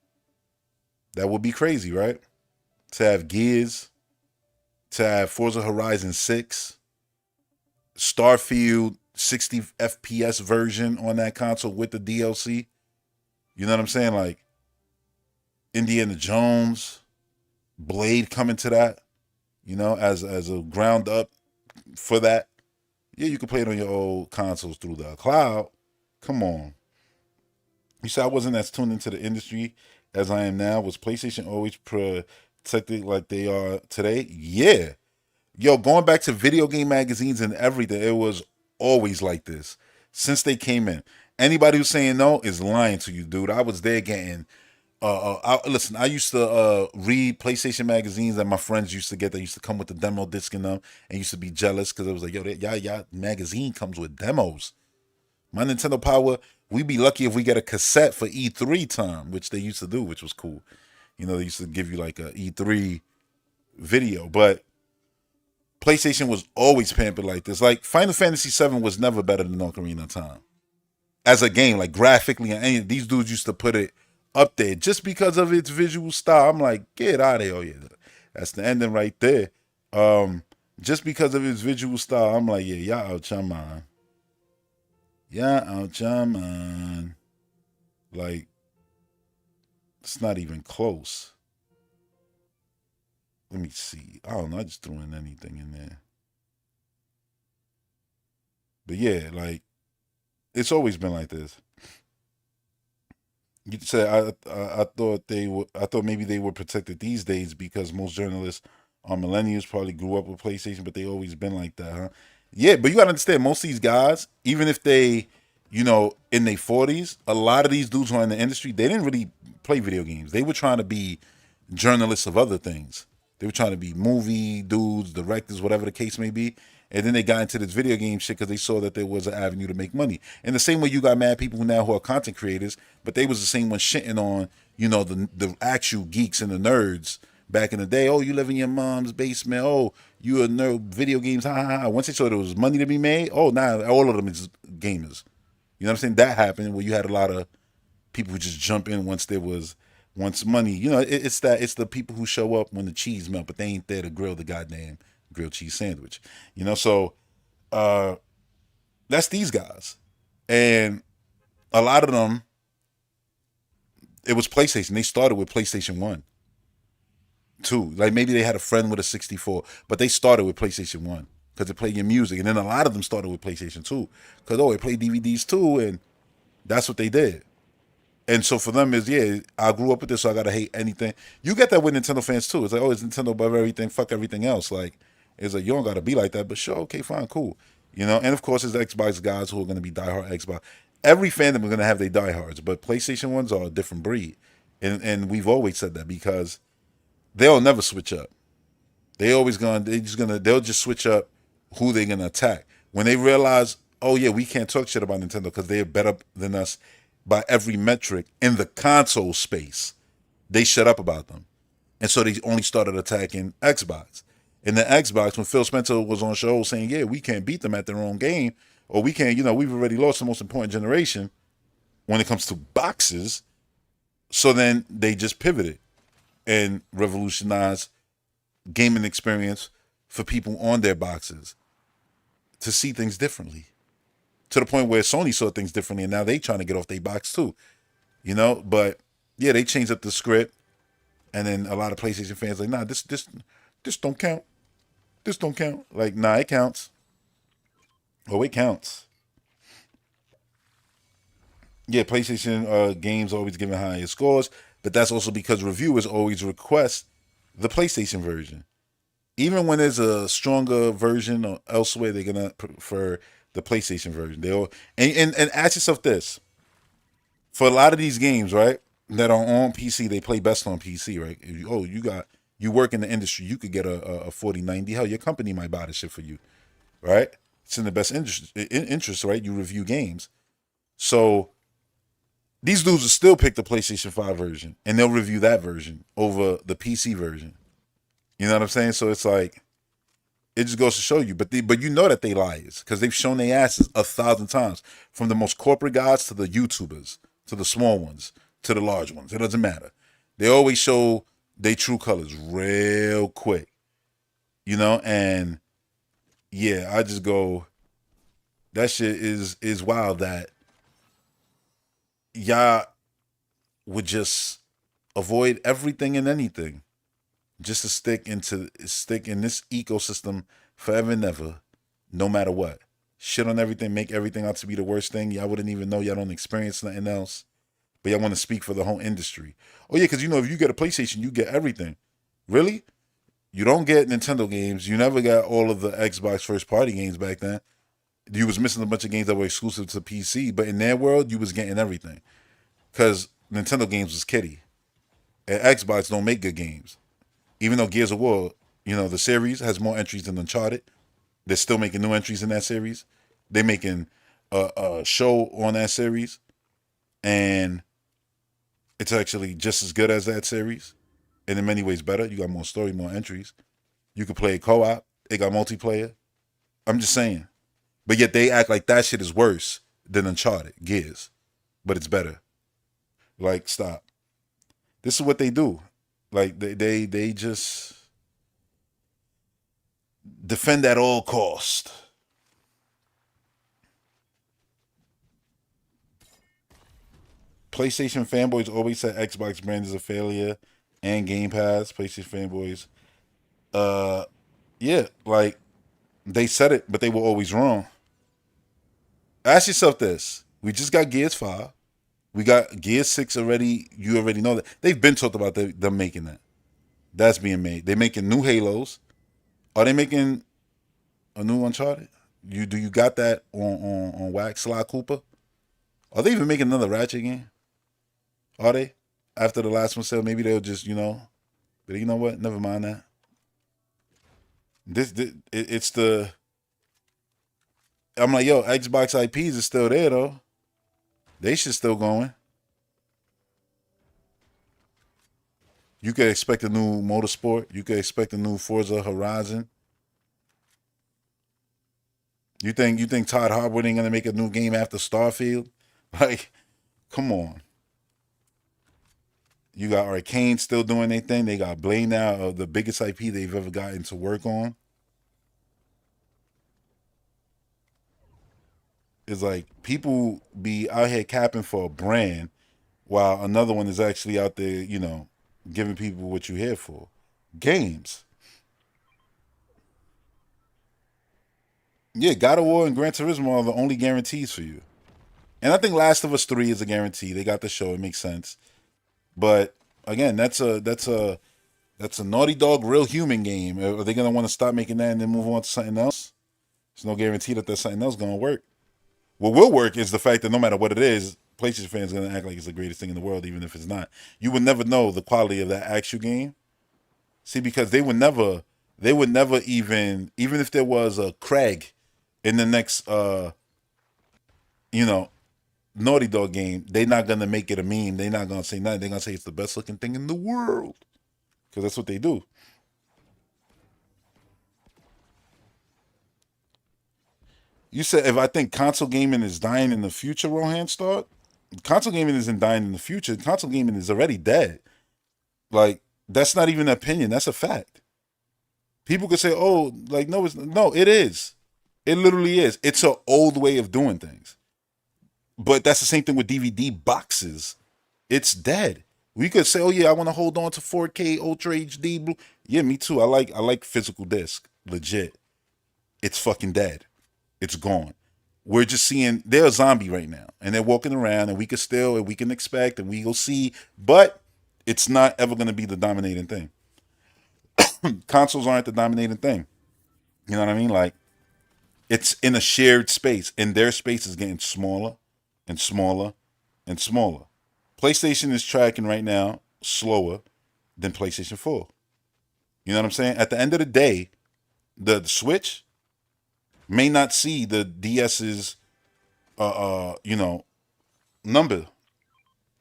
That would be crazy, right? To have Gears, to have Forza Horizon 6, Starfield 60 FPS version on that console with the DLC. You know what I'm saying? Like Indiana Jones, Blade coming to that, you know, as a ground up for that. Yeah, you can play it on your old consoles through the cloud. Come on. You said I wasn't as tuned into the industry as I am now. Was PlayStation always protected like they are today? Yeah. Yo, going back to video game magazines and everything, it was always like this since they came in. Anybody who's saying no is lying to you, dude. I was there getting listen, I used to read PlayStation magazines that my friends used to get. That used to come with the demo disc in them, and used to be jealous because it was like, yo, y'all magazine comes with demos. My Nintendo Power, we'd be lucky if we get a cassette for E3 time, which they used to do, which was cool. You know, they used to give you like a E3 video, but PlayStation was always pampered like this. Like Final Fantasy VII was never better than Ocarina of Time as a game, like graphically. And these dudes used to put it up there just because of its visual style. I'm like, get out of here. Oh yeah, that's the ending right there. Just because of its visual style, I'm like, yeah, y'all out your mind. Y'all out your mind. Like, it's not even close. Let me see. I don't know. I just threw in anything in there. But yeah, like, it's always been like this. You said I thought I thought maybe they were protected these days because most journalists are millennials, probably grew up with PlayStation, but they always been like that, huh? Yeah, but you gotta understand, most of these guys, even if they, you know, in their 40s, a lot of these dudes who are in the industry, they didn't really play video games. They were trying to be journalists of other things. They were trying to be movie dudes, directors, whatever the case may be. And then they got into this video game shit because they saw that there was an avenue to make money. In the same way you got mad people who are content creators, but they was the same one shitting on, you know, the actual geeks and the nerds back in the day. Oh, you live in your mom's basement. Oh, you a nerd, video games, ha ha ha. Once they saw there was money to be made, oh, now all of them is gamers. You know what I'm saying? That happened where you had a lot of people who just jump in once money. You know, it's the people who show up when the cheese melt, but they ain't there to grill the goddamn grilled cheese sandwich. You know, so that's these guys. And a lot of them, it was PlayStation. They started with PlayStation 1, 2. Like maybe they had a friend with a 64, but they started with PlayStation 1 because it played your music. And then a lot of them started with PlayStation 2 because, oh, it played DVDs too, and that's what they did. And so for them is, yeah, I grew up with this, so I gotta hate anything. You get that with Nintendo fans too. It's like, oh, it's Nintendo above everything, fuck everything else. Like, it's like, you don't gotta be like that, but sure, okay, fine, cool. You know, and of course there's Xbox guys who are gonna be diehard Xbox. Every fandom is gonna have their diehards, but PlayStation ones are a different breed. And we've always said that because they'll never switch up. They'll just switch up who they're gonna attack. When they realize, oh yeah, we can't talk shit about Nintendo because they're better than us by every metric in the console space, they shut up about them. And so they only started attacking Xbox. In the Xbox, when Phil Spencer was on show saying, yeah, we can't beat them at their own game, or we can't, you know, we've already lost the most important generation when it comes to boxes. So then they just pivoted and revolutionized gaming experience for people on their boxes to see things differently. To the point where Sony saw things differently, and now they trying to get off their box too, you know. But yeah, they changed up the script, and then a lot of PlayStation fans like, nah, this this don't count. This don't count. Like, nah, it counts. Oh, it counts. Yeah, PlayStation games always giving higher scores, but that's also because reviewers always request the PlayStation version. Even when there's a stronger version or elsewhere, they're gonna prefer the PlayStation version. They all and ask yourself this: for a lot of these games, right, that are on PC, they play best on PC, right? You work in the industry, you could get a 4090. Hell, your company might buy the shit for you, right? It's in the best interest, right? You review games, so these dudes will still pick the PlayStation 5 version, and they'll review that version over the PC version. You know what I'm saying? So it's like, it just goes to show you. But you know that they liars, because they've shown their asses 1,000 times. From the most corporate guys to the YouTubers, to the small ones, to the large ones. It doesn't matter. They always show their true colors real quick. You know? And yeah, I just go, that shit is wild that y'all would just avoid everything and anything just to stick in this ecosystem forever and ever, no matter what. Shit on everything, make everything out to be the worst thing. Y'all wouldn't even know, y'all don't experience nothing else. But y'all want to speak for the whole industry. Oh yeah, because if you get a PlayStation, you get everything. Really? You don't get Nintendo games. You never got all of the Xbox first party games back then. You was missing a bunch of games that were exclusive to PC, but in their world, you was getting everything. Because Nintendo games was kiddie. And Xbox don't make good games. Even though Gears of War, the series has more entries than Uncharted, they're still making new entries in that series. They're making a show on that series, and it's actually just as good as that series, and in many ways better. You got more story, more entries. You could play co-op. They got multiplayer. I'm just saying. But yet they act like that shit is worse than Uncharted, Gears. But it's better. Like, stop. This is what they do. Like, they just defend at all cost. PlayStation fanboys always said Xbox brand is a failure and Game Pass. PlayStation fanboys. Yeah, like, they said it, but they were always wrong. Ask yourself this. We just got Gears 5. We got Gears 6 already. You already know that. They've been talked about them making that. That's being made. They're making new Halos. Are they making a new Uncharted? Do you got that on wax, Sly Cooper? Are they even making another Ratchet game? Are they? After the last one said, maybe they'll just, But you know what? Never mind that. It's the... I'm like, yo, Xbox IPs is still there, though. They should still going. You could expect a new Motorsport. You could expect a new Forza Horizon. You think Todd Howard ain't gonna make a new game after Starfield? Like, come on. You got Arcane still doing their thing. They got Blade now, the biggest IP they've ever gotten to work on. It's like people be out here capping for a brand while another one is actually out there, giving people what you're here for. Games. Yeah, God of War and Gran Turismo are the only guarantees for you. And I think Last of Us 3 is a guarantee. They got the show. It makes sense. But again, that's a Naughty Dog real human game. Are they going to want to stop making that and then move on to something else? There's no guarantee that there's something else going to work. What will work is the fact that no matter what it is, PlayStation fans are going to act like it's the greatest thing in the world, even if it's not. You would never know the quality of that actual game. See, because they would never even if there was a Craig in the next, Naughty Dog game, they're not going to make it a meme. They're not going to say nothing. They're going to say it's the best looking thing in the world. Because that's what they do. You said if I think console gaming is dying in the future, Rohan Start? Console gaming isn't dying in the future. Console gaming is already dead. Like, that's not even an opinion. That's a fact. People could say, oh, like, no, it is. It literally is. It's an old way of doing things. But that's the same thing with DVD boxes. It's dead. We could say, oh yeah, I want to hold on to 4K Ultra HD blue. Yeah, me too. I like physical disc. Legit. It's fucking dead. It's gone. We're just seeing they're a zombie right now, and they're walking around, and we can expect, and we will see, but it's not ever going to be the dominating thing. Consoles aren't the dominating thing. You know what I mean? Like, it's in a shared space, and their space is getting smaller and smaller and smaller. PlayStation is tracking right now slower than PlayStation 4. You know what I'm saying? At the end of the day, the Switch may not see the DS's number.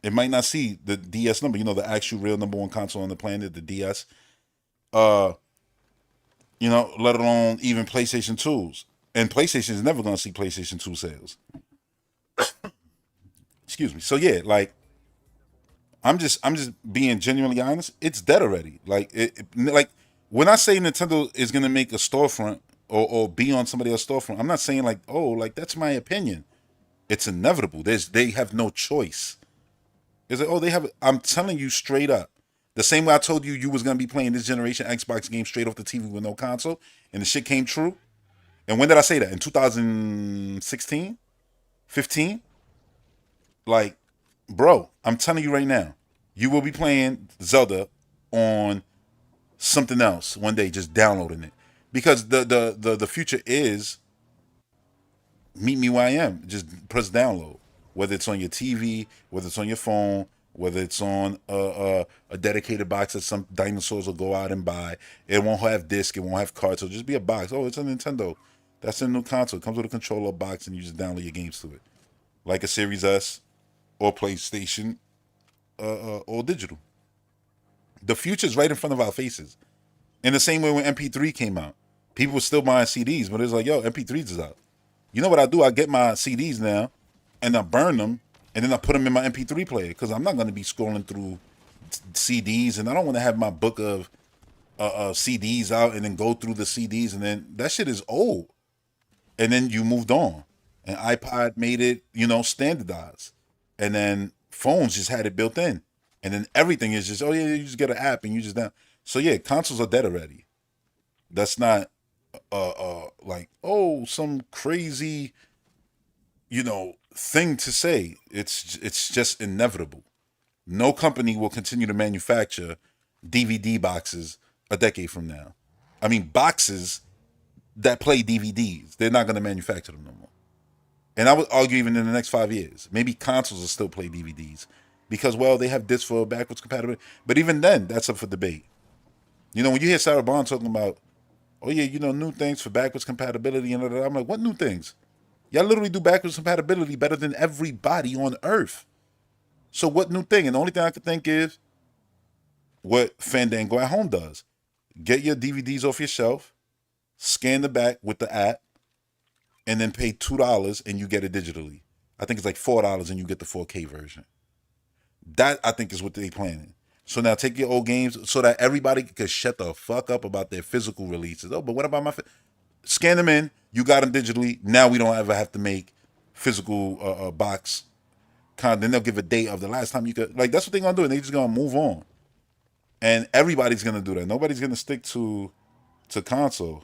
It might not see the DS number, the actual real number one console on the planet, the DS. Let alone even PlayStation 2s. And PlayStation is never gonna see PlayStation 2 sales. Excuse me. So yeah, like I'm just being genuinely honest. It's dead already. Like like when I say Nintendo is gonna make a storefront or be on somebody else's storefront, I'm not saying like, oh, like that's my opinion. It's inevitable. They have no choice. It's like, oh, they have. I'm telling you straight up. The same way I told you was gonna be playing this generation Xbox game straight off the TV with no console, and the shit came true. And when did I say that? In 2016, 15. Like, bro, I'm telling you right now, you will be playing Zelda on something else one day, just downloading it, because the future is meet me where I am. Just press download, whether it's on your TV, whether it's on your phone, whether it's on a dedicated box that some dinosaurs will go out and buy. It won't have disc, it won't have cards. It'll just be a box. Oh, it's a Nintendo. That's a new console. It comes with a controller box, and you just download your games to it, like a Series S or PlayStation, or digital. The future's right in front of our faces. In the same way when MP3 came out, people were still buying CDs, but it's like, yo, MP3s is out. You know what I do? I get my CDs now, and I burn them, and then I put them in my MP3 player, because I'm not going to be scrolling through CDs, and I don't want to have my book of CDs out and then go through the CDs, and then that shit is old. And then you moved on, and iPod made it, standardized, and then phones just had it built in, and then everything is just, oh yeah, you just get an app and you just down. So yeah, consoles are dead already. That's not like, oh, some crazy thing to say. It's just inevitable. No company will continue to manufacture DVD boxes a decade from now. I mean, boxes that play DVDs, they're not going to manufacture them no more. And I would argue even in the next 5 years, maybe consoles will still play DVDs because, well, they have disc for backwards compatibility. But even then, that's up for debate. When you hear Sarah Bond talking about, oh yeah, new things for backwards compatibility, and I'm like, what new things? Y'all literally do backwards compatibility better than everybody on Earth. So what new thing? And the only thing I could think is what Fandango at home does. Get your DVDs off your shelf, scan the back with the app, and then pay $2 and you get it digitally. I think it's like $4 and you get the 4K version. That, I think, is what they're planning. So now take your old games so that everybody can shut the fuck up about their physical releases. Oh, but what about my... Scan them in, you got them digitally. Now we don't ever have to make physical box content. Then they'll give a date of the last time you could... Like, that's what they're going to do, and they're just going to move on. And everybody's going to do that. Nobody's going to stick to console.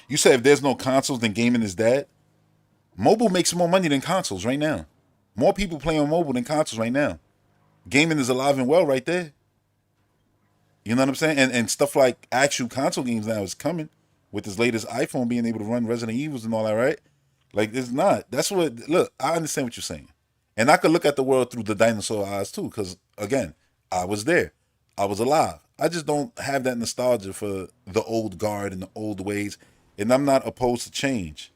You said if there's no consoles, then gaming is dead. Mobile makes more money than consoles right now. More people play on mobile than consoles right now. Gaming is alive and well right there. You know what I'm saying? And stuff like actual console games now is coming with this latest iPhone being able to run Resident Evils and all that, right? Like, it's not. That's what... Look, I understand what you're saying. And I could look at the world through the dinosaur eyes too, because, again, I was there. I was alive. I just don't have that nostalgia for the old guard and the old ways. And I'm not opposed to change.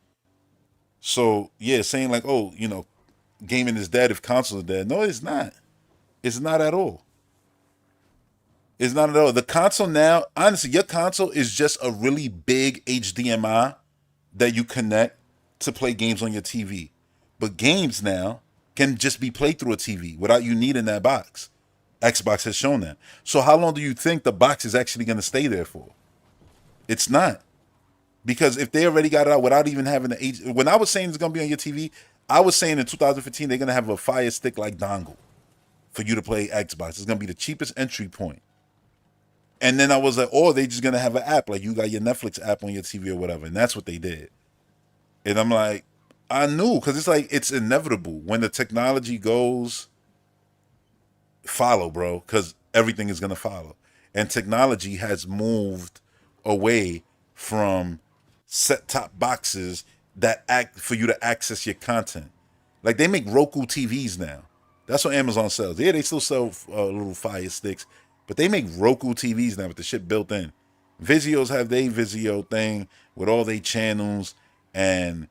So, yeah, saying like, oh, gaming is dead if consoles are dead. No, it's not. It's not at all. It's not at all. The console now, honestly, your console is just a really big HDMI that you connect to play games on your TV. But games now can just be played through a TV without you needing that box. Xbox has shown that. So how long do you think the box is actually going to stay there for? It's not. Because if they already got it out without even having the when I was saying it's going to be on your TV, I was saying in 2015 they're going to have a Fire Stick like dongle. for you to play Xbox. It's gonna be the cheapest entry point. And then I was like, or they just gonna have an app, like you got your Netflix app on your TV or whatever, and that's what they did. And I'm like, I knew, because it's like it's inevitable when the technology goes, follow, bro, because everything is gonna follow. And technology has moved away from set-top boxes that act for you to access your content. Like they make Roku TVs now. That's what Amazon sells. Yeah, they still sell little Fire Sticks, but they make Roku TVs now with the shit built in. Vizios have their Vizio thing with all their channels, and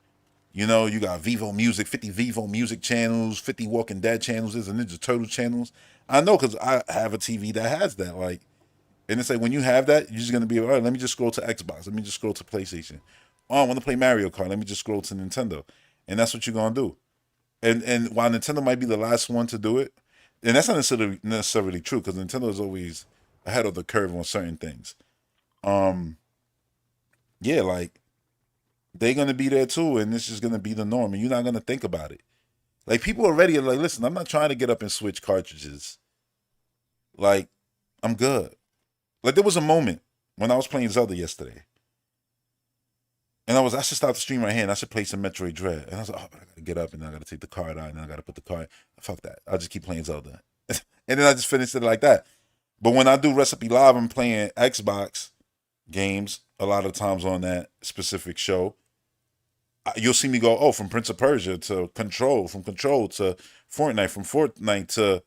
you know, you got Vivo Music, 50 Vivo Music channels, 50 Walking Dead channels, there's a Ninja Turtle channels. I know because I have a TV that has that. Like, and it's like when you have that, you're just gonna be all right. Let me just scroll to Xbox. Let me just scroll to PlayStation. Oh, I want to play Mario Kart. Let me just scroll to Nintendo, and that's what you're gonna do. And while Nintendo might be the last one to do it, and that's not necessarily true because Nintendo is always ahead of the curve on certain things. Yeah, like they're gonna be there too, and this is gonna be the norm, and you're not gonna think about it. Like people already are like, listen, I'm not trying to get up and switch cartridges. Like, I'm good. Like there was a moment when I was playing Zelda yesterday. And I should stop the stream right here and I should play some Metroid Dread. And I was like, oh, but I gotta get up and I gotta take the card out and I gotta put the card. Fuck that. I'll just keep playing Zelda. And then I just finished it like that. But when I do Recipe Live, I'm playing Xbox games a lot of times on that specific show. You'll see me go, from Prince of Persia to Control, from Control to Fortnite, from Fortnite to,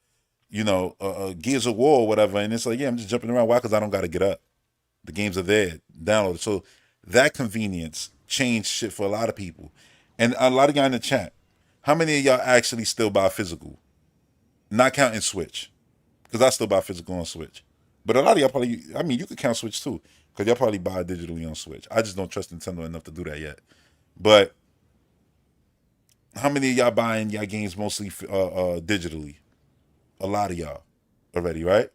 Gears of War or whatever. And it's like, yeah, I'm just jumping around. Why? Because I don't got to get up. The games are there, downloaded. So that convenience changed shit for a lot of people. And a lot of y'all in the chat, how many of y'all actually still buy physical? Not counting Switch. Because I still buy physical on Switch. But a lot of y'all probably, you could count Switch too. Because y'all probably buy digitally on Switch. I just don't trust Nintendo enough to do that yet. But how many of y'all buying y'all games mostly digitally? A lot of y'all already, right?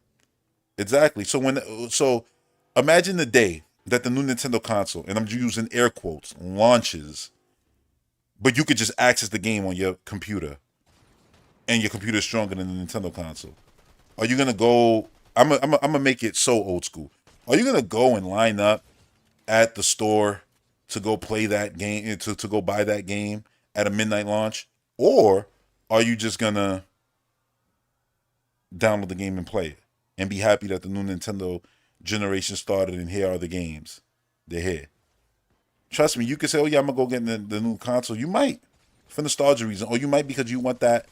Exactly. So imagine the day that the new Nintendo console, and I'm using air quotes, launches, but you could just access the game on your computer, and your computer is stronger than the Nintendo console. Are you gonna go? I'm gonna make it so old school. Are you gonna go and line up at the store to go play that game, to go buy that game at a midnight launch, or are you just gonna download the game and play it and be happy that the new Nintendo generation started and here are the games? They're here. Trust me, you could say, oh yeah, I'm gonna go get the new console. You might for nostalgia reason, or you might because you want that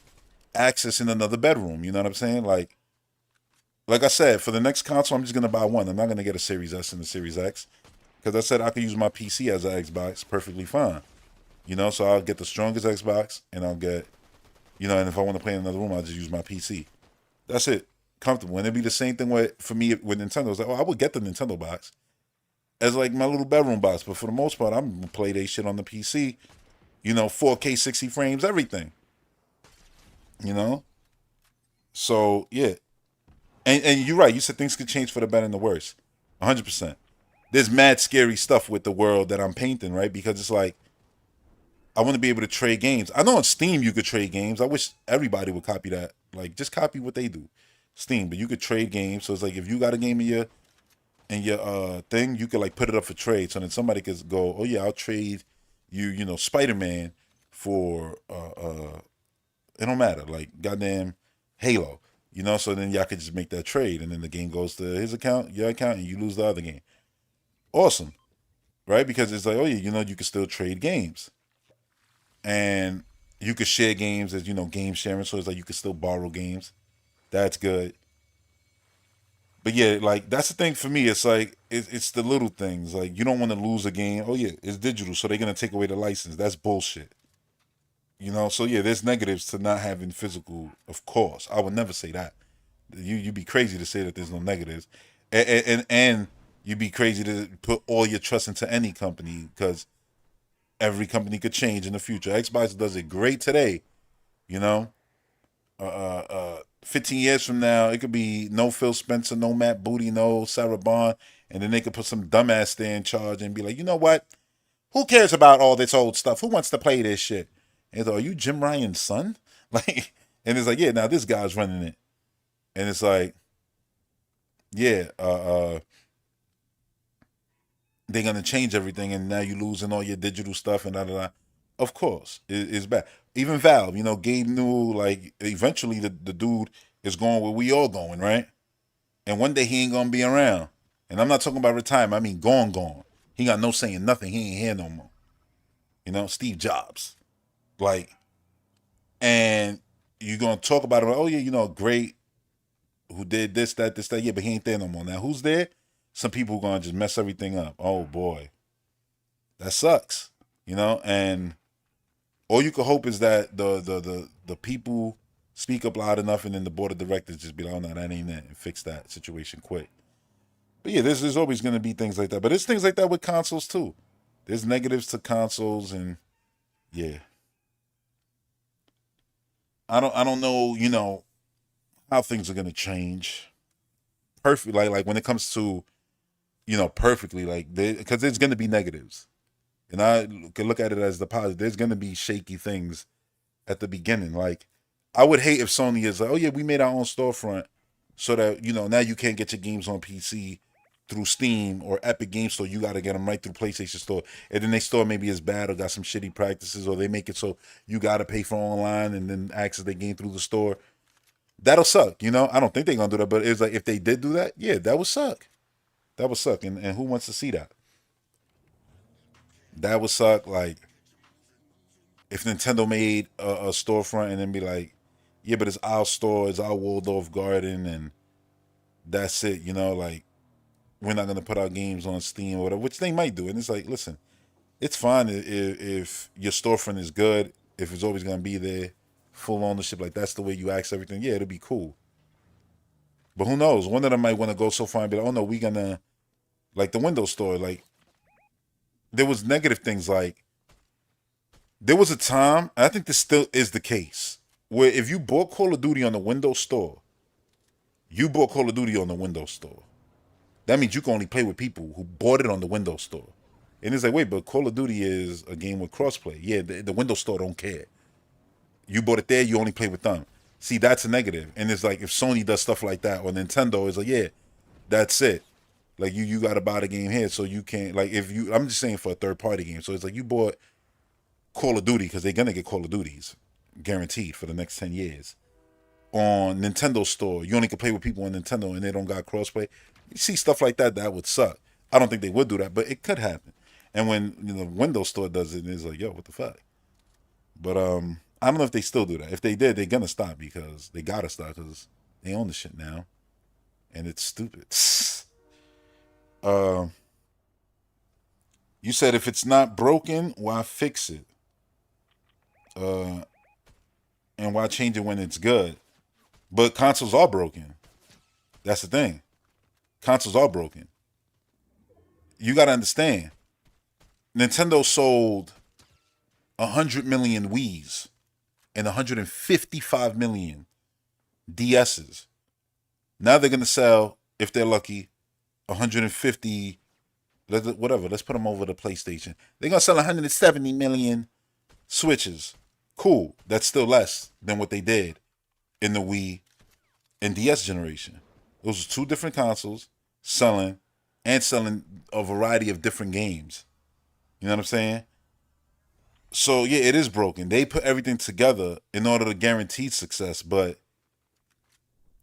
access in another bedroom. You know what I'm saying? Like I said, for the next console, I'm just gonna buy one. I'm not gonna get a Series S and a Series X because I said I could use my PC as an Xbox perfectly fine. So I'll get the strongest Xbox and I'll get, and if I want to play in another room, I'll just use my PC. That's it. Comfortable. And it'd be the same thing for me with Nintendo. It's like, I would get the Nintendo box as like my little bedroom box. But for the most part, I'm going to play they shit on the PC. 4K, 60 frames, everything. So, yeah. And you're right. You said things could change for the better and the worse. 100%. There's mad scary stuff with the world that I'm painting, right? Because it's like, I want to be able to trade games. I know on Steam you could trade games. I wish everybody would copy that. Like, just copy what they do. Steam, but you could trade games. So it's like if you got a game in your thing, you could like put it up for trade. So then somebody could go, oh yeah, I'll trade you, Spider-Man for it don't matter, like goddamn Halo. So then y'all could just make that trade, and then the game goes to his account, your account, and you lose the other game. Awesome. Right? Because it's like, oh yeah, you can still trade games. And you could share games as, game sharing. So it's like you could still borrow games. That's good. But yeah, like that's the thing for me. It's like, it's the little things. Like you don't want to lose a game. Oh yeah, it's digital. So they're going to take away the license. That's bullshit. So yeah, there's negatives to not having physical, of course. I would never say that. You'd be crazy to say that there's no negatives. And you'd be crazy to put all your trust into any company because every company could change in the future. Xbox does it great today, 15 years from now, it could be no Phil Spencer, no Matt Booty, no Sarah Bond, and then they could put some dumbass there in charge and be like, you know what? Who cares about all this old stuff? Who wants to play this shit? And it's like, are you Jim Ryan's son? Like, and it's like, yeah, now this guy's running it. And it's like, yeah, they're gonna change everything, and now you're losing all your digital stuff and da da da. Of course, it's bad. Even Valve, Gabe knew like eventually the dude is going where we all going, right? And one day he ain't gonna be around. And I'm not talking about retirement. I mean gone. He got no saying nothing. He ain't here no more. Steve Jobs, like, and you're gonna talk about it. Like, oh yeah, great. Who did this, that, yeah, but he ain't there no more. Now who's there? Some people gonna just mess everything up. Oh boy, that sucks. And all you can hope is that the people speak up loud enough, and then the board of directors just be like, oh no, that ain't it, and fix that situation quick. But yeah, there's always gonna be things like that. But there's things like that with consoles too. There's negatives to consoles, and yeah. I don't know, how things are gonna change. Perfect, like when it comes to, perfectly, like because there's gonna be negatives. And I can look at it as the positive. There's gonna be shaky things at the beginning. Like, I would hate if Sony is like, oh yeah, we made our own storefront so that, now you can't get your games on PC through Steam or Epic Game Store. You got to get them right through PlayStation Store. And then their store maybe is bad or got some shitty practices, or they make it so you got to pay for online and then access their game through the store. That'll suck, I don't think they're going to do that, but it's like if they did do that, yeah, that would suck. That would suck. And who wants to see that? That would suck. Like, if Nintendo made a storefront and then be like, yeah, but it's our store, it's our Waldorf Garden, and that's it, like, we're not going to put our games on Steam or whatever, which they might do. And it's like, listen, it's fine if your storefront is good, if it's always going to be there, full ownership, like that's the way you ask everything, yeah, it'll be cool. But who knows? One of them might want to go so far and be like, oh no, we're going to, like the Windows Store, like, there was negative things. Like, there was a time, and I think this still is the case, where if you bought Call of Duty on the Windows Store, you bought Call of Duty on the Windows Store. That means you can only play with people who bought it on the Windows Store. And it's like, wait, but Call of Duty is a game with crossplay. Yeah, the Windows Store don't care. You bought it there, you only play with them. See, that's a negative. And it's like, if Sony does stuff like that, or Nintendo is like, yeah, that's it. Like, you got to buy the game here, so you can't, like, I'm just saying for a third-party game. So it's like, you bought Call of Duty, because they're going to get Call of Duties, guaranteed, for the next 10 years. On Nintendo Store, you only can play with people on Nintendo, and they don't got crossplay. You see stuff like that, that would suck. I don't think they would do that, but it could happen. And when Windows Store does it, it's like, yo, what the fuck? But I don't know if they still do that. If they did, they're going to stop, because they got to stop, because they own the shit now. And it's stupid. You said if it's not broken, why fix it? And why change it when it's good? But consoles are broken. That's the thing. Consoles are broken. You got to understand. Nintendo sold 100 million Wiis and 155 million DSs. Now they're going to sell, if they're lucky, 150, whatever. Let's put them over to PlayStation. They're going to sell 170 million Switches. Cool. That's still less than what they did in the Wii and DS generation. Those are two different consoles selling a variety of different games. You know what I'm saying? So, yeah, it is broken. They put everything together in order to guarantee success, but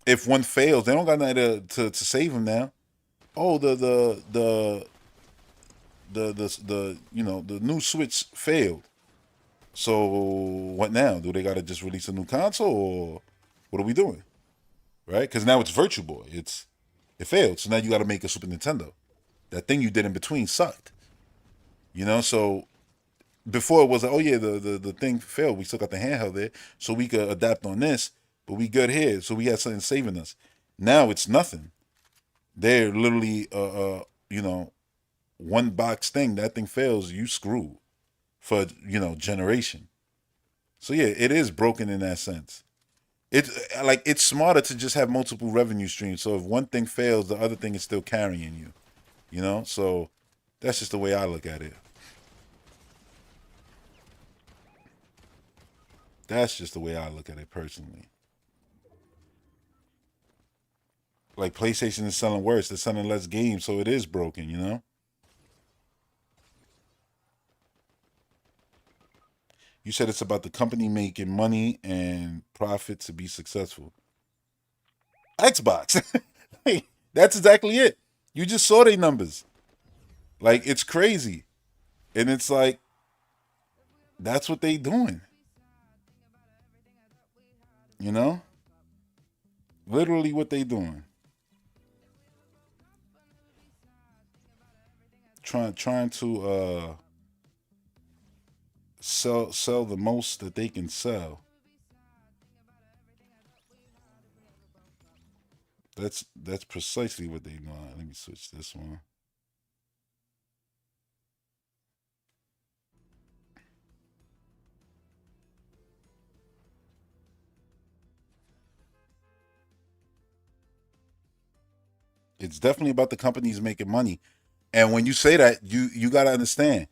if one fails, they don't got nothing to save them now. Oh, the new Switch failed. So what now? Do they got to just release a new console, or what are we doing? Right? Because now it's Virtual Boy. It failed. So now you got to make a Super Nintendo. That thing you did in between sucked. So before it was like, oh yeah, the thing failed. We still got the handheld there, so we could adapt on this, but we good here. So we had something saving us. Now it's nothing. They're literally one box thing. That thing fails, you screw for generation. So yeah, it is broken in that sense. It's smarter to just have multiple revenue streams. So if one thing fails, the other thing is still carrying you. So that's just the way I look at it. That's just the way I look at it personally. Like PlayStation is selling worse. They're selling less games, so it is broken, you know? You said it's about the company making money and profit to be successful. Xbox. Like, that's exactly it. You just saw their numbers. Like, it's crazy. And it's like, that's what they doing. You know? Literally what they doing. Trying to sell the most that they can sell. That's precisely what they doing. Let me switch this one. It's definitely about the companies making money. And when you say that, you got to understand,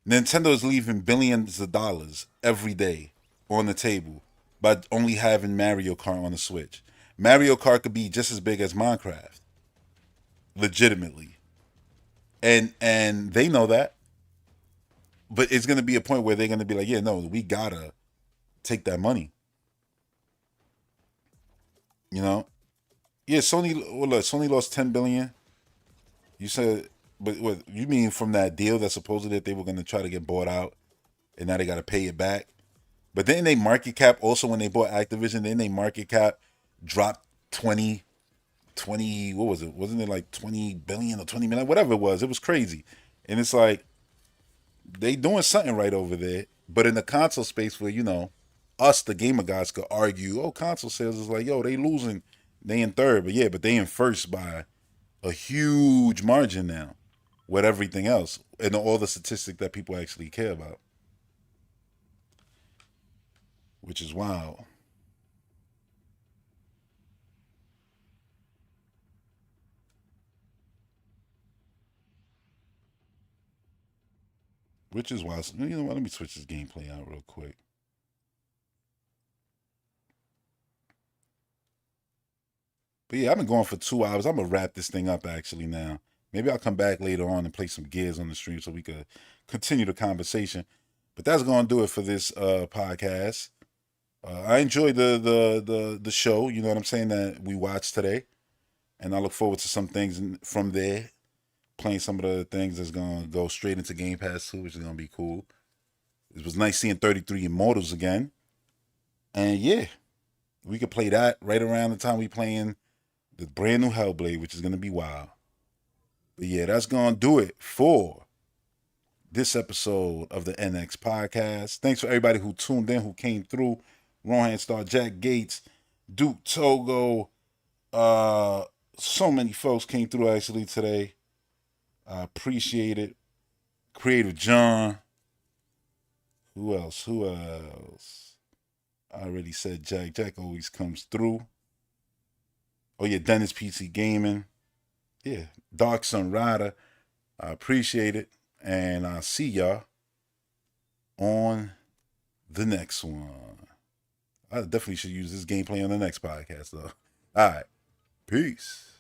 Nintendo is leaving billions of dollars every day on the table by only having Mario Kart on the Switch. Mario Kart could be just as big as Minecraft, legitimately. And they know that. But it's going to be a point where they're going to be like, yeah, no, we got to take that money. You know? Yeah, Sony lost 10 billion. You said, but what you mean from that deal that supposedly that they were going to try to get bought out, and now they got to pay it back? But then they market cap also when they bought Activision, then they market cap dropped 20, what was it? Wasn't it like 20 billion or 20 million? Whatever it was crazy. And it's like, they doing something right over there. But in the console space where, you know, us, the gamer guys, could argue, oh, console sales is like, yo, they losing. They in third, but yeah, but they in first by a huge margin now with everything else and all the statistics that people actually care about, which is wild. Which is wild. You know what? Let me switch this gameplay out real quick. But yeah, I've been going for 2 hours. I'm gonna wrap this thing up actually now. Maybe I'll come back later on and play some Gears on the stream so we could continue the conversation. But that's gonna do it for this podcast. I enjoyed the show. You know what I'm saying, that we watched today, and I look forward to some things from there. Playing some of the things that's gonna go straight into Game Pass too, which is gonna be cool. It was nice seeing 33 Immortals again, and yeah, we could play that right around the time we playing the brand new Hellblade, which is gonna be wild. But yeah, that's gonna do it for this episode of the NX Podcast. Thanks for everybody who tuned in, who came through. Rohan Star, Jack Gates, Duke Togo. So many folks came through actually today. I appreciate it. Creative John. Who else? I already said Jack. Jack always comes through. Oh yeah, Dennis PC Gaming. Yeah, Dark Sun Rider. I appreciate it. And I'll see y'all on the next one. I definitely should use this gameplay on the next podcast, though. All right. Peace.